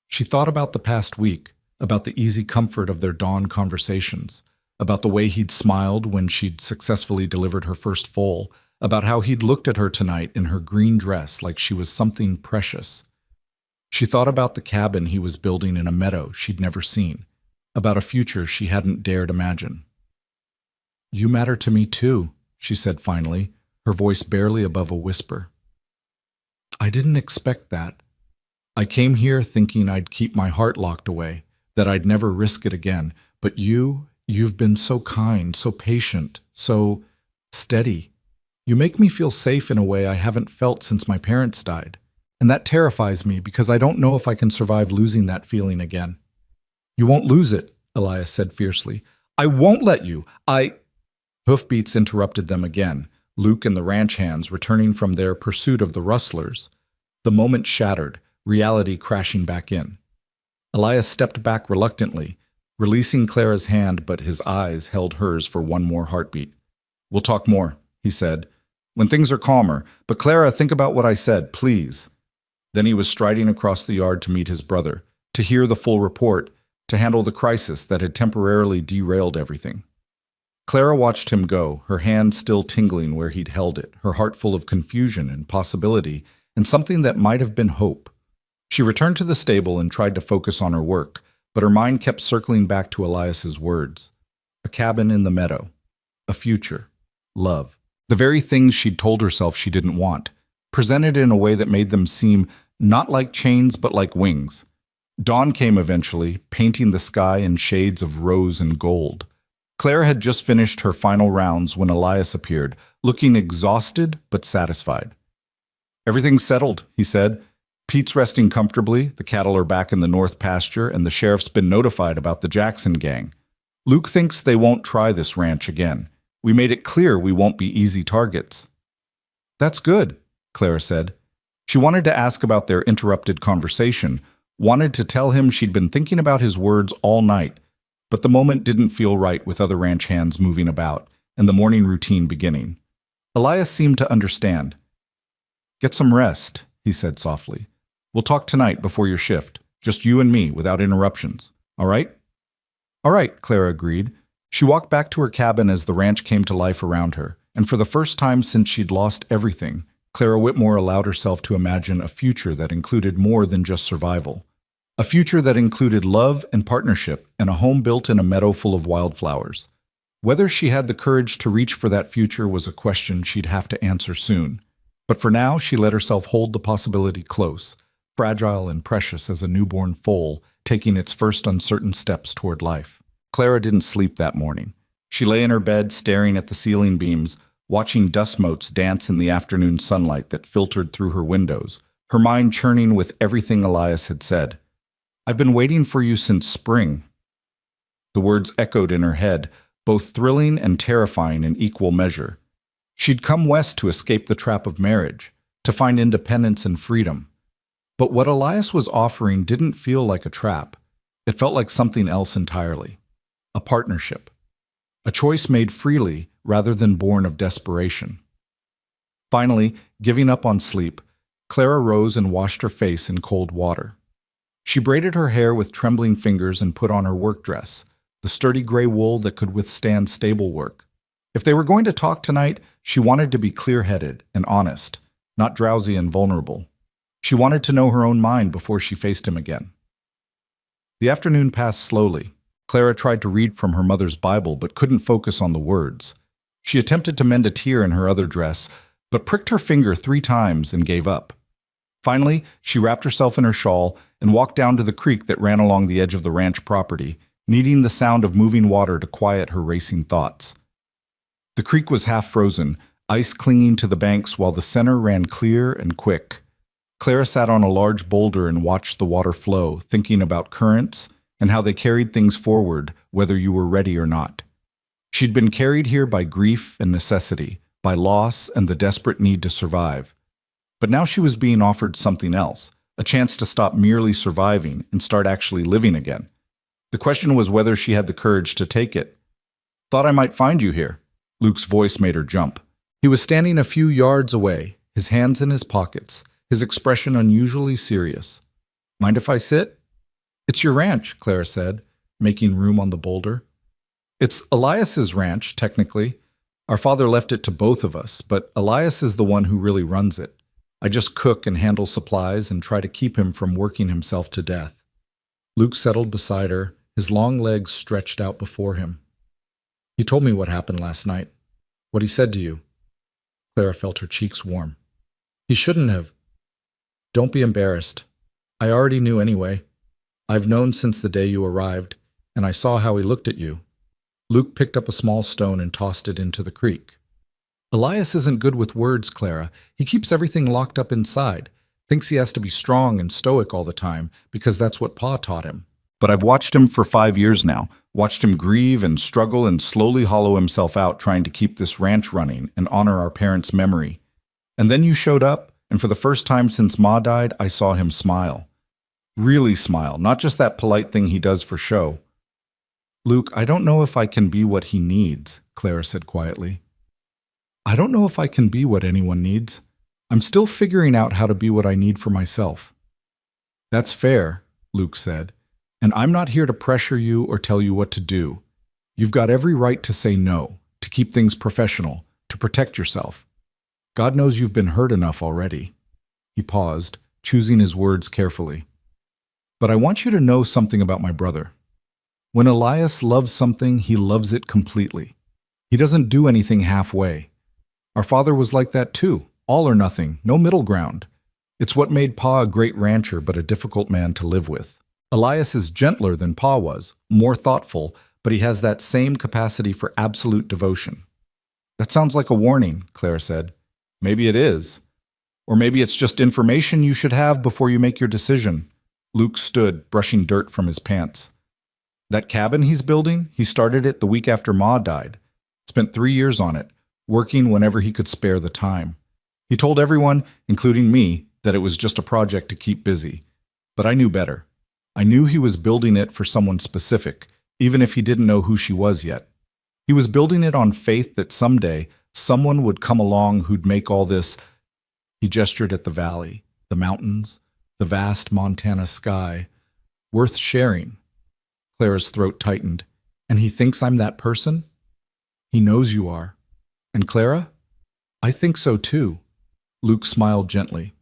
She thought about the past week, about the easy comfort of their dawn conversations, about the way he'd smiled when she'd successfully delivered her first foal, about how he'd looked at her tonight in her green dress like she was something precious. She thought about the cabin he was building in a meadow she'd never seen, about a future she hadn't dared imagine. You matter to me too, she said finally, her voice barely above a whisper. I didn't expect that. I came here thinking I'd keep my heart locked away, that I'd never risk it again, but you've been so kind, so patient, so steady. You make me feel safe in a way I haven't felt since my parents died, and that terrifies me because I don't know if I can survive losing that feeling again. You won't lose it, Elias said fiercely. I won't let you. Hoofbeats interrupted them again, Luke and the ranch hands returning from their pursuit of the rustlers. The moment shattered, reality crashing back in. Elias stepped back reluctantly, releasing Clara's hand, but his eyes held hers for one more heartbeat. We'll talk more, he said, when things are calmer, but Clara, think about what I said, please. Then he was striding across the yard to meet his brother, to hear the full report, to handle the crisis that had temporarily derailed everything. Clara watched him go, her hand still tingling where he'd held it, her heart full of confusion and possibility, and something that might have been hope. She returned to the stable and tried to focus on her work, but her mind kept circling back to Elias's words. A cabin in the meadow. A future. Love. The very things she'd told herself she didn't want, presented in a way that made them seem not like chains but like wings. Dawn came eventually, painting the sky in shades of rose and gold. Clara had just finished her final rounds when Elias appeared, looking exhausted but satisfied. Everything's settled, he said. Pete's resting comfortably, the cattle are back in the north pasture, and the sheriff's been notified about the Jackson gang. Luke thinks they won't try this ranch again. We made it clear we won't be easy targets. That's good, Clara said. She wanted to ask about their interrupted conversation, wanted to tell him she'd been thinking about his words all night, but the moment didn't feel right with other ranch hands moving about and the morning routine beginning. Elias seemed to understand. Get some rest, he said softly. We'll talk tonight before your shift, just you and me without interruptions, all right? All right, Clara agreed. She walked back to her cabin as the ranch came to life around her, and for the first time since she'd lost everything, Clara Whitmore allowed herself to imagine a future that included more than just survival. A future that included love and partnership and a home built in a meadow full of wildflowers. Whether she had the courage to reach for that future was a question she'd have to answer soon. But for now, she let herself hold the possibility close, fragile and precious as a newborn foal taking its first uncertain steps toward life. Clara didn't sleep that morning. She lay in her bed staring at the ceiling beams, watching dust motes dance in the afternoon sunlight that filtered through her windows, her mind churning with everything Elias had said. I've been waiting for you since spring. The words echoed in her head, both thrilling and terrifying in equal measure. She'd come west to escape the trap of marriage, to find independence and freedom. But what Elias was offering didn't feel like a trap. It felt like something else entirely. A partnership. A choice made freely rather than born of desperation. Finally, giving up on sleep, Clara rose and washed her face in cold water. She braided her hair with trembling fingers and put on her work dress, the sturdy gray wool that could withstand stable work. If they were going to talk tonight, she wanted to be clear-headed and honest, not drowsy and vulnerable. She wanted to know her own mind before she faced him again. The afternoon passed slowly. Clara tried to read from her mother's Bible but couldn't focus on the words. She attempted to mend a tear in her other dress, but pricked her finger 3 times and gave up. Finally, she wrapped herself in her shawl and walked down to the creek that ran along the edge of the ranch property, needing the sound of moving water to quiet her racing thoughts. The creek was half frozen, ice clinging to the banks while the center ran clear and quick. Clara sat on a large boulder and watched the water flow, thinking about currents and how they carried things forward, whether you were ready or not. She'd been carried here by grief and necessity, by loss and the desperate need to survive. But now she was being offered something else, a chance to stop merely surviving and start actually living again. The question was whether she had the courage to take it. "Thought I might find you here." Luke's voice made her jump. He was standing a few yards away, his hands in his pockets, his expression unusually serious. "Mind if I sit?" "It's your ranch," Clara said, making room on the boulder. "It's Elias's ranch, technically. Our father left it to both of us, but Elias is the one who really runs it. I just cook and handle supplies and try to keep him from working himself to death." Luke settled beside her, his long legs stretched out before him. "He told me what happened last night. What he said to you." Clara felt her cheeks warm. "He shouldn't have." "Don't be embarrassed. I already knew anyway. I've known since the day you arrived, and I saw how he looked at you." Luke picked up a small stone and tossed it into the creek. "Elias isn't good with words, Clara. He keeps everything locked up inside. Thinks he has to be strong and stoic all the time, because that's what Pa taught him. But I've watched him for 5 years now, watched him grieve and struggle and slowly hollow himself out trying to keep this ranch running and honor our parents' memory. And then you showed up, and for the first time since Ma died, I saw him smile. Really smile, not just that polite thing he does for show." "Luke, I don't know if I can be what he needs," Clara said quietly. "I don't know if I can be what anyone needs. I'm still figuring out how to be what I need for myself." "That's fair," Luke said, "and I'm not here to pressure you or tell you what to do. You've got every right to say no, to keep things professional, to protect yourself. God knows you've been hurt enough already." He paused, choosing his words carefully. "But I want you to know something about my brother. When Elias loves something, he loves it completely. He doesn't do anything halfway. Our father was like that too, all or nothing, no middle ground. It's what made Pa a great rancher but a difficult man to live with. Elias is gentler than Pa was, more thoughtful, but he has that same capacity for absolute devotion." "That sounds like a warning," Clara said. "Maybe it is. Or maybe it's just information you should have before you make your decision." Luke stood, brushing dirt from his pants. "That cabin he's building, he started it the week after Ma died. Spent 3 years on it, working whenever he could spare the time. He told everyone, including me, that it was just a project to keep busy. But I knew better. I knew he was building it for someone specific, even if he didn't know who she was yet. He was building it on faith that someday someone would come along who'd make all this—" He gestured at the valley, the mountains, the vast Montana sky. "Worth sharing." Clara's throat tightened. "And he thinks I'm that person?" "He knows you are." "And Clara?" "I think so too." Luke smiled gently.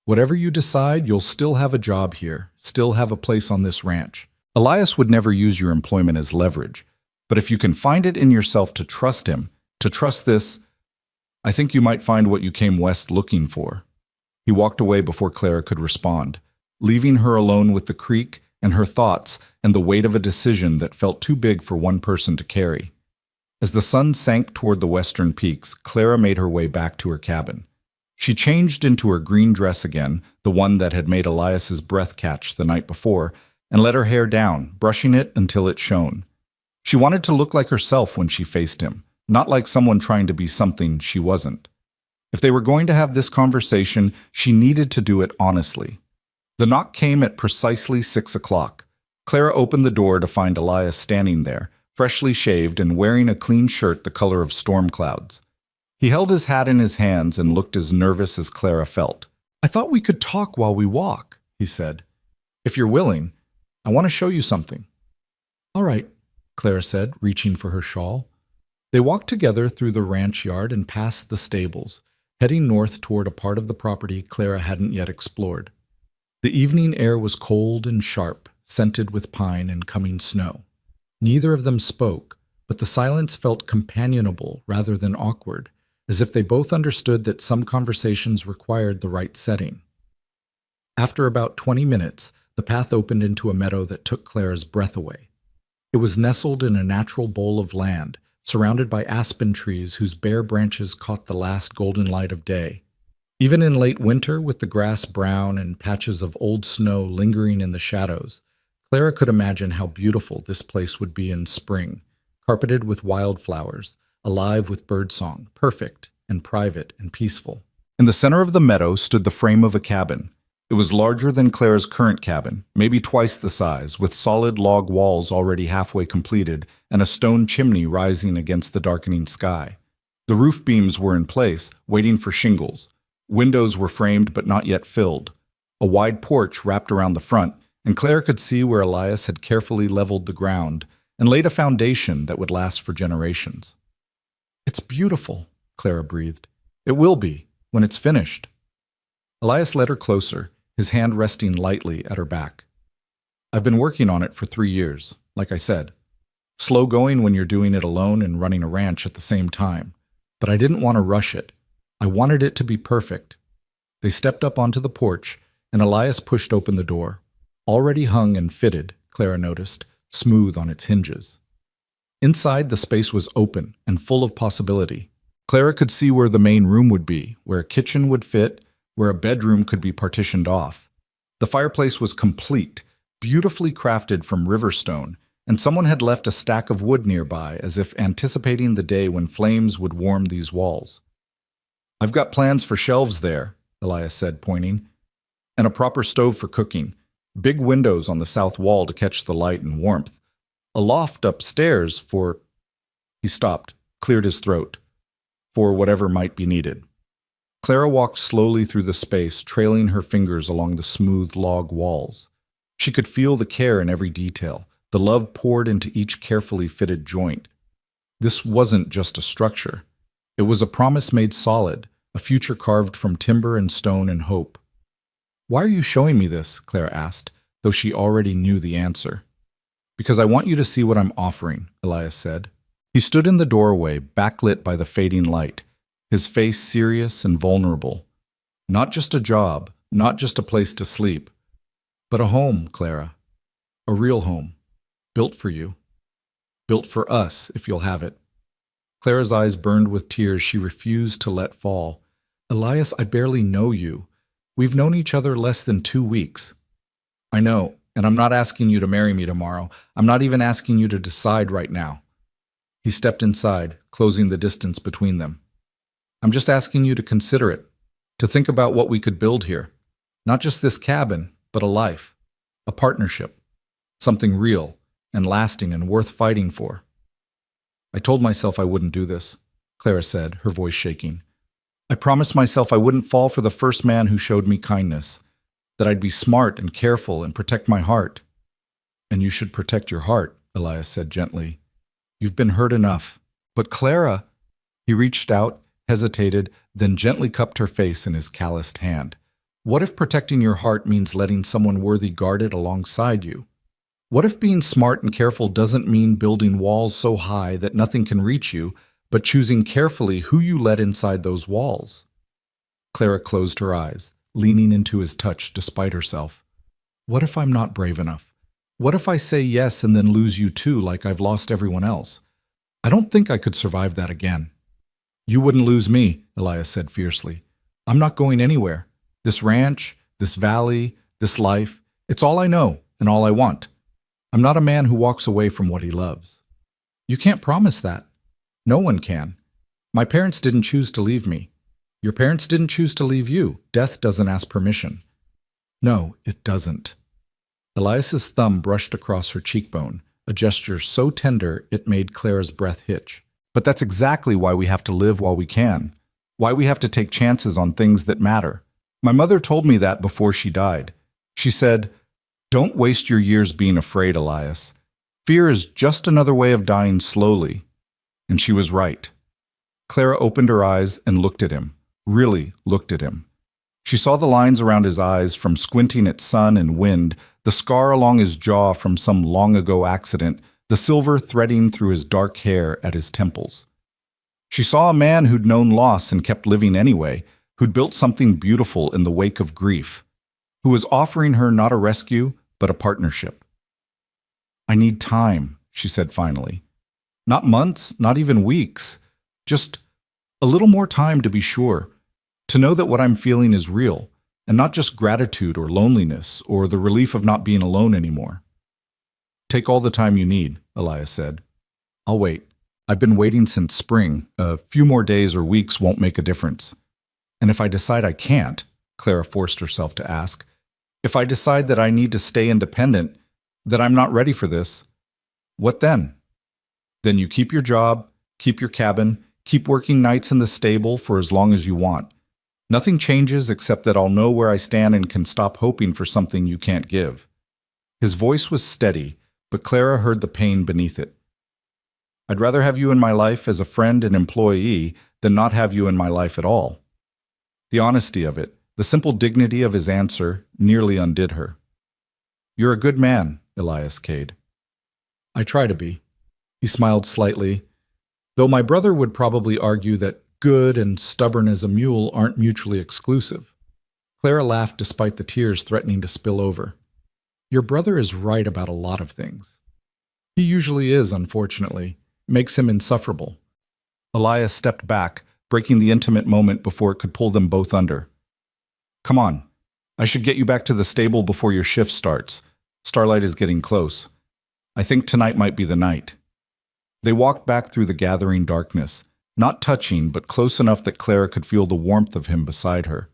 "Whatever you decide, you'll still have a job here, still have a place on this ranch. Elias would never use your employment as leverage. But if you can find it in yourself to trust him, to trust this, I think you might find what you came west looking for." He walked away before Clara could respond, leaving her alone with the creek and her thoughts and the weight of a decision that felt too big for one person to carry. As the sun sank toward the western peaks, Clara made her way back to her cabin. She changed into her green dress again, the one that had made Elias's breath catch the night before, and let her hair down, brushing it until it shone. She wanted to look like herself when she faced him, not like someone trying to be something she wasn't. If they were going to have this conversation, she needed to do it honestly. The knock came at precisely 6 o'clock. Clara opened the door to find Elias standing there, freshly shaved and wearing a clean shirt the color of storm clouds. He held his hat in his hands and looked as nervous as Clara felt. "I thought we could talk while we walk," he said. "If you're willing, I want to show you something." "All right," Clara said, reaching for her shawl. They walked together through the ranch yard and past the stables, heading north toward a part of the property Clara hadn't yet explored. The evening air was cold and sharp, scented with pine and coming snow. Neither of them spoke, but the silence felt companionable rather than awkward, as if they both understood that some conversations required the right setting. After about 20 minutes, the path opened into a meadow that took Clara's breath away. It was nestled in a natural bowl of land, surrounded by aspen trees whose bare branches caught the last golden light of day. Even in late winter, with the grass brown and patches of old snow lingering in the shadows, Clara could imagine how beautiful this place would be in spring, carpeted with wildflowers, alive with birdsong, perfect and private and peaceful. In the center of the meadow stood the frame of a cabin. It was larger than Clara's current cabin, maybe twice the size, with solid log walls already halfway completed and a stone chimney rising against the darkening sky. The roof beams were in place, waiting for shingles. Windows were framed but not yet filled. A wide porch wrapped around the front, and Clara could see where Elias had carefully leveled the ground and laid a foundation that would last for generations. "It's beautiful," Clara breathed. "It will be, when it's finished." Elias led her closer, his hand resting lightly at her back. "I've been working on it for 3 years, like I said. Slow going when you're doing it alone and running a ranch at the same time. But I didn't want to rush it. I wanted it to be perfect." They stepped up onto the porch, and Elias pushed open the door. Already hung and fitted, Clara noticed, smooth on its hinges. Inside, the space was open and full of possibility. Clara could see where the main room would be, where a kitchen would fit, where a bedroom could be partitioned off. The fireplace was complete, beautifully crafted from river stone, and someone had left a stack of wood nearby as if anticipating the day when flames would warm these walls. "I've got plans for shelves there," Elias said, pointing, "and a proper stove for cooking, big windows on the south wall to catch the light and warmth, a loft upstairs for—" He stopped, cleared his throat, "for whatever might be needed." Clara walked slowly through the space, trailing her fingers along the smooth log walls. She could feel the care in every detail, the love poured into each carefully fitted joint. This wasn't just a structure. It was a promise made solid, a future carved from timber and stone and hope. "Why are you showing me this?" Clara asked, though she already knew the answer. "Because I want you to see what I'm offering," Elias said. He stood in the doorway, backlit by the fading light, his face serious and vulnerable. "Not just a job, not just a place to sleep, but a home, Clara. A real home. Built for you. Built for us, if you'll have it." Clara's eyes burned with tears she refused to let fall. "Elias, I barely know you. We've known each other less than 2 weeks." "I know, and I'm not asking you to marry me tomorrow. I'm not even asking you to decide right now." He stepped inside, closing the distance between them. "I'm just asking you to consider it, to think about what we could build here. Not just this cabin, but a life, a partnership, something real and lasting and worth fighting for." "I told myself I wouldn't do this," Clara said, her voice shaking. "I promised myself I wouldn't fall for the first man who showed me kindness, that I'd be smart and careful and protect my heart." "And you should protect your heart," Elias said gently. "You've been hurt enough." "But Clara—" He reached out, hesitated, then gently cupped her face in his calloused hand. "What if protecting your heart means letting someone worthy guard it alongside you? What if being smart and careful doesn't mean building walls so high that nothing can reach you, but choosing carefully who you let inside those walls?" Clara closed her eyes, leaning into his touch despite herself. "What if I'm not brave enough? What if I say yes and then lose you too, like I've lost everyone else? I don't think I could survive that again." "You wouldn't lose me," Elias said fiercely. "I'm not going anywhere. This ranch, this valley, this life, it's all I know and all I want. I'm not a man who walks away from what he loves." "You can't promise that. No one can. My parents didn't choose to leave me. Your parents didn't choose to leave you. Death doesn't ask permission." "No, it doesn't." Elias's thumb brushed across her cheekbone, a gesture so tender it made Clara's breath hitch. "But that's exactly why we have to live while we can. Why we have to take chances on things that matter. My mother told me that before she died. She said, 'Don't waste your years being afraid, Elias. Fear is just another way of dying slowly.' And she was right. Clara opened her eyes and looked at him, really looked at him. She saw the lines around his eyes from squinting at sun and wind, the scar along his jaw from some long-ago accident, the silver threading through his dark hair at his temples. She saw a man who'd known loss and kept living anyway, who'd built something beautiful in the wake of grief, who was offering her not a rescue, but a partnership. "I need time," she said finally. "Not months, not even weeks. Just a little more time to be sure, to know that what I'm feeling is real, and not just gratitude or loneliness or the relief of not being alone anymore." "Take all the time you need," Elias said. "I'll wait. I've been waiting since spring. A few more days or weeks won't make a difference. And if I decide I can't," Clara forced herself to ask, "if I decide that I need to stay independent, that I'm not ready for this, what then?" "Then you keep your job, keep your cabin, keep working nights in the stable for as long as you want. Nothing changes except that I'll know where I stand and can stop hoping for something you can't give." His voice was steady, but Clara heard the pain beneath it. "I'd rather have you in my life as a friend and employee than not have you in my life at all." The honesty of it, the simple dignity of his answer, nearly undid her. "You're a good man, Elias Cade." "I try to be." He smiled slightly, though my brother would probably argue that good and stubborn as a mule aren't mutually exclusive. Clara laughed despite the tears threatening to spill over. "Your brother is right about a lot of things. He usually is, unfortunately. Makes him insufferable." Elias stepped back, breaking the intimate moment before it could pull them both under. "Come on. I should get you back to the stable before your shift starts. Starlight is getting close. I think tonight might be the night." They walked back through the gathering darkness, not touching, but close enough that Clara could feel the warmth of him beside her.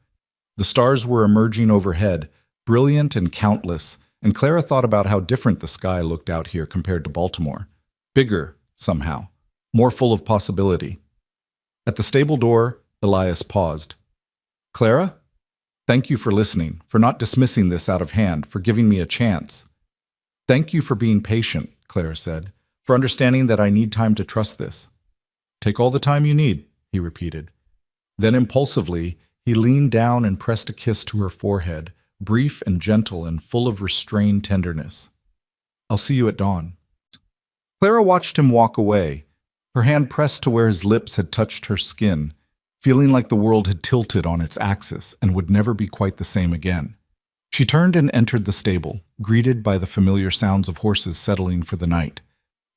The stars were emerging overhead, brilliant and countless, and Clara thought about how different the sky looked out here compared to Baltimore. Bigger, somehow. More full of possibility. At the stable door, Elias paused. "Clara? Thank you for listening, for not dismissing this out of hand, for giving me a chance." "Thank you for being patient," Clara said, "for understanding that I need time to trust this." "Take all the time you need," he repeated. Then impulsively, he leaned down and pressed a kiss to her forehead, brief and gentle and full of restrained tenderness. "I'll see you at dawn." Clara watched him walk away, her hand pressed to where his lips had touched her skin, feeling like the world had tilted on its axis and would never be quite the same again. She turned and entered the stable, greeted by the familiar sounds of horses settling for the night.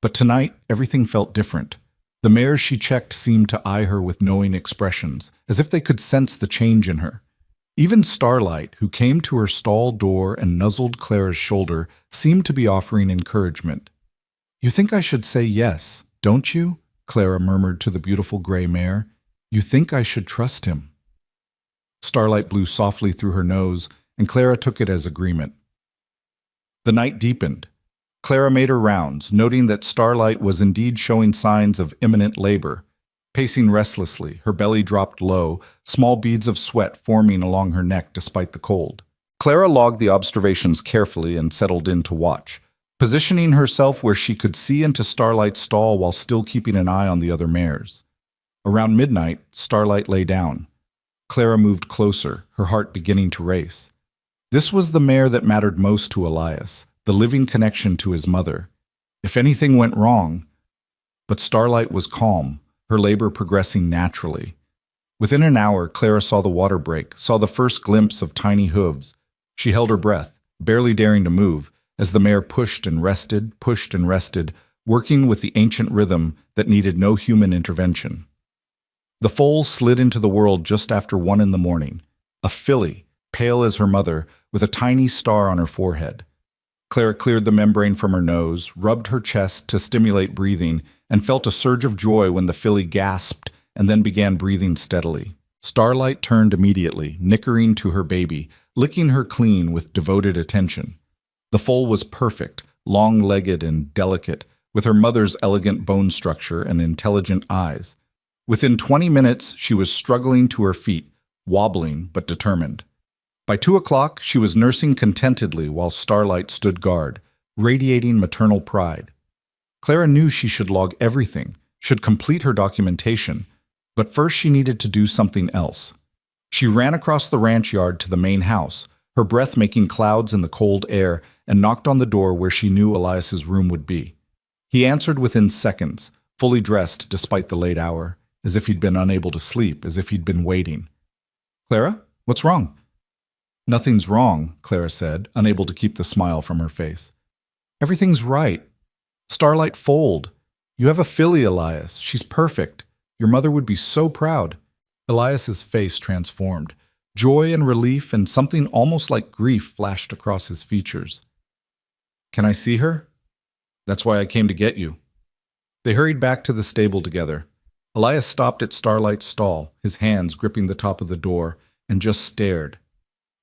But tonight, everything felt different. The mares she checked seemed to eye her with knowing expressions, as if they could sense the change in her. Even Starlight, who came to her stall door and nuzzled Clara's shoulder, seemed to be offering encouragement. "You think I should say yes, don't you?" Clara murmured to the beautiful gray mare. "You think I should trust him." Starlight blew softly through her nose, and Clara took it as agreement. The night deepened. Clara made her rounds, noting that Starlight was indeed showing signs of imminent labor. Pacing restlessly, her belly dropped low, small beads of sweat forming along her neck despite the cold. Clara logged the observations carefully and settled in to watch, positioning herself where she could see into Starlight's stall while still keeping an eye on the other mares. Around midnight, Starlight lay down. Clara moved closer, her heart beginning to race. This was the mare that mattered most to Elias, the living connection to his mother. If anything went wrong... But Starlight was calm, her labor progressing naturally. Within an hour, Clara saw the water break, saw the first glimpse of tiny hooves. She held her breath, barely daring to move, as the mare pushed and rested, working with the ancient rhythm that needed no human intervention. The foal slid into the world just after 1 a.m, a filly, pale as her mother, with a tiny star on her forehead. Clara cleared the membrane from her nose, rubbed her chest to stimulate breathing, and felt a surge of joy when the filly gasped and then began breathing steadily. Starlight turned immediately, nickering to her baby, licking her clean with devoted attention. The foal was perfect, long-legged and delicate, with her mother's elegant bone structure and intelligent eyes. Within 20 minutes, she was struggling to her feet, wobbling but determined. By 2 o'clock, she was nursing contentedly while Starlight stood guard, radiating maternal pride. Clara knew she should log everything, should complete her documentation, but first she needed to do something else. She ran across the ranch yard to the main house, her breath making clouds in the cold air, and knocked on the door where she knew Elias's room would be. He answered within seconds, fully dressed despite the late hour, as if he'd been unable to sleep, as if he'd been waiting. "Clara, what's wrong?" "Nothing's wrong," Clara said, unable to keep the smile from her face. "Everything's right. Starlight foaled. You have a filly, Elias. She's perfect. Your mother would be so proud." Elias's face transformed. Joy and relief and something almost like grief flashed across his features. "Can I see her?" "That's why I came to get you." They hurried back to the stable together. Elias stopped at Starlight's stall, his hands gripping the top of the door, and just stared.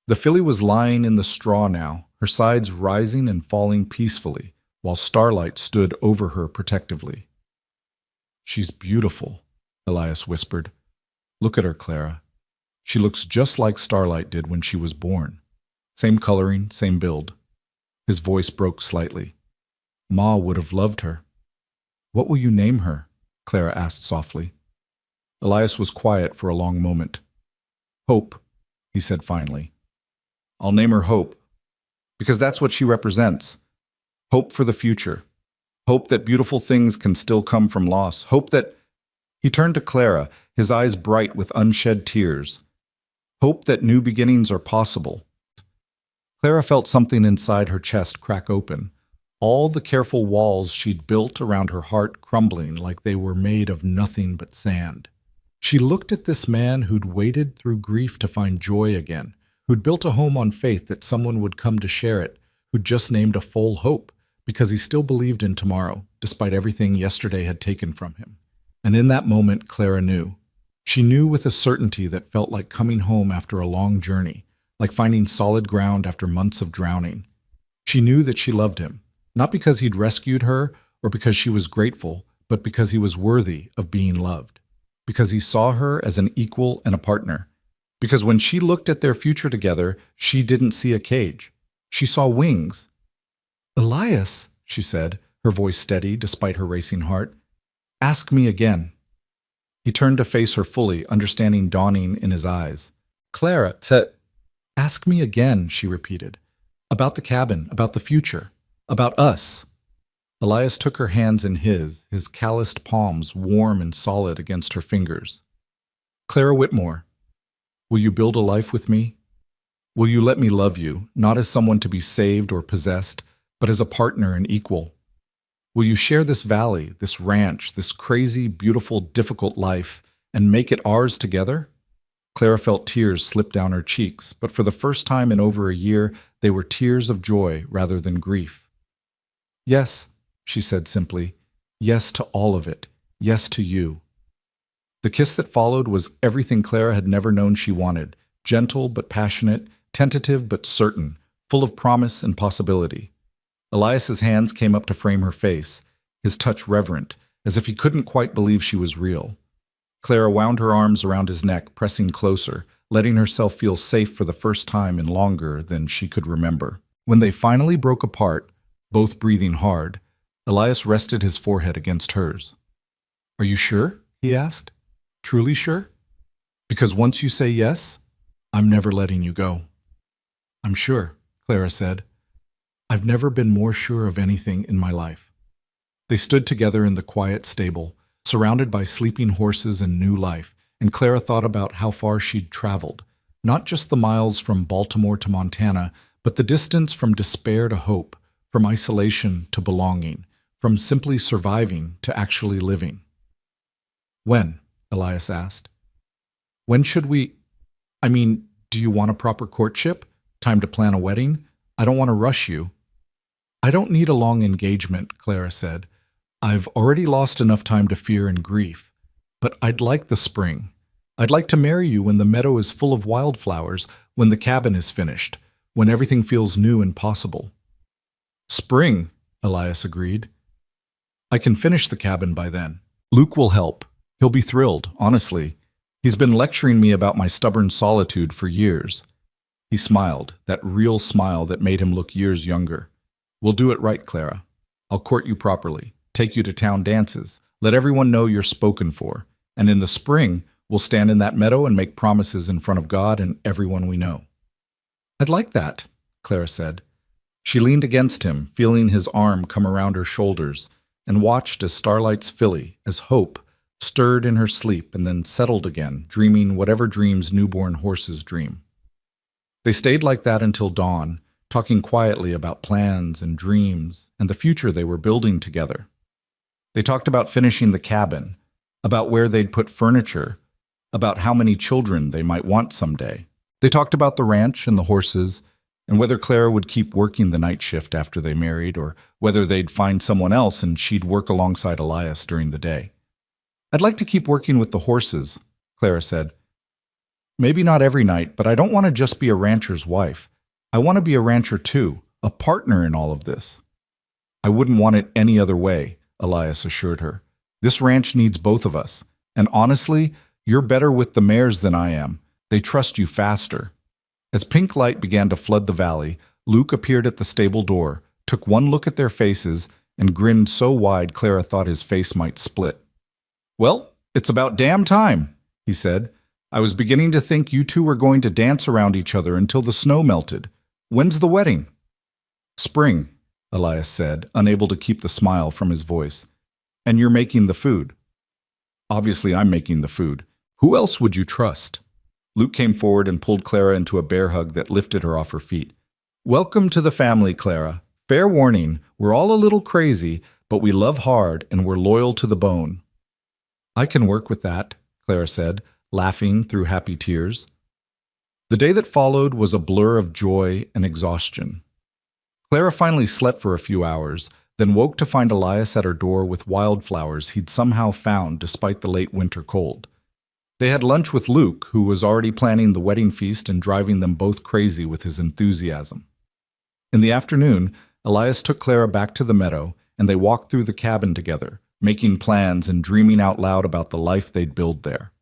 The filly was lying in the straw now, her sides rising and falling peacefully, while Starlight stood over her protectively. "She's beautiful," Elias whispered. "Look at her, Clara. She looks just like Starlight did when she was born. Same coloring, same build." His voice broke slightly. "Ma would have loved her." "What will you name her?" Clara asked softly. Elias was quiet for a long moment. "Hope," he said finally. "I'll name her Hope, because that's what she represents. Hope for the future. Hope that beautiful things can still come from loss. Hope that—" He turned to Clara, his eyes bright with unshed tears. "Hope that new beginnings are possible." Clara felt something inside her chest crack open, all the careful walls she'd built around her heart crumbling like they were made of nothing but sand. She looked at this man who'd waited through grief to find joy again, who'd built a home on faith that someone would come to share it, who'd just named a full hope because he still believed in tomorrow, despite everything yesterday had taken from him. And in that moment, Clara knew. She knew with a certainty that felt like coming home after a long journey, like finding solid ground after months of drowning. She knew that she loved him, not because he'd rescued her or because she was grateful, but because he was worthy of being loved, because he saw her as an equal and a partner, because when she looked at their future together, she didn't see a cage. She saw wings. "Elias," she said, her voice steady despite her racing heart, "ask me again." He turned to face her fully, understanding dawning in his eyes. "Clara, ask me again," she repeated. "About the cabin, about the future, about us." Elias took her hands in his calloused palms warm and solid against her fingers. "Clara Whitmore, will you build a life with me? Will you let me love you, not as someone to be saved or possessed, but as a partner and equal? Will you share this valley, this ranch, this crazy, beautiful, difficult life, and make it ours together?" Clara felt tears slip down her cheeks, but for the first time in over a year, they were tears of joy rather than grief. "Yes," she said simply. "Yes to all of it. Yes to you." The kiss that followed was everything Clara had never known she wanted, gentle but passionate, tentative but certain, full of promise and possibility. Elias's hands came up to frame her face, his touch reverent, as if he couldn't quite believe she was real. Clara wound her arms around his neck, pressing closer, letting herself feel safe for the first time in longer than she could remember. When they finally broke apart, both breathing hard, Elias rested his forehead against hers. "Are you sure?" he asked. "Truly sure? Because once you say yes, I'm never letting you go." "I'm sure," Clara said. "I've never been more sure of anything in my life." They stood together in the quiet stable, surrounded by sleeping horses and new life, and Clara thought about how far she'd traveled, not just the miles from Baltimore to Montana, but the distance from despair to hope, from isolation to belonging, from simply surviving to actually living. "When?" Elias asked. "When should we— do you want a proper courtship? Time to plan a wedding? I don't want to rush you." "I don't need a long engagement," Clara said. "I've already lost enough time to fear and grief. But I'd like the spring. I'd like to marry you when the meadow is full of wildflowers, when the cabin is finished, when everything feels new and possible." "Spring," Elias agreed. "I can finish the cabin by then. Luke will help. He'll be thrilled, honestly. He's been lecturing me about my stubborn solitude for years." He smiled, that real smile that made him look years younger. "We'll do it right, Clara. I'll court you properly, take you to town dances, Let everyone know you're spoken for. And in the spring, we'll stand in that meadow and make promises in front of God and everyone we know." "I'd like that," Clara said. She leaned against him, feeling his arm come around her shoulders, and watched as starlight's filly, as hope, stirred in her sleep and then settled again, dreaming whatever dreams newborn horses dream. They stayed like that until dawn, talking quietly about plans and dreams and the future they were building together. They talked about finishing the cabin, about where they'd put furniture, about how many children they might want someday. They talked about the ranch and the horses, and whether Clara would keep working the night shift after they married, or whether they'd find someone else and she'd work alongside Elias during the day. "I'd like to keep working with the horses," Clara said. "Maybe not every night, but I don't want to just be a rancher's wife. I want to be a rancher too, a partner in all of this." "I wouldn't want it any other way," Elias assured her. "This ranch needs both of us, and honestly, you're better with the mares than I am. They trust you faster." As pink light began to flood the valley, Luke appeared at the stable door, took one look at their faces, and grinned so wide Clara thought his face might split. "Well, it's about damn time," he said. "I was beginning to think you two were going to dance around each other until the snow melted. When's the wedding?" "Spring," Elias said, unable to keep the smile from his voice. "And you're making the food." "Obviously I'm making the food. Who else would you trust?" Luke came forward and pulled Clara into a bear hug that lifted her off her feet. "Welcome to the family, Clara. Fair warning, we're all a little crazy, but we love hard and we're loyal to the bone." "I can work with that," Clara said, laughing through happy tears. The day that followed was a blur of joy and exhaustion. Clara finally slept for a few hours, then woke to find Elias at her door with wildflowers he'd somehow found despite the late winter cold. They had lunch with Luke, who was already planning the wedding feast and driving them both crazy with his enthusiasm. In the afternoon, Elias took Clara back to the meadow, and they walked through the cabin together, making plans and dreaming out loud about the life they'd build there.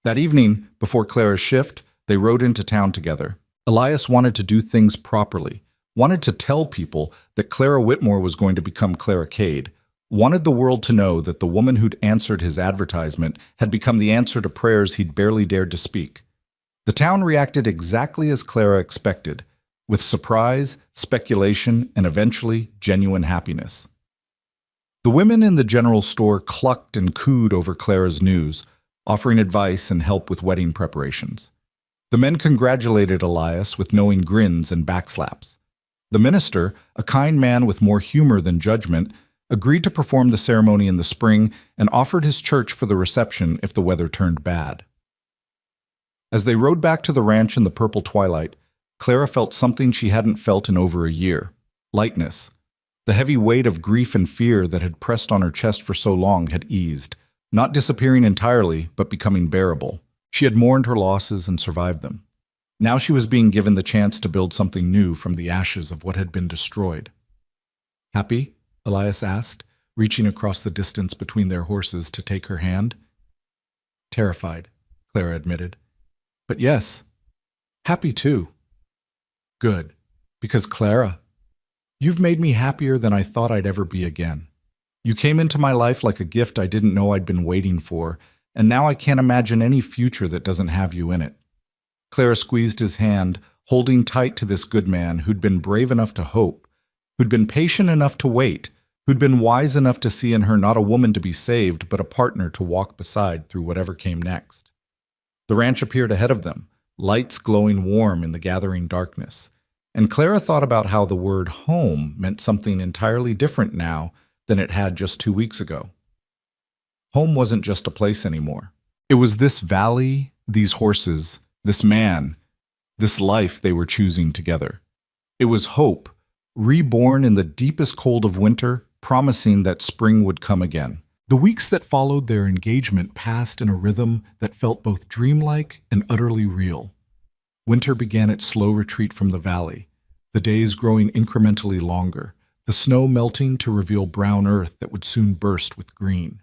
That evening, before Clara's shift, they rode into town together. Elias wanted to do things properly, wanted to tell people that Clara Whitmore was going to become Clara Cade, wanted the world to know that the woman who'd answered his advertisement had become the answer to prayers he'd barely dared to speak. The town reacted exactly as Clara expected, with surprise, speculation, and eventually genuine happiness. The women in the general store clucked and cooed over Clara's news, offering advice and help with wedding preparations. The men congratulated Elias with knowing grins and backslaps. The minister, a kind man with more humor than judgment, agreed to perform the ceremony in the spring and offered his church for the reception if the weather turned bad. As they rode back to the ranch in the purple twilight, Clara felt something she hadn't felt in over a year: lightness. The heavy weight of grief and fear that had pressed on her chest for so long had eased, not disappearing entirely, but becoming bearable. She had mourned her losses and survived them. Now she was being given the chance to build something new from the ashes of what had been destroyed. "Happy?" Elias asked, reaching across the distance between their horses to take her hand. "Terrified," Clara admitted. "But yes, happy too." "Good, because Clara, you've made me happier than I thought I'd ever be again. You came into my life like a gift I didn't know I'd been waiting for, and now I can't imagine any future that doesn't have you in it." Clara squeezed his hand, holding tight to this good man who'd been brave enough to hope, who'd been patient enough to wait, who'd been wise enough to see in her not a woman to be saved, but a partner to walk beside through whatever came next. The ranch appeared ahead of them, lights glowing warm in the gathering darkness, and Clara thought about how the word home meant something entirely different now than it had just 2 weeks ago. Home wasn't just a place anymore. It was this valley, these horses, this man, this life they were choosing together. It was hope, reborn in the deepest cold of winter, promising that spring would come again. The weeks that followed their engagement passed in a rhythm that felt both dreamlike and utterly real. Winter began its slow retreat from the valley, the days growing incrementally longer, the snow melting to reveal brown earth that would soon burst with green.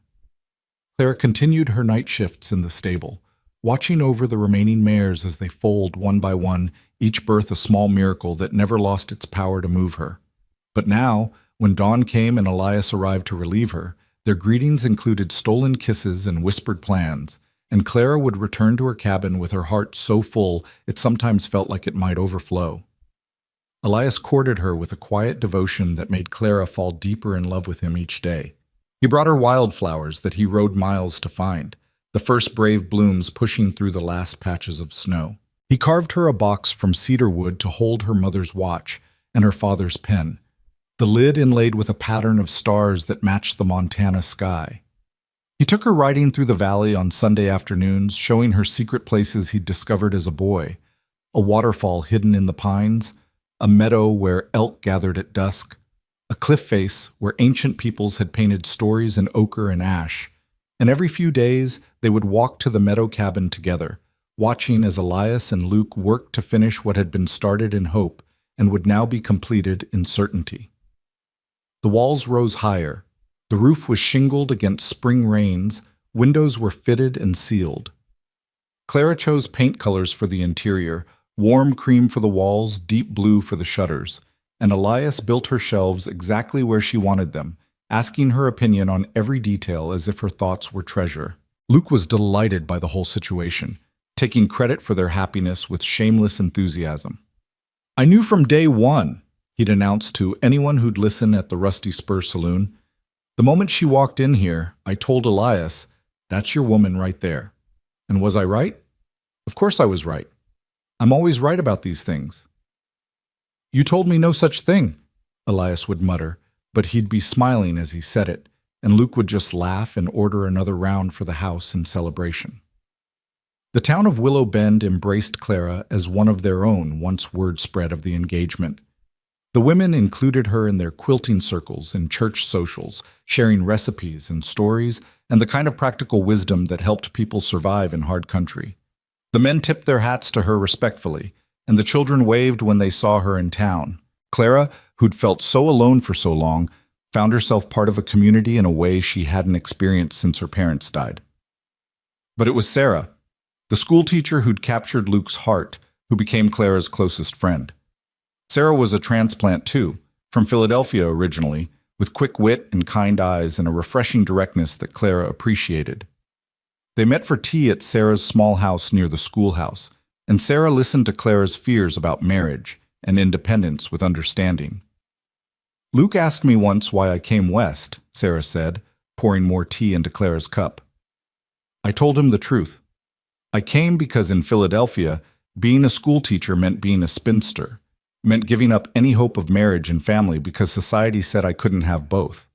Clara continued her night shifts in the stable, watching over the remaining mares as they foaled one by one, each birth a small miracle that never lost its power to move her. But now, when dawn came and Elias arrived to relieve her, Their greetings included stolen kisses and whispered plans, and Clara would return to her cabin with her heart so full it sometimes felt like it might overflow. Elias courted her with a quiet devotion that made Clara fall deeper in love with him each day. He brought her wildflowers that he rode miles to find, the first brave blooms pushing through the last patches of snow. He carved her a box from cedar wood to hold her mother's watch and her father's pen, the lid inlaid with a pattern of stars that matched the Montana sky. He took her riding through the valley on Sunday afternoons, showing her secret places he'd discovered as a boy, a waterfall hidden in the pines, a meadow where elk gathered at dusk, a cliff face where ancient peoples had painted stories in ochre and ash, and every few days they would walk to the meadow cabin together, watching as Elias and Luke worked to finish what had been started in hope and would now be completed in certainty. The walls rose higher. The roof was shingled against spring rains, windows were fitted and sealed. Clara chose paint colors for the interior, warm cream for the walls, deep blue for the shutters, and Elias built her shelves exactly where she wanted them, asking her opinion on every detail as if her thoughts were treasure. Luke was delighted by the whole situation, taking credit for their happiness with shameless enthusiasm. "I knew from day one," he'd announced to anyone who'd listen at the Rusty Spur Saloon. "The moment she walked in here, I told Elias, 'That's your woman right there.' And was I right? Of course I was right. I'm always right about these things." "You told me no such thing," Elias would mutter, but he'd be smiling as he said it, and Luke would just laugh and order another round for the house in celebration. The town of Willow Bend embraced Clara as one of their own once word spread of the engagement. The women included her in their quilting circles and church socials, sharing recipes and stories and the kind of practical wisdom that helped people survive in hard country. The men tipped their hats to her respectfully, and the children waved when they saw her in town. Clara, who'd felt so alone for so long, found herself part of a community in a way she hadn't experienced since her parents died. But it was Sarah, the schoolteacher who'd captured Luke's heart, who became Clara's closest friend. Sarah was a transplant too, from Philadelphia originally, with quick wit and kind eyes and a refreshing directness that Clara appreciated. They met for tea at Sarah's small house near the schoolhouse, and Sarah listened to Clara's fears about marriage and independence with understanding. "Luke asked me once why I came west," Sarah said, pouring more tea into Clara's cup. "I told him the truth. I came because in Philadelphia, being a schoolteacher meant being a spinster, meant giving up any hope of marriage and family because society said I couldn't have both.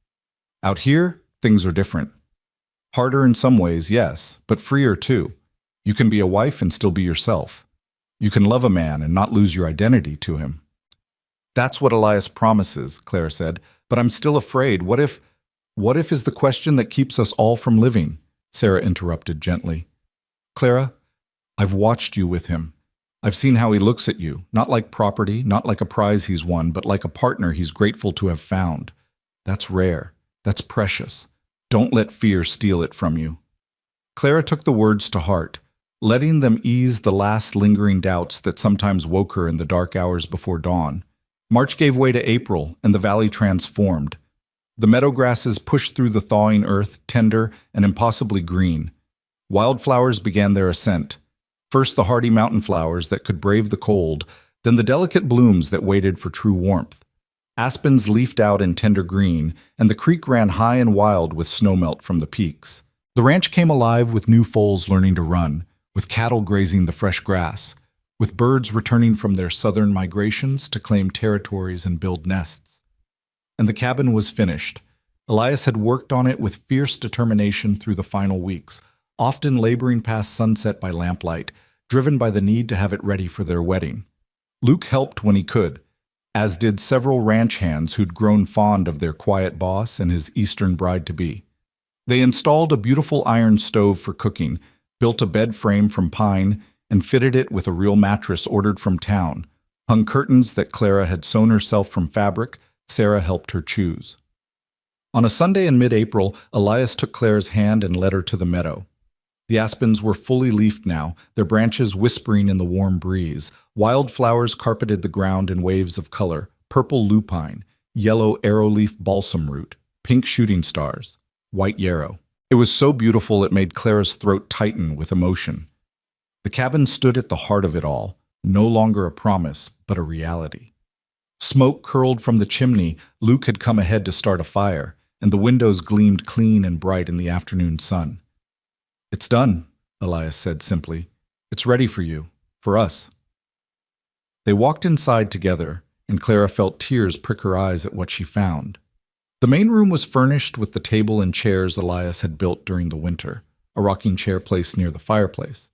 Out here, things are different. Harder in some ways, yes, but freer too. You can be a wife and still be yourself. You can love a man and not lose your identity to him." "That's what Elias promises," Clara said, "but I'm still afraid. What if is the question that keeps us all from living?" Sarah interrupted gently. "Clara, I've watched you with him. I've seen how he looks at you, not like property, not like a prize he's won, but like a partner he's grateful to have found. That's rare. That's precious. Don't let fear steal it from you." Clara took the words to heart, letting them ease the last lingering doubts that sometimes woke her in the dark hours before dawn. March gave way to April, and the valley transformed. The meadow grasses pushed through the thawing earth, tender and impossibly green. Wildflowers began their ascent. First the hardy mountain flowers that could brave the cold, then the delicate blooms that waited for true warmth. Aspens leafed out in tender green, and the creek ran high and wild with snowmelt from the peaks. The ranch came alive with new foals learning to run, with cattle grazing the fresh grass, with birds returning from their southern migrations to claim territories and build nests. And the cabin was finished. Elias had worked on it with fierce determination through the final weeks, often laboring past sunset by lamplight, driven by the need to have it ready for their wedding. Luke helped when he could, as did several ranch hands who'd grown fond of their quiet boss and his eastern bride-to-be. They installed a beautiful iron stove for cooking, built a bed frame from pine, and fitted it with a real mattress ordered from town, hung curtains that Clara had sewn herself from fabric Sarah helped her choose. On a Sunday in mid-April, Elias took Clara's hand and led her to the meadow. The aspens were fully leafed now, their branches whispering in the warm breeze. Wildflowers carpeted the ground in waves of color, purple lupine, yellow arrowleaf balsam root, pink shooting stars. white yarrow. It was so beautiful it made Clara's throat tighten with emotion. The cabin stood at the heart of it all, no longer a promise, but a reality. Smoke curled from the chimney. Luke had come ahead to start a fire, and the windows gleamed clean and bright in the afternoon sun. "It's done," Elias said simply. "It's ready for you, for us." They walked inside together, and Clara felt tears prick her eyes at what she found. The main room was furnished with the table and chairs Elias had built during the winter, a rocking chair placed near the fireplace.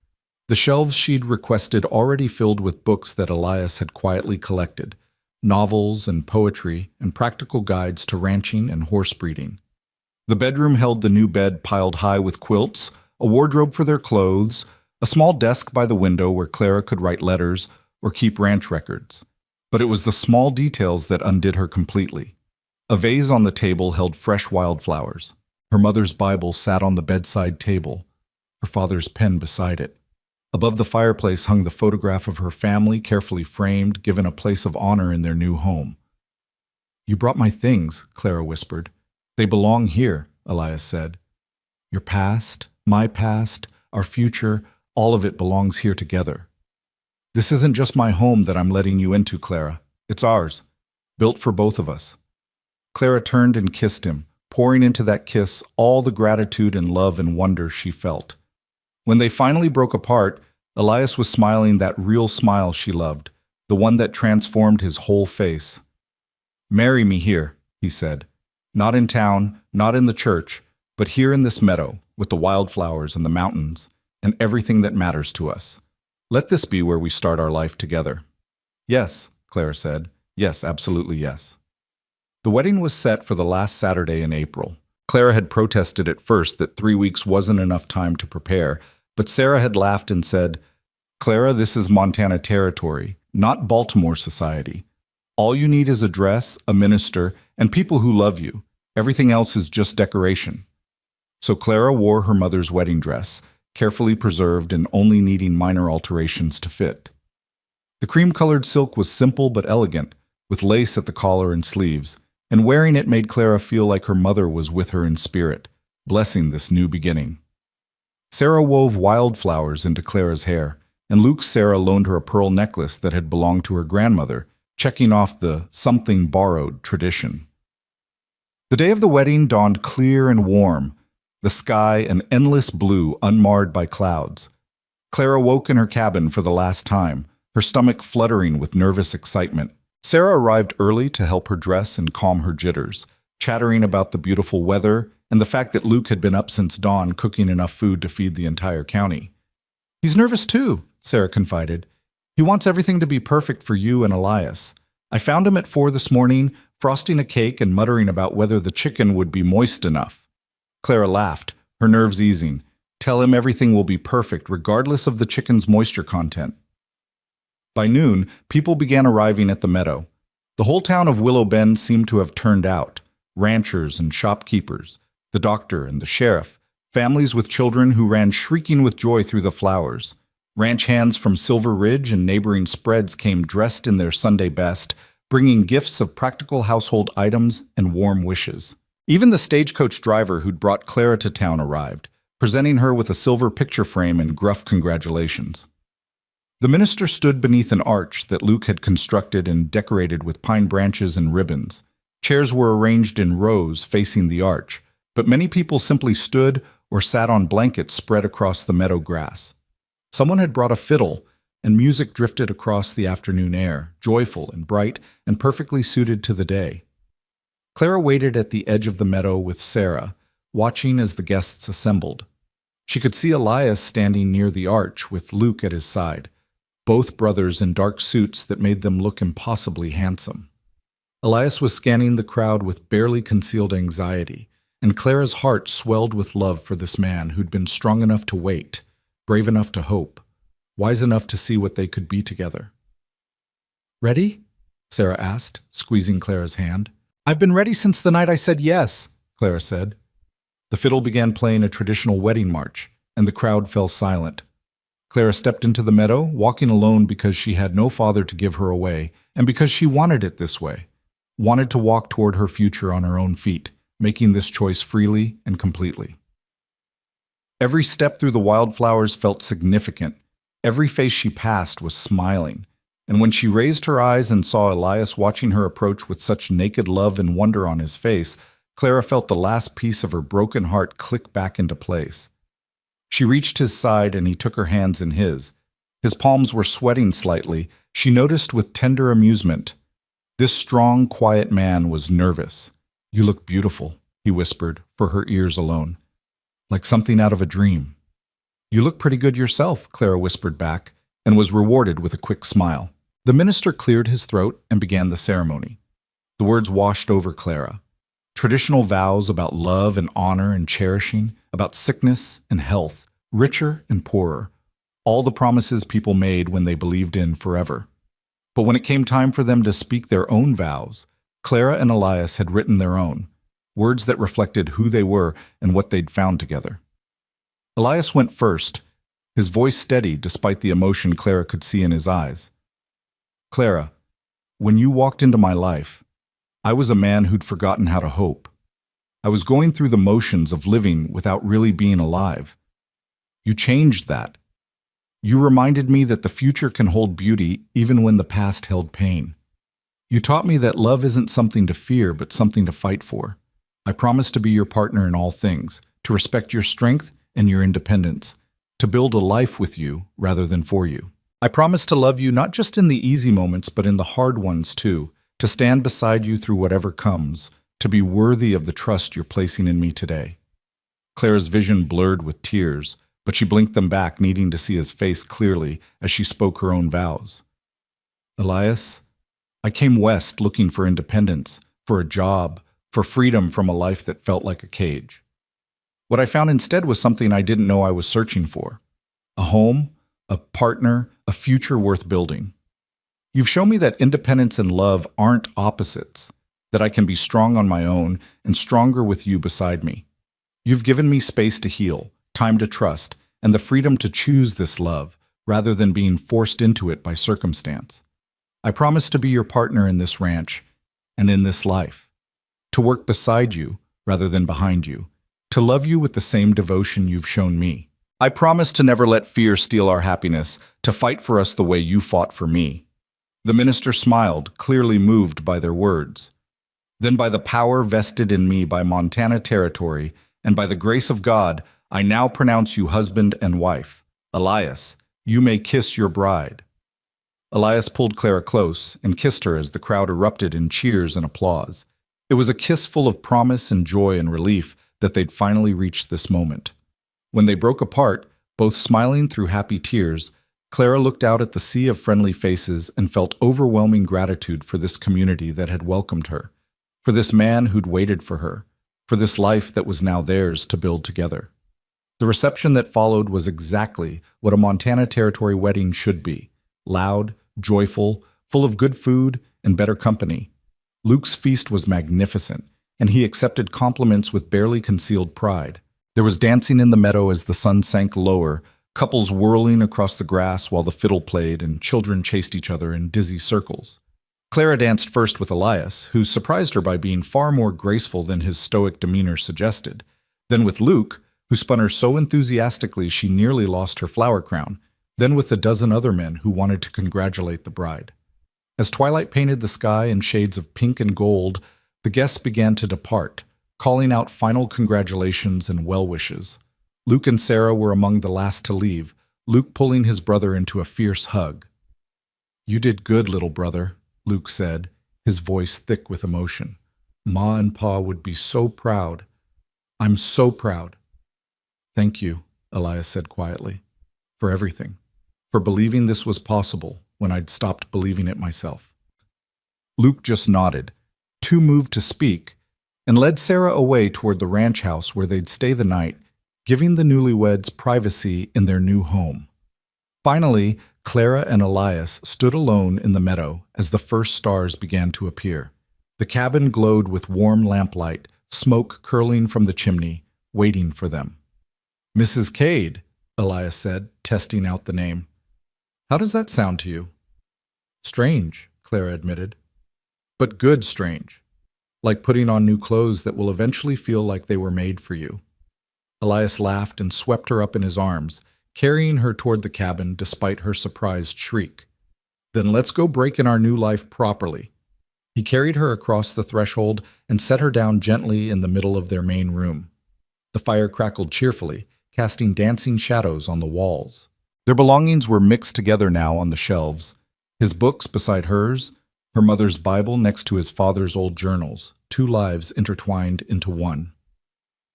The shelves she'd requested already filled with books that Elias had quietly collected, novels and poetry and practical guides to ranching and horse breeding. The bedroom held the new bed piled high with quilts, a wardrobe for their clothes, a small desk by the window where Clara could write letters or keep ranch records. But it was the small details that undid her completely. A vase on the table held fresh wildflowers. Her mother's Bible sat on the bedside table, her father's pen beside it. Above the fireplace hung the photograph of her family, carefully framed, given a place of honor in their new home. "You brought my things," Clara whispered. "They belong here," Elias said. "Your past, my past, our future, all of it belongs here together. This isn't just my home that I'm letting you into, Clara. It's ours, built for both of us." Clara turned and kissed him, pouring into that kiss all the gratitude and love and wonder she felt. When they finally broke apart, Elias was smiling that real smile she loved, the one that transformed his whole face. "Marry me here," he said. "Not in town, not in the church, but here in this meadow, with the wildflowers and the mountains, and everything that matters to us. Let this be where we start our life together." "Yes," Clara said. "Yes, absolutely yes." The wedding was set for the last Saturday in April. Clara had protested at first that 3 weeks wasn't enough time to prepare, but Sarah had laughed and said, "Clara, this is Montana territory, not Baltimore society. All you need is a dress, a minister, and people who love you. Everything else is just decoration." So Clara wore her mother's wedding dress, carefully preserved and only needing minor alterations to fit. The cream-colored silk was simple but elegant, with lace at the collar and sleeves, and wearing it made Clara feel like her mother was with her in spirit, blessing this new beginning. Sarah wove wildflowers into Clara's hair, and Luke's Sarah loaned her a pearl necklace that had belonged to her grandmother, checking off the something borrowed tradition. The day of the wedding dawned clear and warm, the sky an endless blue unmarred by clouds. Clara woke in her cabin for the last time, her stomach fluttering with nervous excitement. Sarah arrived early to help her dress and calm her jitters, chattering about the beautiful weather and the fact that Luke had been up since dawn cooking enough food to feed the entire county. "He's nervous too," Sarah confided. "He wants everything to be perfect for you and Elias. I found him at 4 this morning, frosting a cake and muttering about whether the chicken would be moist enough." Clara laughed, her nerves easing. "Tell him everything will be perfect, regardless of the chicken's moisture content." By noon, people began arriving at the meadow. The whole town of Willow Bend seemed to have turned out. Ranchers and shopkeepers, the doctor and the sheriff, families with children who ran shrieking with joy through the flowers. Ranch hands from Silver Ridge and neighboring spreads came dressed in their Sunday best, bringing gifts of practical household items and warm wishes. Even the stagecoach driver who'd brought Clara to town arrived, presenting her with a silver picture frame and gruff congratulations. The minister stood beneath an arch that Luke had constructed and decorated with pine branches and ribbons. Chairs were arranged in rows facing the arch, but many people simply stood or sat on blankets spread across the meadow grass. Someone had brought a fiddle, and music drifted across the afternoon air, joyful and bright and perfectly suited to the day. Clara waited at the edge of the meadow with Sarah, watching as the guests assembled. She could see Elias standing near the arch with Luke at his side, both brothers in dark suits that made them look impossibly handsome. Elias was scanning the crowd with barely concealed anxiety, and Clara's heart swelled with love for this man who'd been strong enough to wait, brave enough to hope, wise enough to see what they could be together. "Ready?" Sarah asked, squeezing Clara's hand. "I've been ready since the night I said yes," Clara said. The fiddle began playing a traditional wedding march, and the crowd fell silent. Clara stepped into the meadow, walking alone because she had no father to give her away, and because she wanted it this way, wanted to walk toward her future on her own feet, making this choice freely and completely. Every step through the wildflowers felt significant. Every face she passed was smiling. And when she raised her eyes and saw Elias watching her approach with such naked love and wonder on his face, Clara felt the last piece of her broken heart click back into place. She reached his side and he took her hands in his. His palms were sweating slightly. She noticed with tender amusement. This strong, quiet man was nervous. "You look beautiful," he whispered, for her ears alone. "Like something out of a dream." "You look pretty good yourself," Clara whispered back, and was rewarded with a quick smile. The minister cleared his throat and began the ceremony. The words washed over Clara. Traditional vows about love and honor and cherishing, about sickness and health, richer and poorer. All the promises people made when they believed in forever. But when it came time for them to speak their own vows, Clara and Elias had written their own, words that reflected who they were and what they'd found together. Elias went first, his voice steady despite the emotion Clara could see in his eyes. "Clara, when you walked into my life, I was a man who'd forgotten how to hope. I was going through the motions of living without really being alive. You changed that. You reminded me that the future can hold beauty even when the past held pain. You taught me that love isn't something to fear, but something to fight for. I promise to be your partner in all things, to respect your strength and your independence, to build a life with you rather than for you. I promise to love you not just in the easy moments, but in the hard ones too, to stand beside you through whatever comes, to be worthy of the trust you're placing in me today." Clara's vision blurred with tears, but she blinked them back, needing to see his face clearly as she spoke her own vows. "Elias, I came west looking for independence, for a job, for freedom from a life that felt like a cage. What I found instead was something I didn't know I was searching for. A home, a partner, a future worth building. You've shown me that independence and love aren't opposites, that I can be strong on my own and stronger with you beside me. You've given me space to heal, time to trust, and the freedom to choose this love rather than being forced into it by circumstance. I promise to be your partner in this ranch and in this life, to work beside you rather than behind you, to love you with the same devotion you've shown me. I promise to never let fear steal our happiness, to fight for us the way you fought for me." The minister smiled, clearly moved by their words. "Then by the power vested in me by Montana Territory, and by the grace of God, I now pronounce you husband and wife. Elias, you may kiss your bride." Elias pulled Clara close and kissed her as the crowd erupted in cheers and applause. It was a kiss full of promise and joy and relief that they'd finally reached this moment. When they broke apart, both smiling through happy tears, Clara looked out at the sea of friendly faces and felt overwhelming gratitude for this community that had welcomed her, for this man who'd waited for her, for this life that was now theirs to build together. The reception that followed was exactly what a Montana Territory wedding should be: loud, joyful, full of good food and better company. Luke's feast was magnificent, and he accepted compliments with barely concealed pride. There was dancing in the meadow as the sun sank lower, couples whirling across the grass while the fiddle played, and children chased each other in dizzy circles. Clara danced first with Elias, who surprised her by being far more graceful than his stoic demeanor suggested. Then with Luke, who spun her so enthusiastically she nearly lost her flower crown. Then with the dozen other men who wanted to congratulate the bride. As twilight painted the sky in shades of pink and gold, the guests began to depart, calling out final congratulations and well wishes. Luke and Sarah were among the last to leave, Luke pulling his brother into a fierce hug. "You did good, little brother," Luke said, his voice thick with emotion. "Ma and Pa would be so proud. I'm so proud." "Thank you," Elias said quietly, "for everything, for believing this was possible when I'd stopped believing it myself." Luke just nodded, too moved to speak, and led Sarah away toward the ranch house where they'd stay the night, giving the newlyweds privacy in their new home. Finally, Clara and Elias stood alone in the meadow as the first stars began to appear. The cabin glowed with warm lamplight, smoke curling from the chimney, waiting for them. "Mrs. Cade," Elias said, testing out the name. "How does that sound to you?" "Strange," Clara admitted. "But good strange." like putting on new clothes that will eventually feel like they were made for you. Elias laughed and swept her up in his arms, carrying her toward the cabin despite her surprised shriek. Then let's go break in our new life properly. He carried her across the threshold and set her down gently in the middle of their main room. The fire crackled cheerfully, casting dancing shadows on the walls. Their belongings were mixed together now on the shelves, his books beside hers, her mother's Bible next to his father's old journals, two lives intertwined into one.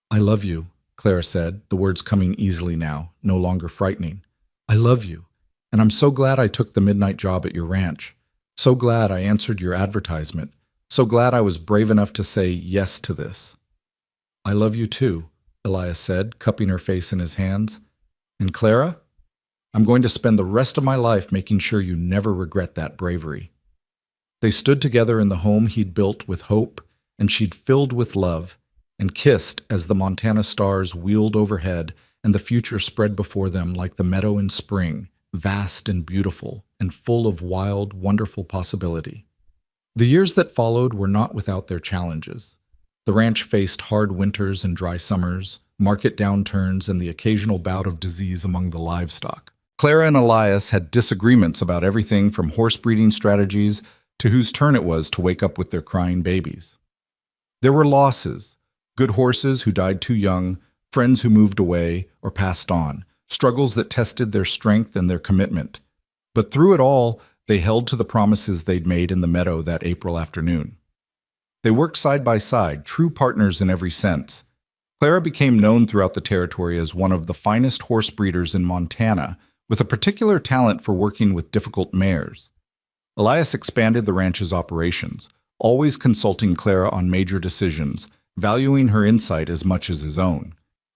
"I love you," Clara said, the words coming easily now, no longer frightening. "I love you, and I'm so glad I took the midnight job at your ranch. So glad I answered your advertisement. So glad I was brave enough to say yes to this." "I love you too," Elias said, cupping her face in his hands. "And Clara, I'm going to spend the rest of my life making sure you never regret that bravery." They stood together in the home he'd built with hope and she'd filled with love, and kissed as the Montana stars wheeled overhead and the future spread before them like the meadow in spring, vast and beautiful and full of wild, wonderful possibility. The years that followed were not without their challenges. The ranch faced hard winters and dry summers, market downturns, and the occasional bout of disease among the livestock. Clara and Elias had disagreements about everything from horse breeding strategies to whose turn it was to wake up with their crying babies. There were losses, good horses who died too young, friends who moved away or passed on, struggles that tested their strength and their commitment. But through it all, they held to the promises they'd made in the meadow that April afternoon. They worked side by side, true partners in every sense. Clara became known throughout the territory as one of the finest horse breeders in Montana, with a particular talent for working with difficult mares. Elias expanded the ranch's operations, always consulting Clara on major decisions, valuing her insight as much as his own.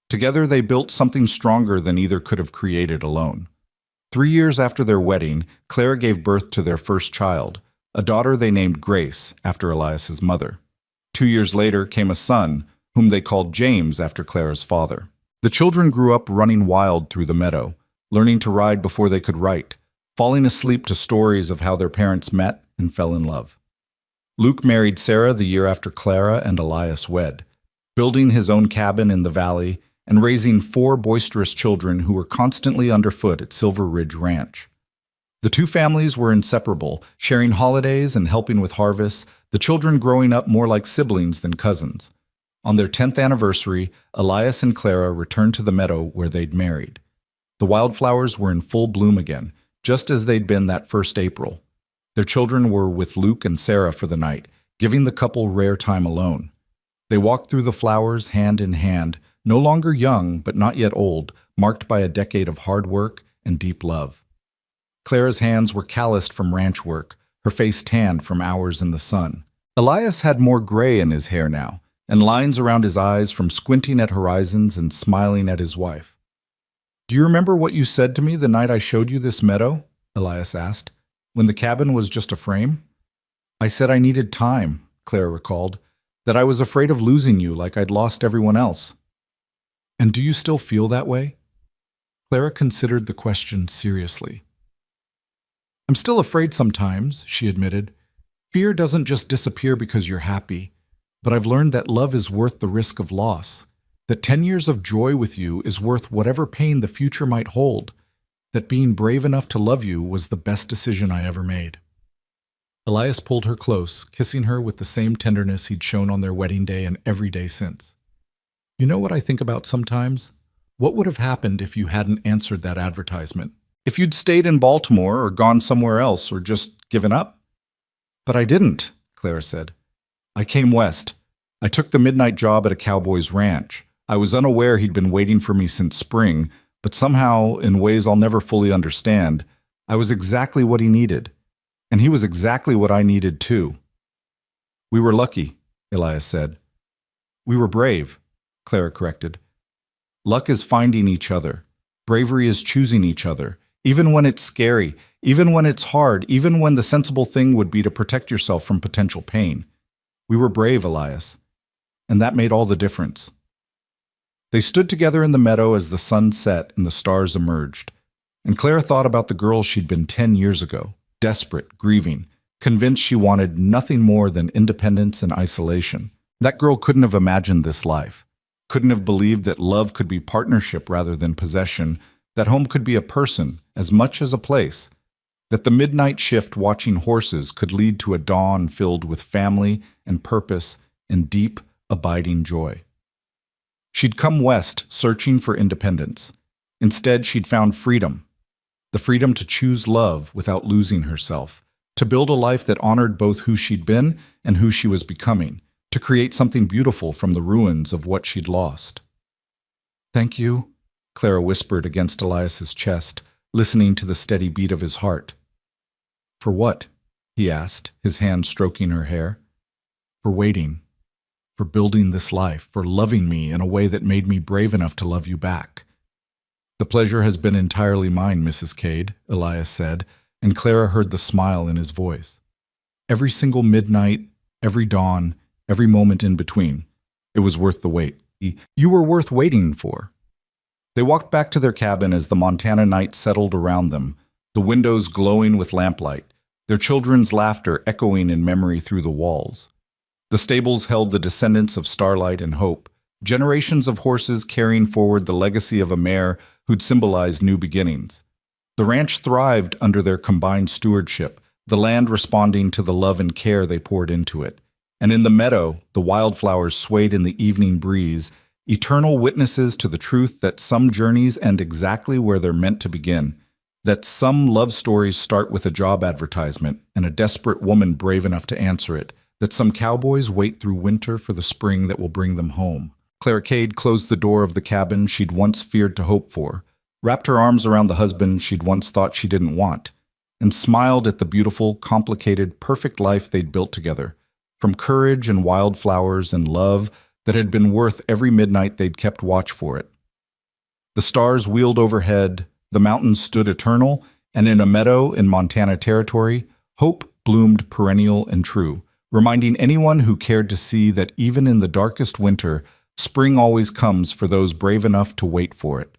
Together they built something stronger than either could have created alone. 3 years after their wedding, Clara gave birth to their first child, a daughter they named Grace, after Elias's mother. 2 years later came a son, whom they called James after Clara's father. The children grew up running wild through the meadow, learning to ride before they could write, falling asleep to stories of how their parents met and fell in love. Luke married Sarah the year after Clara and Elias wed, building his own cabin in the valley and raising 4 boisterous children who were constantly underfoot at Silver Ridge Ranch. The two families were inseparable, sharing holidays and helping with harvests, the children growing up more like siblings than cousins. On their 10th anniversary, Elias and Clara returned to the meadow where they'd married. The wildflowers were in full bloom again, just as they'd been that first April. Their children were with Luke and Sarah for the night, giving the couple rare time alone. They walked through the flowers hand in hand, no longer young but not yet old, marked by a decade of hard work and deep love. Clara's hands were calloused from ranch work, her face tanned from hours in the sun. Elias had more gray in his hair now, and lines around his eyes from squinting at horizons and smiling at his wife. "Do you remember what you said to me the night I showed you this meadow?" Elias asked, "when the cabin was just a frame?" "I said I needed time," Clara recalled, "that I was afraid of losing you like I'd lost everyone else." "And do you still feel that way?" Clara considered the question seriously. "I'm still afraid sometimes," she admitted. "Fear doesn't just disappear because you're happy, but I've learned that love is worth the risk of loss, that 10 years of joy with you is worth whatever pain the future might hold, that being brave enough to love you was the best decision I ever made." Elias pulled her close, kissing her with the same tenderness he'd shown on their wedding day and every day since. "You know what I think about sometimes? What would have happened if you hadn't answered that advertisement? If you'd stayed in Baltimore or gone somewhere else or just given up?" "But I didn't," Clara said. "I came west. I took the midnight job at a cowboy's ranch. I was unaware he'd been waiting for me since spring, but somehow, in ways I'll never fully understand, I was exactly what he needed. And he was exactly what I needed too." "We were lucky," Elias said. "We were brave," Clara corrected. "Luck is finding each other. Bravery is choosing each other, even when it's scary, even when it's hard, even when the sensible thing would be to protect yourself from potential pain. We were brave, Elias, and that made all the difference." They stood together in the meadow as the sun set and the stars emerged, and Clara thought about the girl she'd been 10 years ago, desperate, grieving, convinced she wanted nothing more than independence and isolation. That girl couldn't have imagined this life, couldn't have believed that love could be partnership rather than possession, that home could be a person as much as a place, that the midnight shift watching horses could lead to a dawn filled with family and purpose and deep, abiding joy. She'd come west searching for independence. Instead, she'd found freedom, the freedom to choose love without losing herself, to build a life that honored both who she'd been and who she was becoming, to create something beautiful from the ruins of what she'd lost. "Thank you," Clara whispered against Elias's chest, listening to the steady beat of his heart. "For what?" he asked, his hand stroking her hair. "For waiting, for building this life, for loving me in a way that made me brave enough to love you back." "The pleasure has been entirely mine, Mrs. Cade," Elias said, and Clara heard the smile in his voice. "Every single midnight, every dawn, every moment in between. It was worth the wait. You were worth waiting for." They walked back to their cabin as the Montana night settled around them, the windows glowing with lamplight, their children's laughter echoing in memory through the walls. The stables held the descendants of starlight and hope, generations of horses carrying forward the legacy of a mare who'd symbolized new beginnings. The ranch thrived under their combined stewardship, the land responding to the love and care they poured into it. And in the meadow, the wildflowers swayed in the evening breeze, eternal witnesses to the truth that some journeys end exactly where they're meant to begin, that some love stories start with a job advertisement and a desperate woman brave enough to answer it, that some cowboys wait through winter for the spring that will bring them home. Clara Cade closed the door of the cabin she'd once feared to hope for, wrapped her arms around the husband she'd once thought she didn't want, and smiled at the beautiful, complicated, perfect life they'd built together, from courage and wildflowers and love that had been worth every midnight they'd kept watch for it. The stars wheeled overhead, the mountains stood eternal, and in a meadow in Montana territory, hope bloomed perennial and true, reminding anyone who cared to see that even in the darkest winter, spring always comes for those brave enough to wait for it.